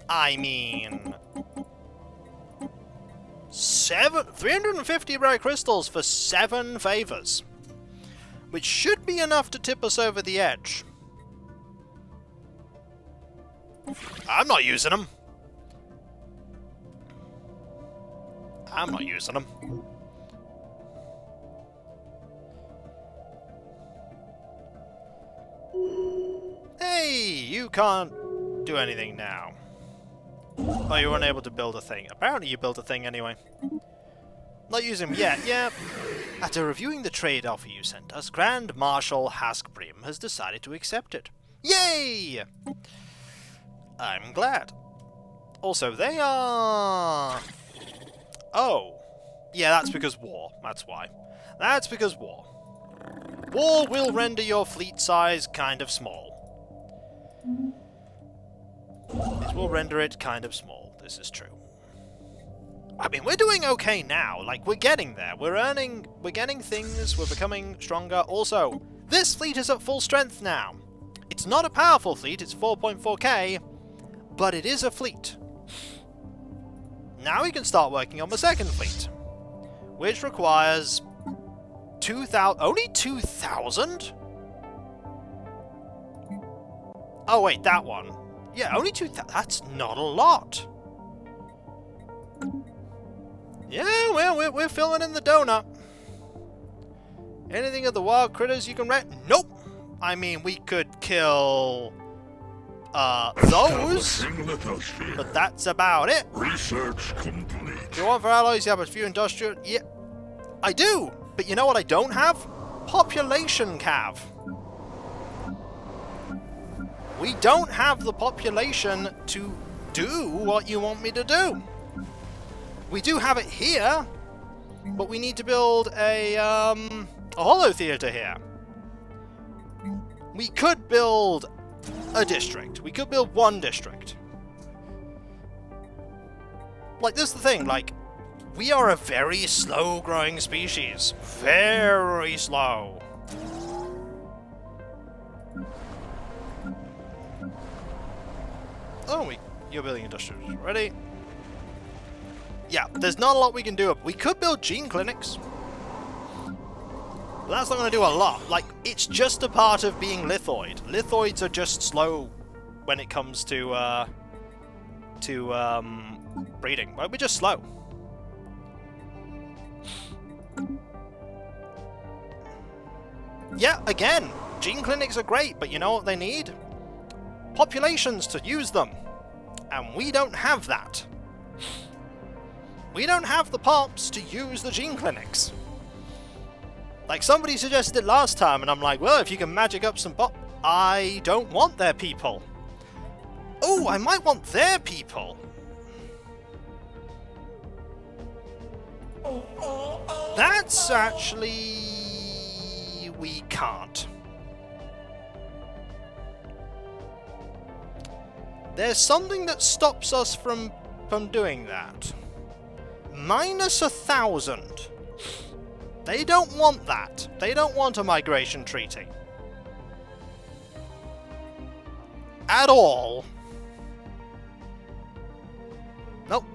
I mean... 350 rare crystals for 7 favors. Which should be enough to tip us over the edge. I'm not using them. I'm not using them. Hey, you can't do anything now. Oh, you weren't able to build a thing. Apparently you built a thing anyway. Not using them yet, yeah. After reviewing the trade offer you sent us, Grand Marshal Haskbrim has decided to accept it. Yay! I'm glad. Also, they are... Oh. Yeah, that's because war. That's why. That's because war. War will render your fleet size kind of small. This will render it kind of small. This is true. I mean, we're doing okay now. Like, we're getting there. We're getting things. We're becoming stronger. Also, this fleet is at full strength now. It's not a powerful fleet. It's 4.4k, but it is a fleet. Now we can start working on the second fleet, which requires 2,000. Only 2,000? Oh wait, that one. Yeah, only 2,000. That's not a lot. Yeah, well, we're filling in the donut. Anything of the wild critters you can rent? Nope. I mean, we could kill those, but that's about it. Research complete. Do you want for alloys? You have a few industrial. Yeah, I do. But you know what I don't have? Population cav. We don't have the population to do what you want me to do. We do have it here, but we need to build a holo theater here. We could build a district. We could build one district. Like, this is the thing, like, we are a very slow-growing species. Very slow. Oh, you're building industrials. Ready? Yeah, there's not a lot we can do. We could build gene clinics. But that's not going to do a lot. Like, it's just a part of being lithoid. Lithoids are just slow when it comes to breeding. Like, we're just slow. Yeah, again, gene clinics are great, but you know what they need? Populations to use them. And we don't have that. We don't have the pops to use the gene clinics. Like, somebody suggested it last time, and I'm like, well, if you can magic up some pop... I don't want their people. Oh, I might want their people. That's actually... we can't. There's something that stops us from doing that. Minus 1,000. They don't want that. They don't want a migration treaty. At all. Nope.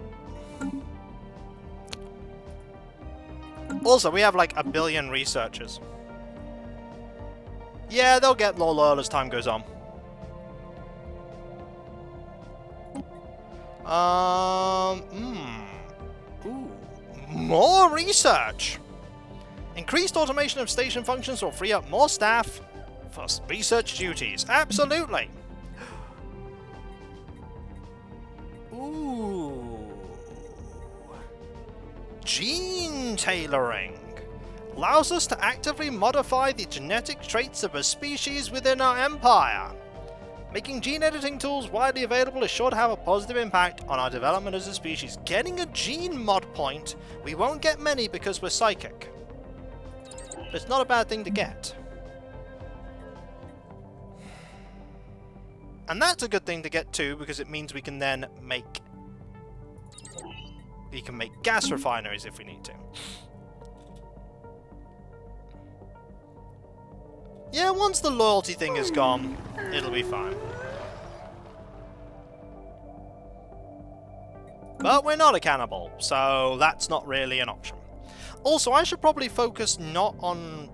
Also, we have like 1 billion researchers. Yeah, they'll get more loyal as time goes on. Ooh. More research! Increased automation of station functions will free up more staff for research duties. Absolutely! Ooh. Gene tailoring allows us to actively modify the genetic traits of a species within our empire. Making gene editing tools widely available is sure to have a positive impact on our development as a species. Getting a gene mod point, we won't get many because we're psychic. But it's not a bad thing to get. And that's a good thing to get too, because it means we can then make... we can make gas refineries if we need to. Yeah, once the loyalty thing is gone, it'll be fine. But we're not a cannibal, so that's not really an option. Also, I should probably focus not on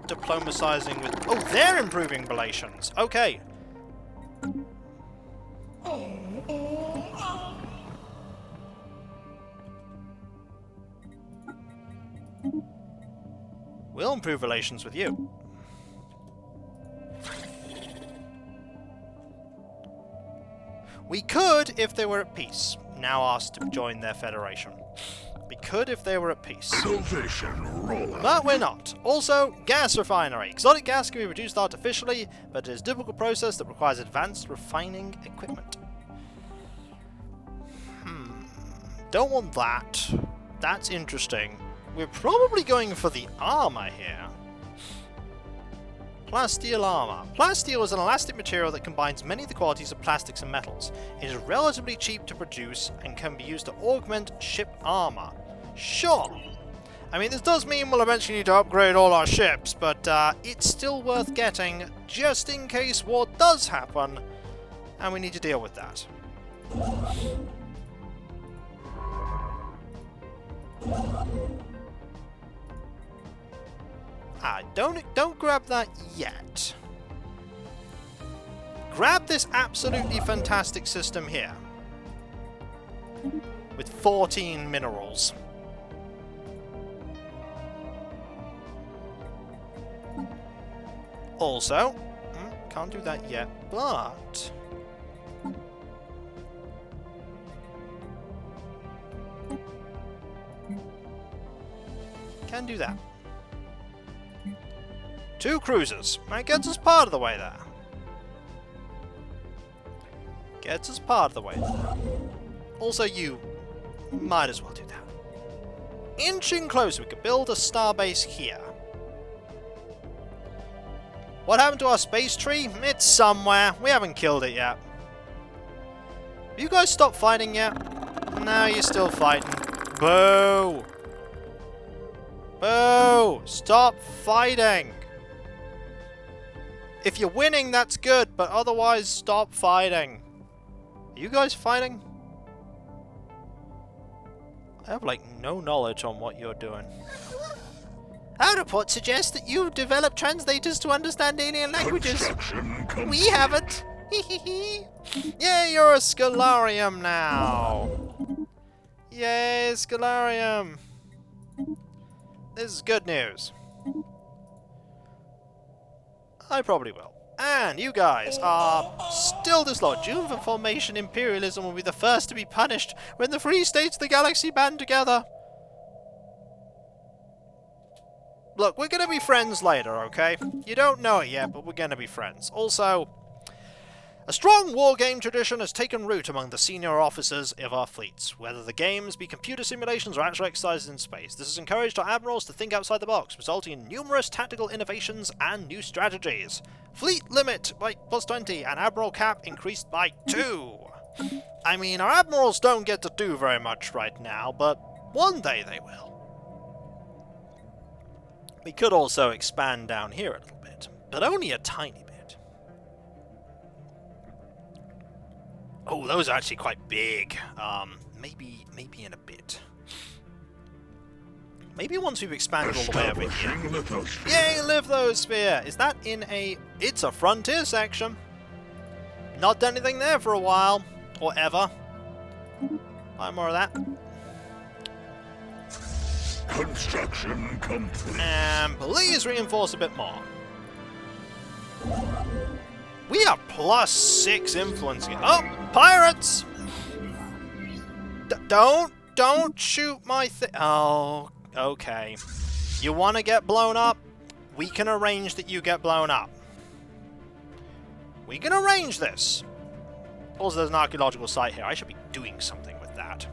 diplomatizing with... oh, they're improving relations. Okay. We'll improve relations with you. We could if they were at peace, now asked to join their federation. We could if they were at peace. Salvation roll. But we're not. Also, gas refinery. Exotic gas can be produced artificially, but it is a difficult process that requires advanced refining equipment. Don't want that. That's interesting. We're probably going for the armor here. Plasteel armor. Plasteel is an elastic material that combines many of the qualities of plastics and metals. It is relatively cheap to produce and can be used to augment ship armor. Sure. I mean, this does mean we'll eventually need to upgrade all our ships, but it's still worth getting just in case war does happen and we need to deal with that. Don't grab that yet. Grab this absolutely fantastic system here. With 14 minerals. Also, can't do that yet, but... can do that. 2 cruisers. That gets us part of the way there. Gets us part of the way there. Also, you might as well do that. Inching closer, we could build a starbase here. What happened to our space tree? It's somewhere. We haven't killed it yet. Have you guys stopped fighting yet? No, you're still fighting. Boo! Boo! Stop fighting! If you're winning, that's good, but otherwise, stop fighting. Are you guys fighting? I have, like, no knowledge on what you're doing. Our report suggests that you've developed translators to understand alien languages. We haven't. Yay, you're a Scholarium now! Yay, Scholarium! This is good news. I probably will. And you guys are still disloyal. Joon'Ven Formation imperialism will be the first to be punished when the free states of the galaxy band together. Look, we're gonna be friends later, okay? You don't know it yet, but we're gonna be friends. Also, a strong wargame tradition has taken root among the senior officers of our fleets, whether the games be computer simulations or actual exercises in space. This has encouraged our admirals to think outside the box, resulting in numerous tactical innovations and new strategies. Fleet limit by +20 and admiral cap increased by 2. I mean, our admirals don't get to do very much right now, but one day they will. We could also expand down here a little bit, but only a tiny bit. Oh, those are actually quite big. Maybe in a bit. Maybe once we've expanded all the way over here. Yay, lithosphere! Is that in a... it's a frontier section. Not done anything there for a while. Or ever. Buy more of that. Construction complete. And please reinforce a bit more. We are +6 influence. Oh, pirates! Don't shoot my thing. Oh, okay. You want to get blown up? We can arrange that you get blown up. We can arrange this. Also, there's an archaeological site here. I should be doing something with that.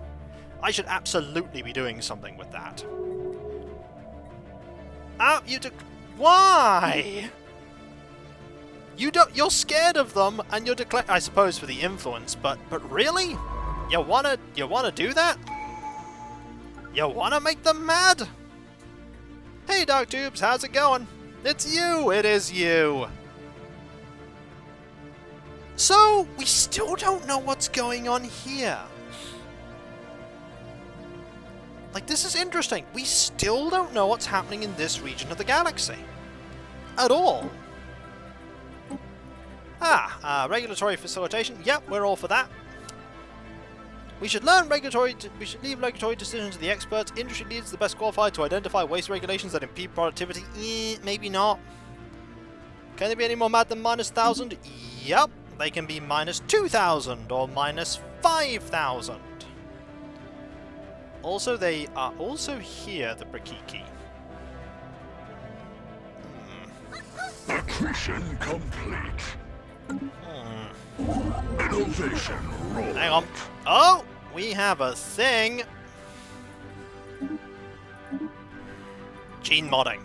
I should absolutely be doing something with that. Ah, why? You're scared of them, and you're I suppose for the influence, but really? You wanna do that? You wanna make them mad? Hey, Dark Tubes, how's it going? It's you! It is you! So, we still don't know what's going on here. Like, this is interesting. We still don't know what's happening in this region of the galaxy. At all. Regulatory facilitation. Yep, we're all for that. We should leave regulatory decisions to the experts. Industry leaders the best qualified to identify waste regulations that impede productivity. Maybe not. Can they be any more mad than -1,000? Yep. They can be -2,000 or -5,000. Also, they are also here, the Precursor. Accretion complete. Innovation roll. Hang on. Oh! We have a thing! Gene modding.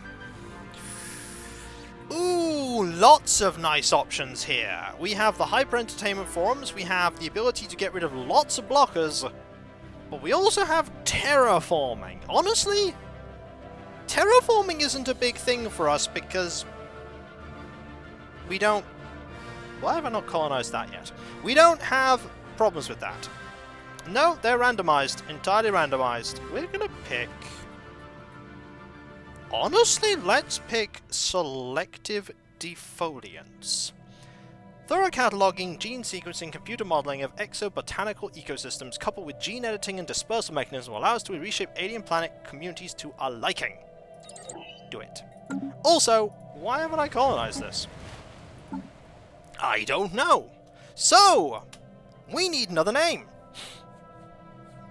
Ooh, lots of nice options here. We have the hyper entertainment forums, we have the ability to get rid of lots of blockers, but we also have terraforming. Honestly, terraforming isn't a big thing for us because we don't... Why have I not colonized that yet? We don't have problems with that. No, they're randomized, entirely randomized. We're gonna pick... Honestly, let's pick selective defoliants. Thorough cataloging, gene sequencing, computer modeling of exobotanical ecosystems coupled with gene editing and dispersal mechanism will allow us to reshape alien planet communities to our liking. Do it. Also, why haven't I colonized this? I don't know. So, we need another name.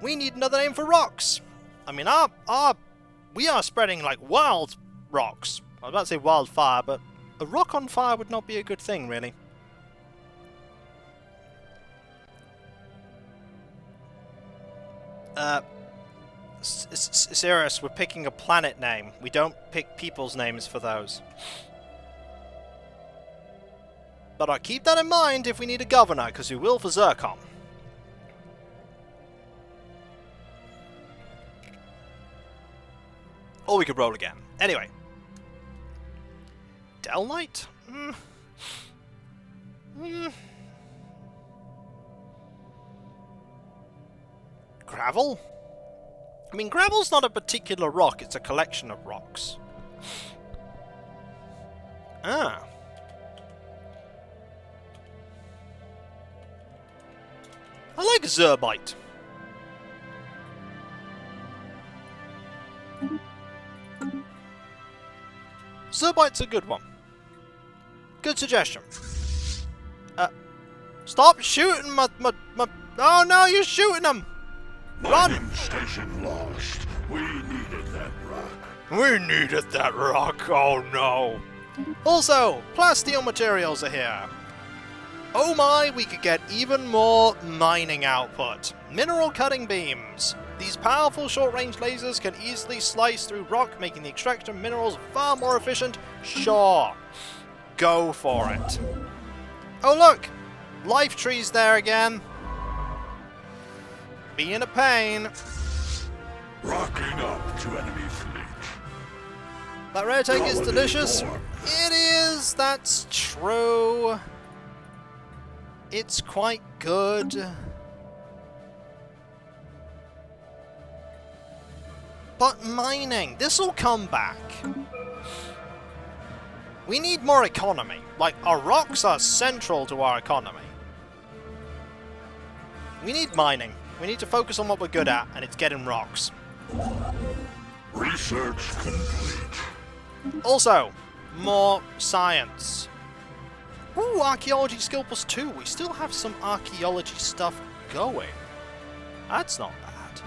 We need another name for rocks. I mean, we are spreading like wild rocks. I was about to say wildfire, but a rock on fire would not be a good thing, really. Serious, we're picking a planet name. We don't pick people's names for those. But I'll keep that in mind if we need a governor, because we will for Zircon. Or we could roll again. Anyway. Delnite? Gravel? I mean, gravel's not a particular rock, it's a collection of rocks. Ah. I like zerbite. Zerbite's a good one. Good suggestion. Stop shooting my... Oh no, you're shooting them! Run! Mining station lost. We needed that rock. We needed that rock, oh no! Also, plasteel materials are here. Oh my, we could get even more mining output. Mineral cutting beams. These powerful short-range lasers can easily slice through rock, making the extraction of minerals far more efficient. Sure. Go for it. Oh look! Life tree's there again. Being a pain. Rocking up to enemy fleet. That rare take is Colony delicious. formed. It is, that's true. It's quite good. But mining, this'll come back. We need more economy. Like, our rocks are central to our economy. We need mining. We need to focus on what we're good at, and it's getting rocks. Research complete. Also, more science. Ooh, archaeology skill +2. We still have some archaeology stuff going. That's not bad.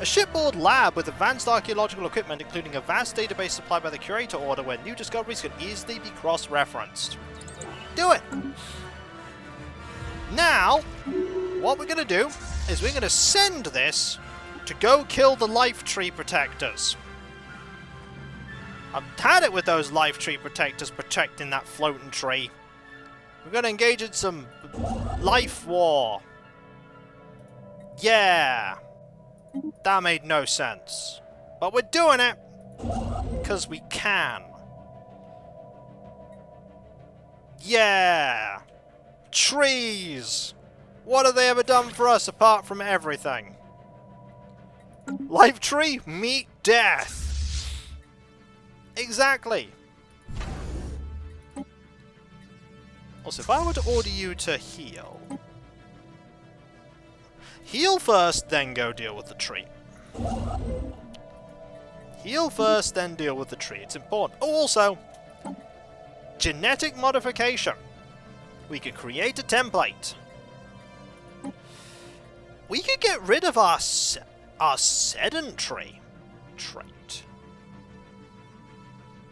A shipboard lab with advanced archaeological equipment, including a vast database supplied by the Curator order where new discoveries can easily be cross-referenced. Do it! Now, what we're going to do is we're going to send this to go kill the life tree protectors. I've had it with those life tree protectors protecting that floating tree. We're going to engage in some life war. Yeah. That made no sense. But we're doing it because we can. Yeah. Trees. What have they ever done for us apart from everything? Life tree, meet death. Exactly. Also, if I were to order you to heal... Heal first, then go deal with the tree. Heal first, then deal with the tree. It's important. Oh, also, genetic modification. We could create a template. We could get rid of our our sedentary trait.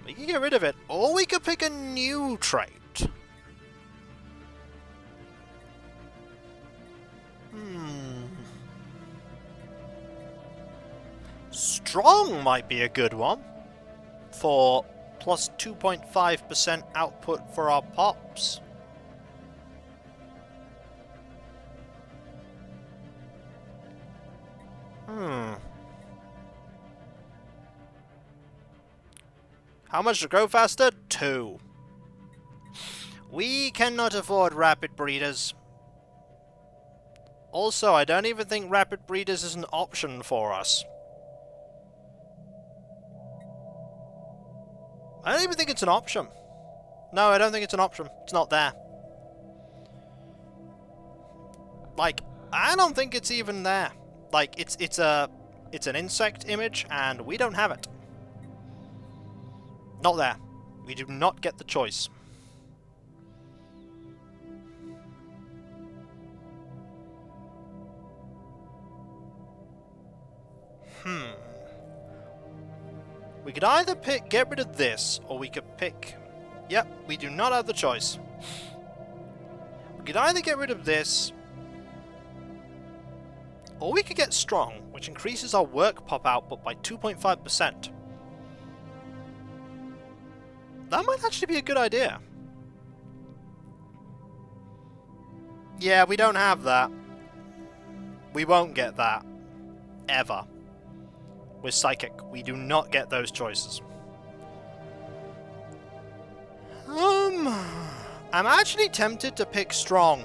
We can get rid of it, or we could pick a new trait. Strong might be a good one for plus 2.5% output for our pops. How much to grow faster? 2. We cannot afford rapid breeders. Also, I don't even think rapid breeders is an option for us. I don't even think it's an option. No, I don't think it's an option. It's not there. Like, I don't think it's even there. Like, it's an insect image, and we don't have it. Not there. We do not get the choice. We could either get rid of this, or we could pick... Yep, we do not have the choice. We could either get rid of this, or we could get strong, which increases our work pop output by 2.5%. That might actually be a good idea. Yeah, we don't have that. We won't get that. Ever. With Psychic, we do not get those choices. I'm actually tempted to pick Strong.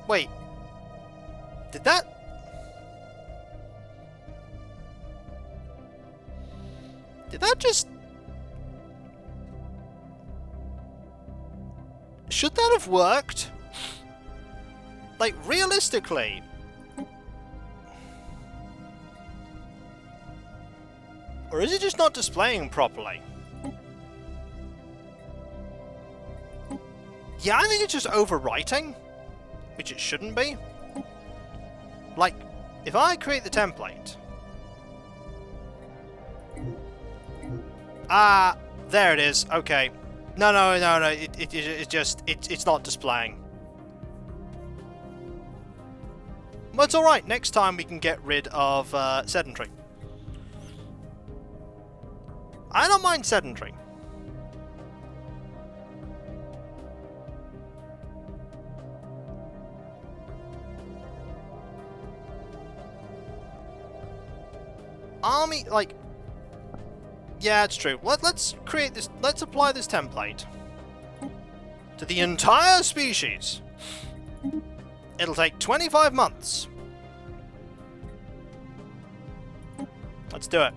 Wait. Did that... Did that just... Should that have worked? Like, realistically... Or is it just not displaying properly? Yeah, I think it's just overwriting. Which it shouldn't be. Like, if I create the template... Ah, there it is. Okay. No, it's not displaying. But it's alright. Next time we can get rid of sedentary. I don't mind sedentary. Army, like... Yeah, it's true. Let's create this... Let's apply this template to the entire species. It'll take 25 months. Let's do it.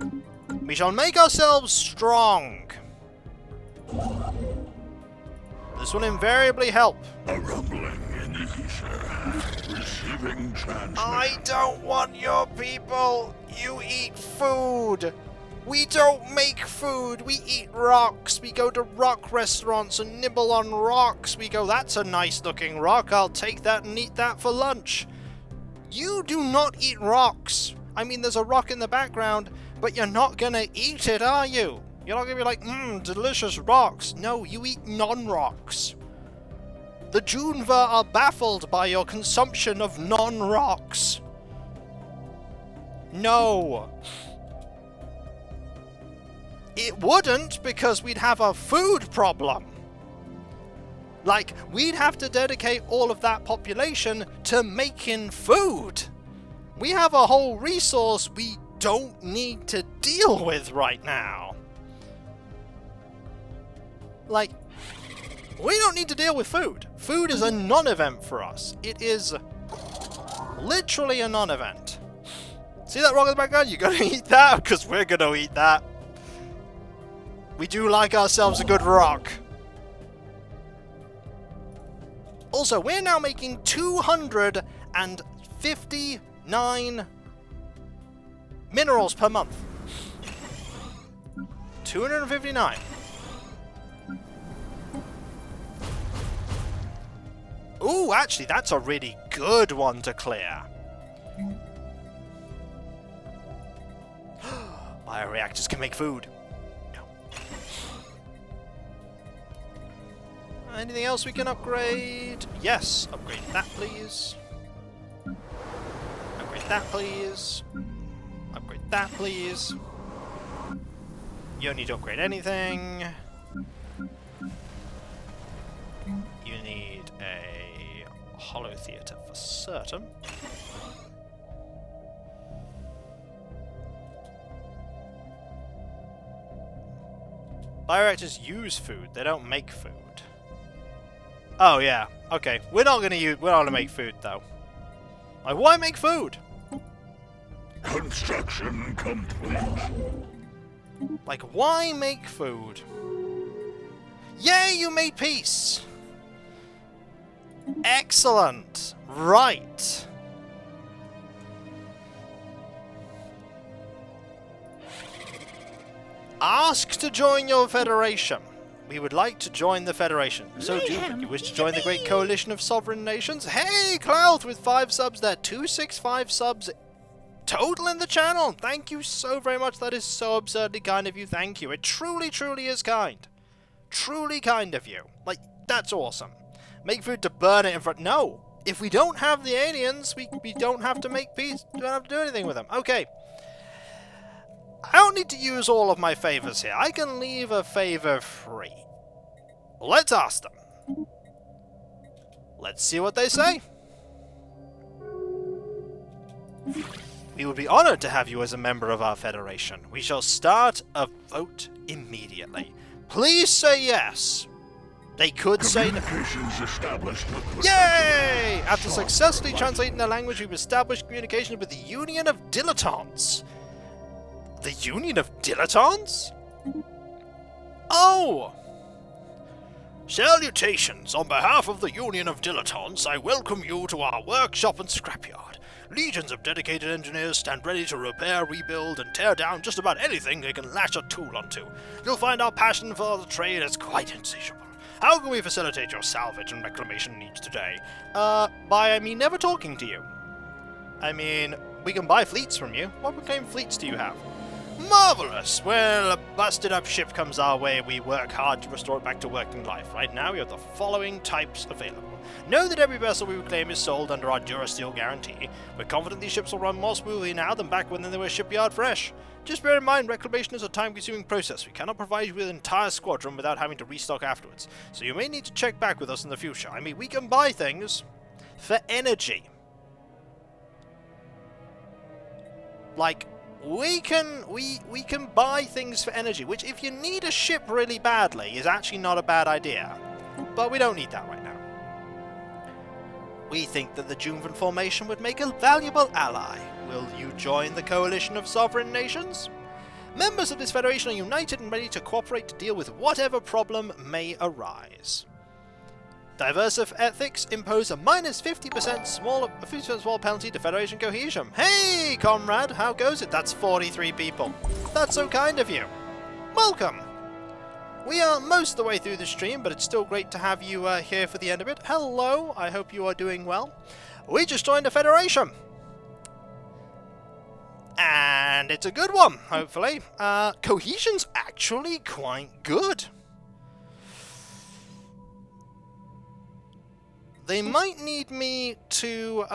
We shall make ourselves strong. This will invariably help. A rumbling in the ether. Receiving transmission. I don't want your people. You eat food. We don't make food. We eat rocks. We go to rock restaurants and nibble on rocks. We go, that's a nice looking rock. I'll take that and eat that for lunch. You do not eat rocks. I mean, there's a rock in the background, but you're not gonna eat it, are you? You're not gonna be like, delicious rocks. No, you eat non-rocks. The Joon'Ven are baffled by your consumption of non-rocks. No. It wouldn't, because we'd have a food problem. Like, we'd have to dedicate all of that population to making food. We have a whole resource we don't need to deal with right now. Like, we don't need to deal with food. Food is a non-event for us. It is literally a non-event. See that rock in the background? You're gonna eat that, because we're gonna eat that. We do like ourselves a good rock. Also, we're now making 259 minerals per month. 259. Ooh, actually, that's a really good one to clear. Bioreactors can make food. No. Anything else we can upgrade? Yes, upgrade that, please. Upgrade that, please. Upgrade that, please. You don't need to upgrade anything. You need a hollow theatre for certain. Bioreactors use food, they don't make food. Oh yeah, okay. We're not gonna make food though. Like, why make food? Construction complete. Like, why make food? Yay, you made peace! Excellent! Right. Ask to join your federation. We would like to join the federation. So do you wish to join the great coalition of sovereign nations? Hey, Clouth with 5 subs there. 265 subs total in the channel. Thank you so very much. That is so absurdly kind of you. Thank you. It truly, truly is kind. Truly kind of you. Like, that's awesome. Make food to burn it in front. No. If we don't have the aliens, we don't have to make peace. We don't have to do anything with them. Okay. I don't need to use all of my favors here. I can leave a favor free. Let's ask them. Let's see what they say. We would be honored to have you as a member of our federation. We shall start a vote immediately. Please say yes. They could say no. Established with Yay! After successfully translating the language, we've established communication with the Union of Dilettantes. The Union of Dilettantes? Oh! Salutations! On behalf of the Union of Dilettantes, I welcome you to our workshop and scrapyard. Legions of dedicated engineers stand ready to repair, rebuild, and tear down just about anything they can latch a tool onto. You'll find our passion for the trade is quite insatiable. How can we facilitate your salvage and reclamation needs today? By me never talking to you. I mean, we can buy fleets from you. What kind of fleets do you have? Marvelous! Well, a busted up ship comes our way, we work hard to restore it back to working life. Right now, we have the following types available. Know that every vessel we reclaim is sold under our Durasteel guarantee. We're confident these ships will run more smoothly now than back when they were shipyard fresh. Just bear in mind, reclamation is a time-consuming process. We cannot provide you with an entire squadron without having to restock afterwards. So you may need to check back with us in the future. I mean, we can buy things for energy. Like, we can buy things for energy, which if you need a ship really badly is actually not a bad idea. But we don't need that right now. We think that the Joon'Ven Formation would make a valuable ally. Will you join the coalition of sovereign nations? Members of this federation are united and ready to cooperate to deal with whatever problem may arise. Diversive ethics impose a minus 50% small penalty to Federation cohesion. Hey, comrade, how goes it? That's 43 people. That's so kind of you. Welcome. We are most of the way through the stream, but it's still great to have you here for the end of it. Hello, I hope you are doing well. We just joined a Federation. And it's a good one, hopefully. Cohesion's actually quite good. They might need me to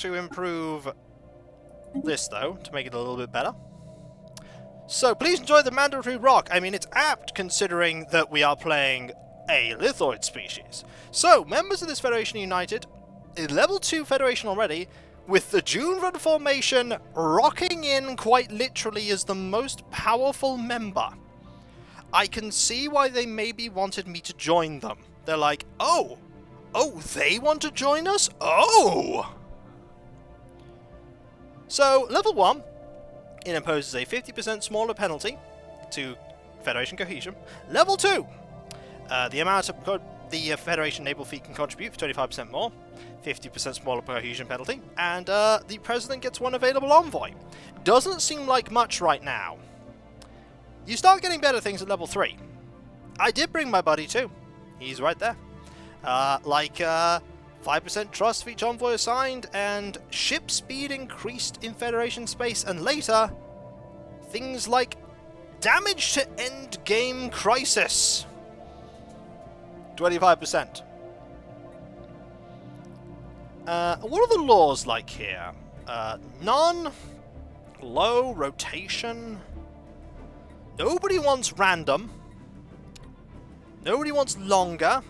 improve this, though, to make it a little bit better. So, please enjoy the mandatory rock. I mean, it's apt, considering that we are playing a lithoid species. So, members of this Federation united, a level 2 Federation already, with the Joon'Ven Formation rocking in quite literally as the most powerful member. I can see why they maybe wanted me to join them. They're like, oh, they want to join us? Oh! So, level 1, it imposes a 50% smaller penalty to Federation cohesion. Level 2, the amount of the Federation naval fleet can contribute for 25% more, 50% smaller cohesion penalty, and the President gets one available envoy. Doesn't seem like much right now. You start getting better things at level 3. I did bring my buddy too. He's right there. 5% trust for each envoy assigned, and ship speed increased in Federation space, and later, things like damage to end game crisis. 25%. What are the laws like here? None, low, rotation. Nobody wants random. Nobody wants longer.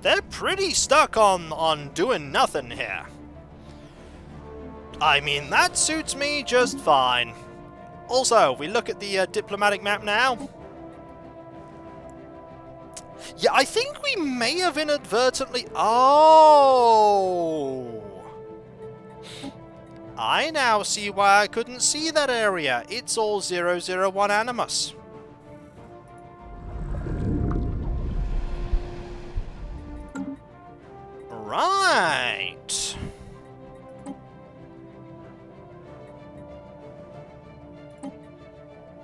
They're pretty stuck on doing nothing here. I mean, that suits me just fine. Also, we look at the diplomatic map now. Yeah, I think we may have inadvertently... Oh! I now see why I couldn't see that area. It's all 001 Animus. Right.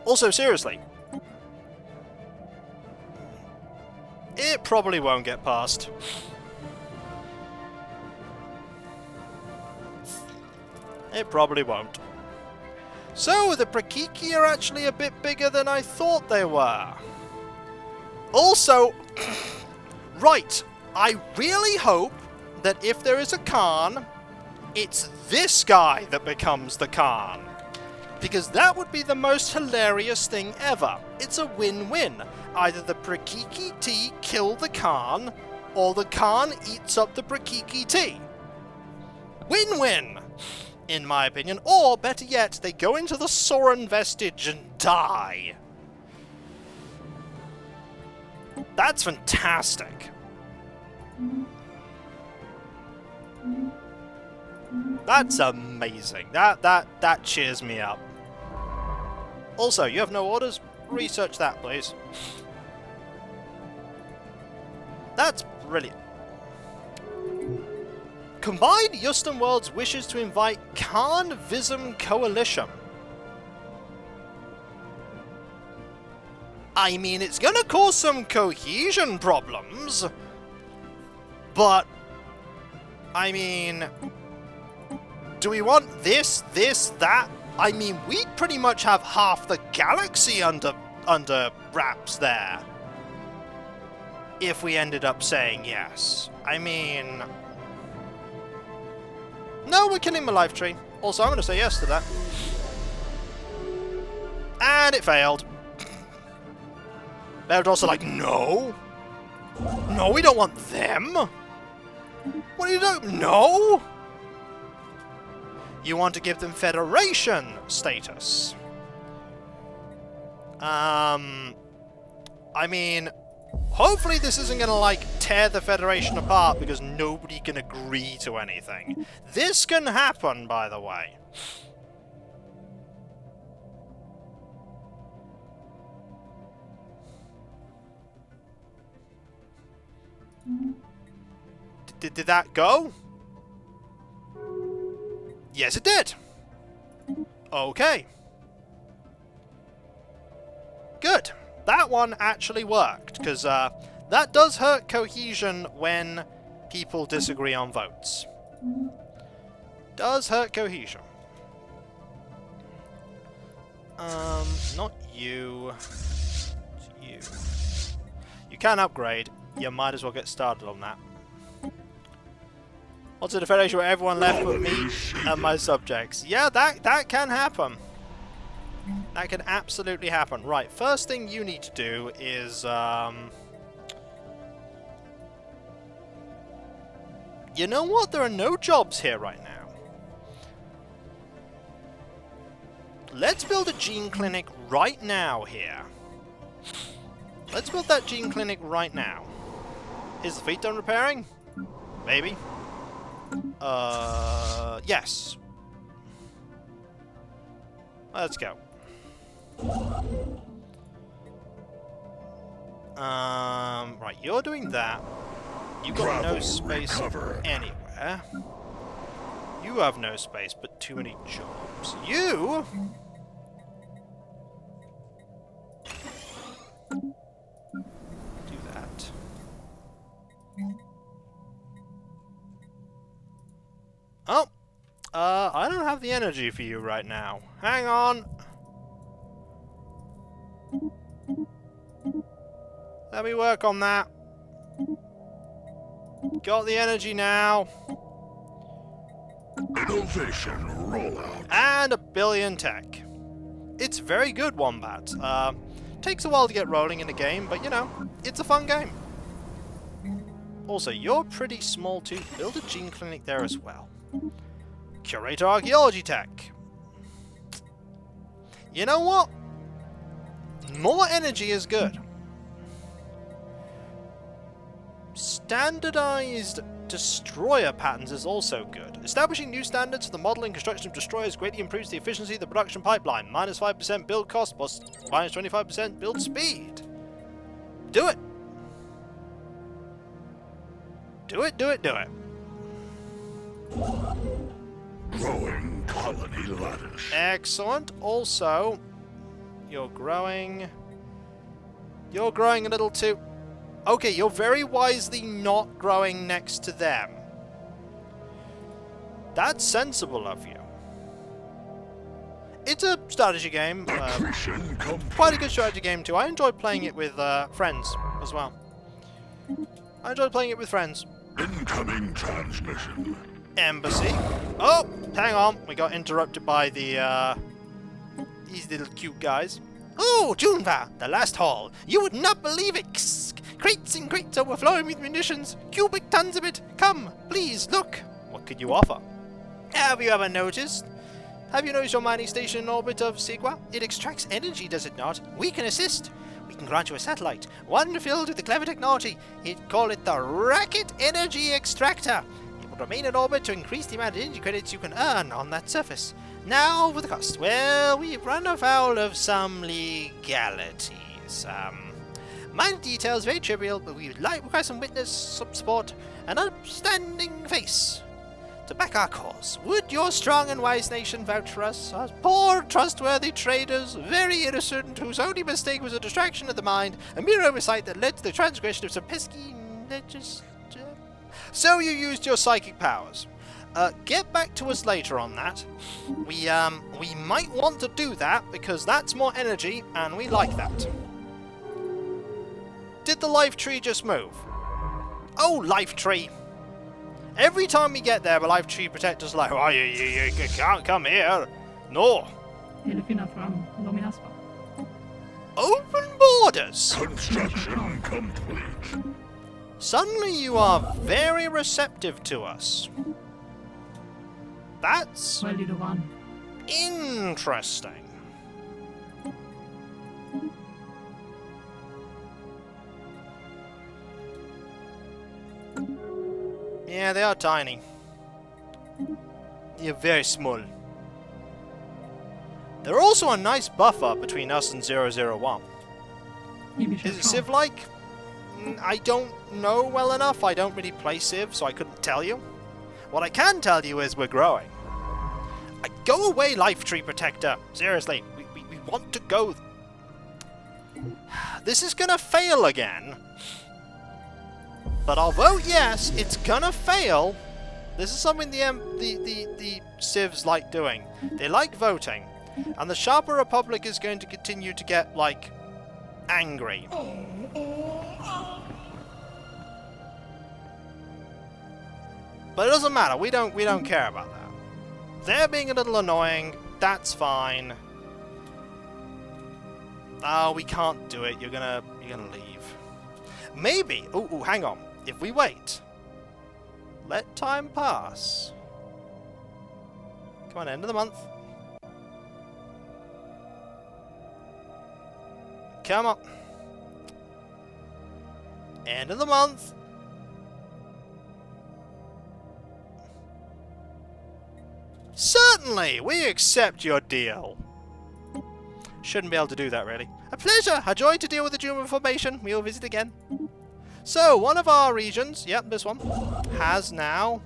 Also, seriously, it probably won't get past. It probably won't. So, the Precursor are actually a bit bigger than I thought they were. Also, right, I really hope that if there is a Khan, it's this guy that becomes the Khan. Because that would be the most hilarious thing ever. It's a win-win. Either the Precursor kill the Khan, or the Khan eats up the Precursor. Win-win, in my opinion. Or, better yet, they go into the Soren vestige and die. That's fantastic. That's amazing. That cheers me up. Also, you have no orders? Research that, please. That's brilliant. Combined Yustan Worlds wishes to invite Khan Vism Coalition. I mean, it's gonna cause some cohesion problems, but I mean, do we want this, that? I mean, we'd pretty much have half the galaxy under wraps there. If we ended up saying yes. I mean... No, we're killing my life tree. Also, I'm going to say yes to that. And it failed. They were also like, no. No, we don't want them. What are you doing? No. You want to give them Federation status. I mean, hopefully this isn't going to, like, tear the Federation apart because nobody can agree to anything. This can happen, by the way. Did that go? Yes, it did. Okay. Good. That one actually worked, because that does hurt cohesion when people disagree on votes. Does hurt cohesion. Not you. It's you. You can upgrade. You might as well get started on that. What's in a Federation where everyone left but me and my subjects? Yeah, that can happen. That can absolutely happen. Right, first thing you need to do is, you know what? There are no jobs here right now. Let's build a gene clinic right now here. Let's build that gene clinic right now. Is the fleet done repairing? Maybe. Yes. Let's go. Right, you're doing that. You've got no space anywhere. You have no space, but too many jobs. You... do that. Oh! I don't have the energy for you right now. Hang on! Let me work on that. Got the energy now. Innovation rollout. And 1 billion tech. It's very good, Wombat. Takes a while to get rolling in the game, but you know, it's a fun game. Also, you're pretty small too. Build a gene clinic there as well. Curator archaeology tech. You know what? More energy is good. Standardized destroyer patterns is also good. Establishing new standards for the model and construction of destroyers greatly improves the efficiency of the production pipeline. Minus 5% build cost, plus minus 25% build speed. Do it! Do it, do it, do it. Growing colony lattice. Excellent. Also, you're growing... You're growing a little too... Okay, you're very wisely not growing next to them. That's sensible of you. It's a strategy game. Quite a good strategy game too. I enjoyed playing it with friends as well. I enjoyed playing it with friends. Incoming transmission. Embassy. Oh, hang on. We got interrupted by the these little cute guys. Oh, Joon'Ven, the last haul. You would not believe it. Crates and crates overflowing with munitions. Cubic tons of it. Come, please, look. What could you offer? Have you ever noticed? Have you noticed your mining station in orbit of Sigua? It extracts energy, does it not? We can assist. We can grant you a satellite, one filled with the clever technology. He'd call it the Rocket Energy Extractor. It will remain in orbit to increase the amount of energy credits you can earn on that surface. Now, for the cost. Well, we've run afoul of some legalities. Minor details, very trivial, but we would require some witness, some support, an upstanding face to back our cause. Would your strong and wise nation vouch for us? Us poor, trustworthy traders, very innocent, whose only mistake was a distraction of the mind, a mere oversight that led to the transgression of some pesky legislation. So you used your psychic powers. Get back to us later on that. We might want to do that because that's more energy, and we like that. Did the life tree just move? Oh, life tree. Every time we get there, the life tree protector's like, oh, you can't come here. No. Open borders. Construction complete. Suddenly you are very receptive to us. That's interesting. Yeah, they are tiny. They're very small. They're also a nice buffer between us and 001. Is it Civ-like? I don't know well enough. I don't really play Civ, so I couldn't tell you. What I can tell you is we're growing. Go away, Life Tree Protector. Seriously, we want to go. This is gonna fail again. But I'll vote yes, it's gonna fail. This is something the Civs like doing. They like voting. And the Sharper Republic is going to continue to get, like, angry. But it doesn't matter, we don't care about that. They're being a little annoying, that's fine. Oh, we can't do it, you're gonna leave. Maybe, ooh, hang on. If we wait, let time pass. Come on, end of the month. Come on. End of the month. Certainly, we accept your deal. Shouldn't be able to do that, really. A pleasure! A joy to deal with the Joon'Ven Formation. We'll visit again. So, one of our regions, yep, this one, has now...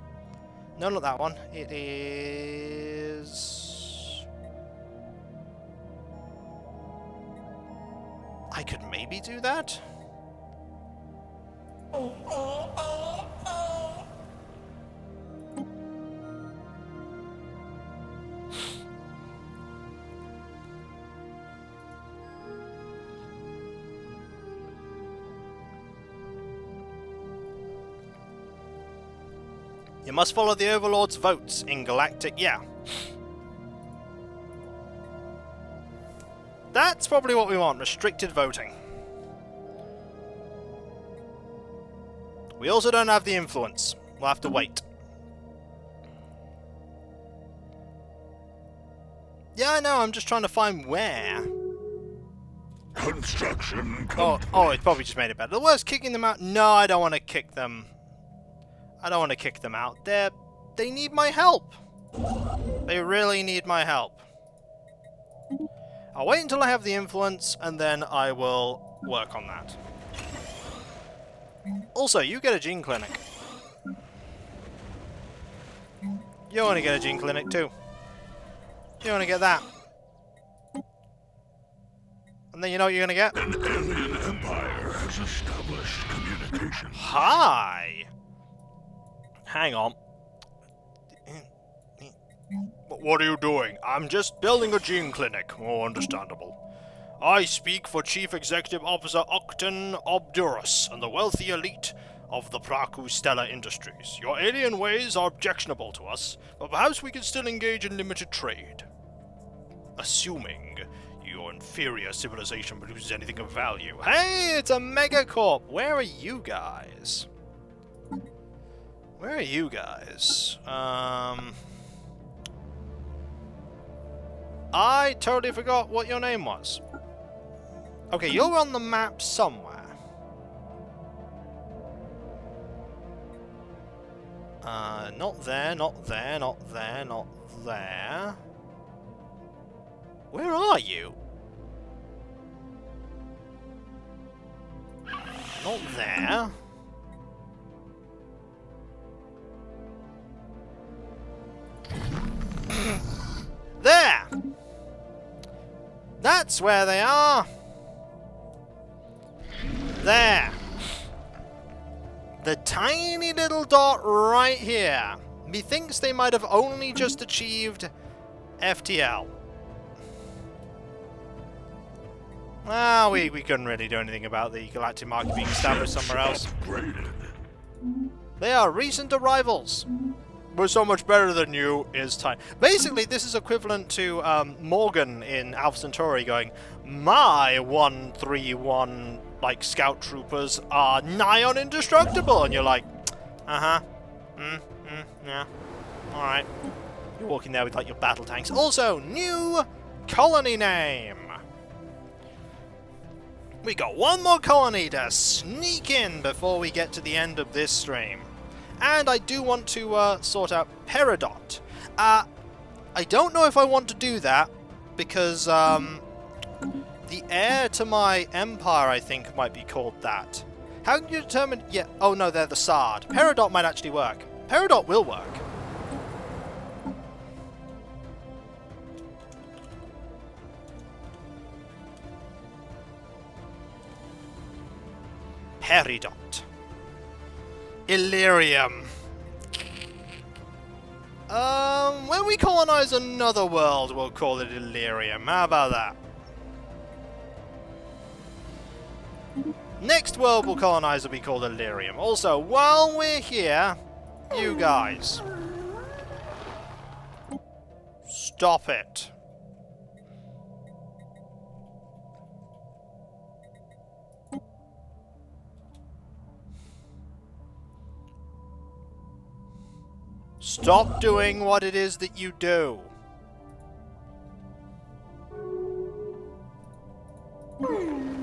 No, not that one. It is... I could maybe do that? You must follow the Overlord's votes in Galactic, yeah. That's probably what we want, restricted voting. We also don't have the influence. We'll have to wait. Yeah, I know, I'm just trying to find where. Construction Oh, it probably just made it better. The worst, kicking them out. No, I don't want to kick them. I don't want to kick them out. They need my help. They really need my help. I'll wait until I have the influence, and then I will work on that. Also, you get a gene clinic. You want to get a gene clinic too. You want to get that. And then you know what you're going to get? An alien empire has established communication. Hi! Hang on. What are you doing? I'm just building a gene clinic. Oh, understandable. I speak for Chief Executive Officer Octon Obdurus and the wealthy elite of the Precursor industries. Your alien ways are objectionable to us, but perhaps we can still engage in limited trade. Assuming your inferior civilization produces anything of value. Hey, it's a megacorp! Where are you guys? Where are you guys? I totally forgot what your name was. Okay, you're on the map somewhere. Not there, not there, not there, not there. Where are you? Not there. There! That's where they are! There! The tiny little dot right here. Methinks they might have only just achieved FTL. Ah, we couldn't really do anything about the galactic market being established somewhere else. They are recent arrivals. We're so much better than you is time. Basically, this is equivalent to Morgan in Alpha Centauri going, my 131 like scout troopers are nigh on indestructible, and you're like, yeah, all right. You're walking there with like your battle tanks. Also, new colony name. We got one more colony to sneak in before we get to the end of this stream. And I do want to sort out Peridot. I don't know if I want to do that, because the heir to my empire, I think, might be called that. How can you determine... Yeah, oh no, they're the Sard. Peridot might actually work. Peridot will work. Peridot. Illyrium. When we colonize another world, we'll call it Illyrium. How about that? Next world we'll colonize will be called Illyrium. Also, while we're here, you guys. Stop it. Stop doing what it is that you do.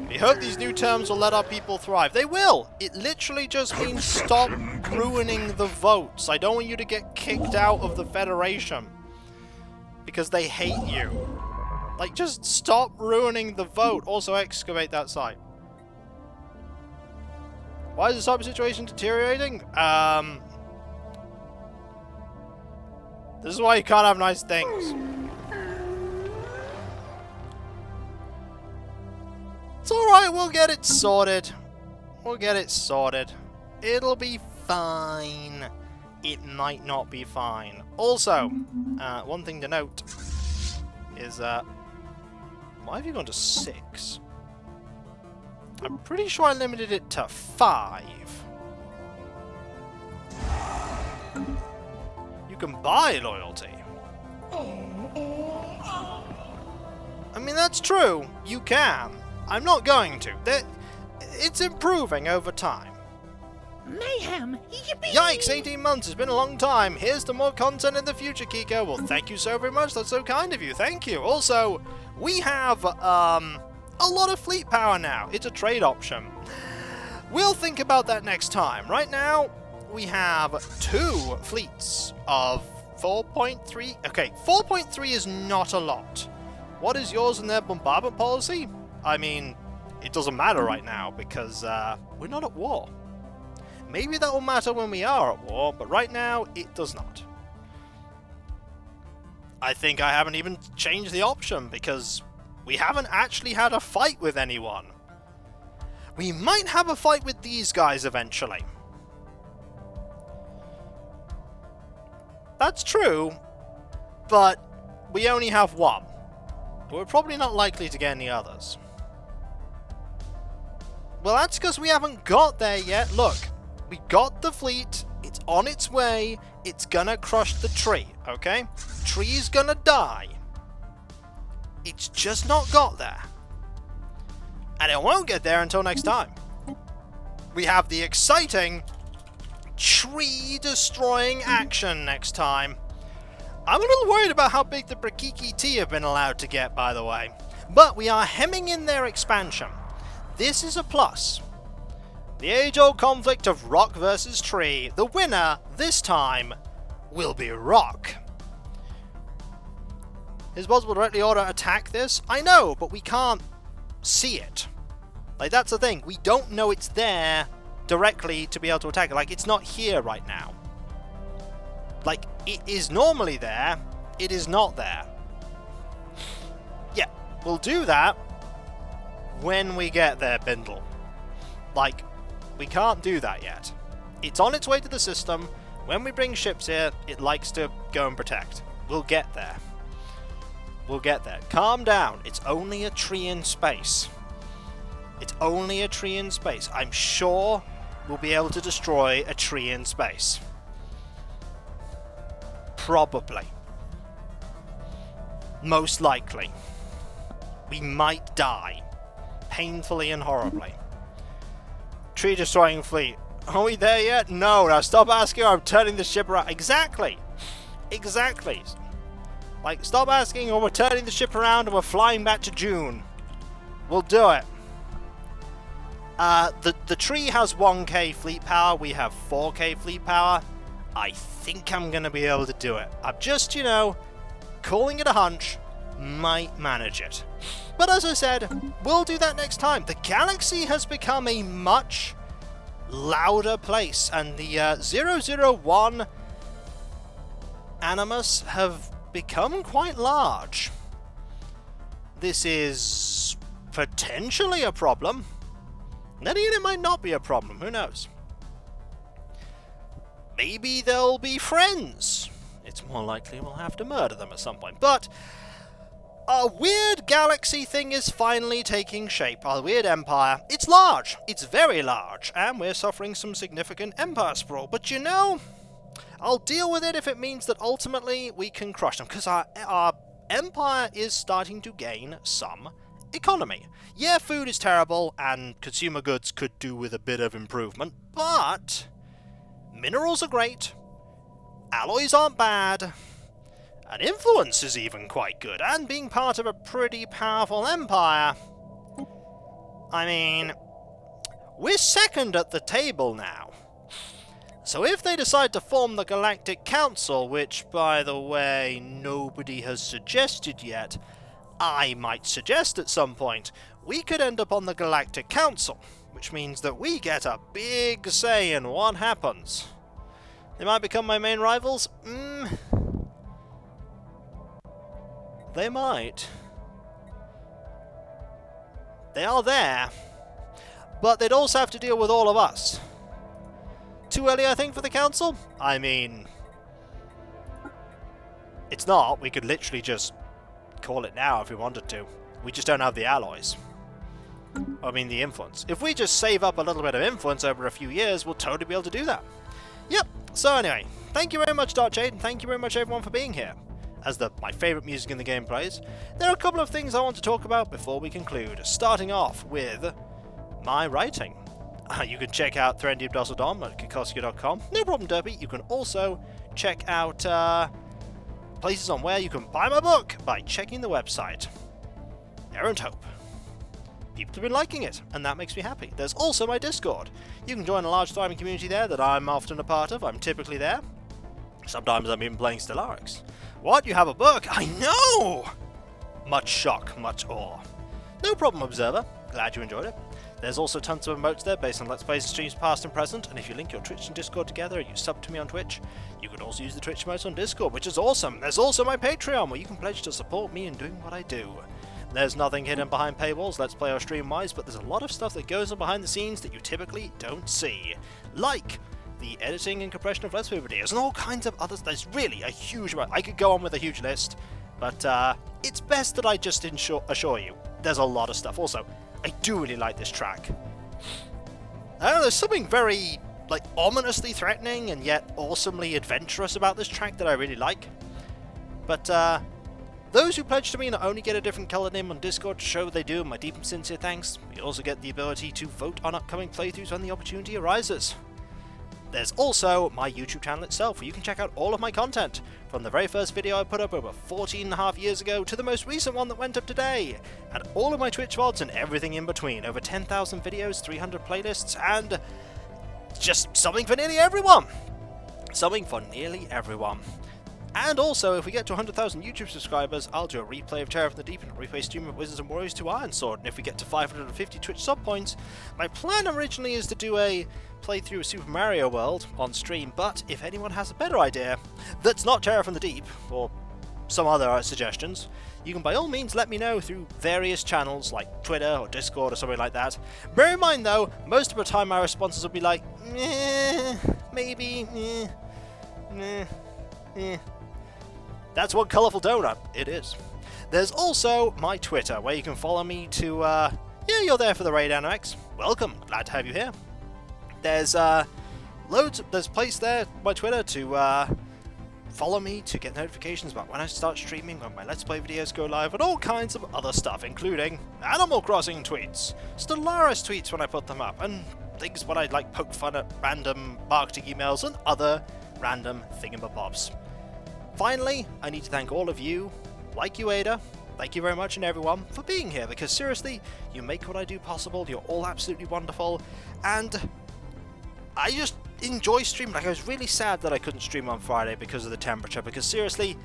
We hope these new terms will let our people thrive. They will! It literally just means stop ruining the votes. I don't want you to get kicked out of the Federation. Because they hate you. Like, just stop ruining the vote. Also, excavate that site. Why is the cyber situation deteriorating? This is why you can't have nice things. It's alright, we'll get it sorted. We'll get it sorted. It'll be fine. It might not be fine. Also, one thing to note is, why have you gone to 6? I'm pretty sure I limited it to 5. You can buy loyalty. I mean, that's true. You can. I'm not going to. It's improving over time. Mayhem! Yippee! Yikes, 18 months has been a long time. Here's to more content in the future, Kiko. Well, thank you so very much. That's so kind of you. Thank you. Also, we have a lot of fleet power now. It's a trade option. We'll think about that next time. Right now, we have 2 fleets of 4.3. Okay, 4.3 is not a lot. What is yours in their bombardment policy? I mean, it doesn't matter right now because we're not at war. Maybe that will matter when we are at war, but right now, it does not. I think I haven't even changed the option because we haven't actually had a fight with anyone. We might have a fight with these guys eventually. That's true, but we only have one. We're probably not likely to get any others. Well, that's because we haven't got there yet. Look. We got the fleet, it's on its way, it's gonna crush the tree, okay? Tree's gonna die. It's just not got there. And it won't get there until next time. We have the exciting tree-destroying action next time. I'm a little worried about how big the Precursor have been allowed to get, by the way. But we are hemming in their expansion. This is a plus. The age-old conflict of rock versus tree. The winner, this time, will be rock. Is it possible to directly order attack this? I know, but we can't see it. Like, that's the thing. We don't know it's there directly to be able to attack it. Like, it's not here right now. Like, it is normally there. It is not there. Yeah, we'll do that when we get there, Bindle. Like, we can't do that yet. It's on its way to the system. When we bring ships here, it likes to go and protect. We'll get there. We'll get there. Calm down. It's only a tree in space. It's only a tree in space. I'm sure we'll be able to destroy a tree in space. Probably. Most likely. We might die. Painfully and horribly. Tree destroying fleet. Are we there yet? No. Now stop asking. I'm turning the ship around. Exactly. Exactly. Like, stop asking or we're turning the ship around and we're flying back to June. We'll do it. The tree has 1k fleet power. We have 4k fleet power. I think I'm going to be able to do it. I'm just, you know, calling it a hunch. Might manage it. But as I said, we'll do that next time. The galaxy has become a much louder place, and the 001 Animus have become quite large. This is potentially a problem. Then again, it might not be a problem. Who knows? Maybe they'll be friends. It's more likely we'll have to murder them at some point. But a weird galaxy thing is finally taking shape. Our weird empire. It's large. It's very large. And we're suffering some significant empire sprawl. But you know, I'll deal with it if it means that ultimately we can crush them. Because our empire is starting to gain some economy. Yeah, food is terrible, and consumer goods could do with a bit of improvement. But minerals are great. Alloys aren't bad. And influence is even quite good, and being part of a pretty powerful empire. I mean, we're second at the table now. So if they decide to form the Galactic Council, which, by the way, nobody has suggested yet, I might suggest at some point we could end up on the Galactic Council, which means that we get a big say in what happens. They might become my main rivals? They might. They are there, but they'd also have to deal with all of us. Too early, I think, for the Council? I mean, it's not. We could literally just call it now if we wanted to. We just don't have the alloys. I mean, the influence. If we just save up a little bit of influence over a few years, we'll totally be able to do that. Yep. So anyway, thank you very much, Dark Jade, and thank you very much, everyone, for being here. As my favourite music in the game plays, there are a couple of things I want to talk about before we conclude, starting off with my writing. You can check out threndy.dom at Kikoskia.com. No problem, Derpy. You can also check out places on where you can buy my book by checking the website. Errant Hope. People have been liking it, and that makes me happy. There's also my Discord. You can join a large thriving community there that I'm often a part of. I'm typically there. Sometimes I'm even playing Stellaris. What? You have a book? I know! Much shock, much awe. No problem, Observer. Glad you enjoyed it. There's also tons of emotes there based on Let's Plays and streams past and present, and if you link your Twitch and Discord together and you sub to me on Twitch, you can also use the Twitch emotes on Discord, which is awesome. There's also my Patreon, where you can pledge to support me in doing what I do. There's nothing hidden behind paywalls, Let's Play or stream-wise, but there's a lot of stuff that goes on behind the scenes that you typically don't see. Like the editing and compression of Let's Play videos, and all kinds of others. There's really a huge amount. I could go on with a huge list, but it's best that I just assure you, there's a lot of stuff. Also, I do really like this track. I don't know, there's something very, ominously threatening and yet awesomely adventurous about this track that I really like. But, those who pledge to me not only get a different colour name on Discord to show they do my deep and sincere thanks, we also get the ability to vote on upcoming playthroughs when the opportunity arises. There's also my YouTube channel itself, where you can check out all of my content, from the very first video I put up over 14.5 years ago to the most recent one that went up today, and all of my Twitch VODs and everything in between, over 10,000 videos, 300 playlists, and just something for nearly everyone! Something for nearly everyone. And also, if we get to 100,000 YouTube subscribers, I'll do a replay of Terror from the Deep and a replay stream of Wizards and Warriors 2 Ironsword. And if we get to 550 Twitch sub points, my plan originally is to do a playthrough of Super Mario World on stream, but if anyone has a better idea that's not Terror from the Deep, or some other suggestions, you can by all means let me know through various channels like Twitter or Discord or something like that. Bear in mind though, most of the time my responses will be like, maybe, That's one colourful donut. It is. There's also my Twitter, where you can follow me to, yeah, you're there for the raid, Anox. Welcome. Glad to have you here. There's, there's a place there, my Twitter, to, follow me to get notifications about when I start streaming, when my Let's Play videos go live, and all kinds of other stuff, including Animal Crossing tweets, Stellaris tweets when I put them up, and things when I, poke fun at random marketing emails and other random thingamabobs. Finally, I need to thank all of you, like you, Ada, thank you very much, and everyone, for being here, because seriously, you make what I do possible, you're all absolutely wonderful, and I just enjoy streaming. I was really sad that I couldn't stream on Friday because of the temperature, because seriously,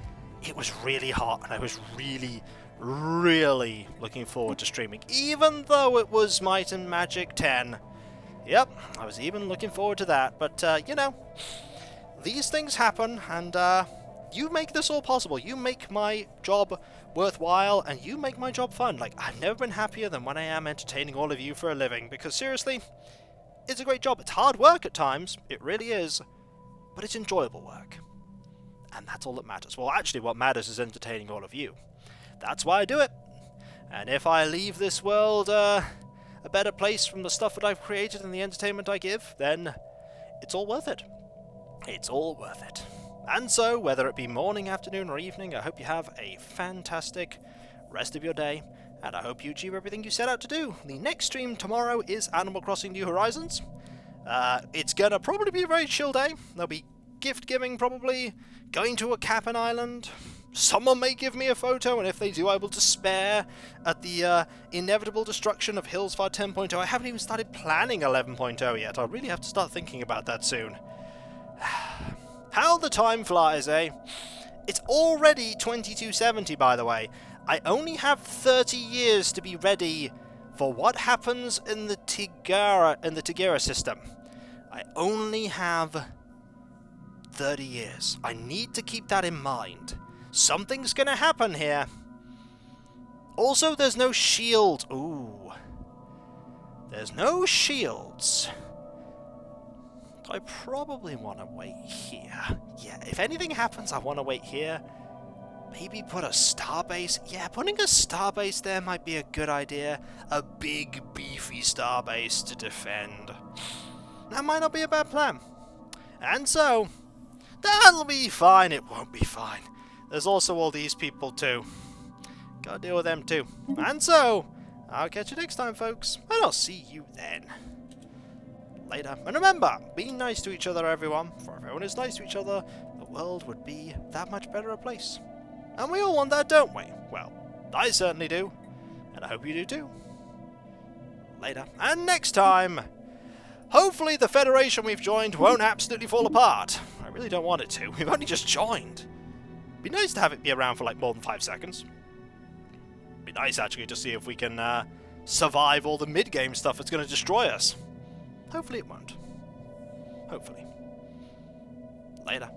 it was really hot, and I was really, really looking forward to streaming, even though it was Might and Magic 10. Yep, I was even looking forward to that, but, you know, these things happen, and, you make this all possible. You make my job worthwhile, and you make my job fun. I've never been happier than when I am entertaining all of you for a living, because seriously, it's a great job. It's hard work at times, it really is, but it's enjoyable work. And that's all that matters. Well, actually, what matters is entertaining all of you. That's why I do it. And if I leave this world a better place from the stuff that I've created and the entertainment I give, then it's all worth it. It's all worth it. And so, whether it be morning, afternoon, or evening, I hope you have a fantastic rest of your day, and I hope you achieve everything you set out to do. The next stream tomorrow is Animal Crossing New Horizons. It's gonna probably be a very chill day. There'll be gift giving, probably, going to a Cap'n Island. Someone may give me a photo, and if they do, I will despair at the inevitable destruction of Hillsfar 10.0. I haven't even started planning 11.0 yet. I'll really have to start thinking about that soon. How the time flies, eh? It's already 2270, by the way. I only have 30 years to be ready for what happens in the Tigera system. I only have 30 years. I need to keep that in mind. Something's gonna happen here. Also, there's no shield. Ooh. There's no shields. I probably want to wait here. Yeah, if anything happens, I want to wait here. Maybe put a starbase. Yeah, putting a starbase there might be a good idea. A big, beefy starbase to defend. That might not be a bad plan. And so, that'll be fine. It won't be fine. There's also all these people too. Gotta deal with them too. And so, I'll catch you next time, folks. And I'll see you then. Later. And remember, be nice to each other, everyone. For if everyone is nice to each other, the world would be that much better a place. And we all want that, don't we? Well, I certainly do. And I hope you do too. Later. And next time, hopefully the Federation we've joined won't absolutely fall apart. I really don't want it to. We've only just joined. Be nice to have it be around for like more than 5 seconds. Be nice actually to see if we can survive all the mid-game stuff that's going to destroy us. Hopefully it won't. Hopefully. Later.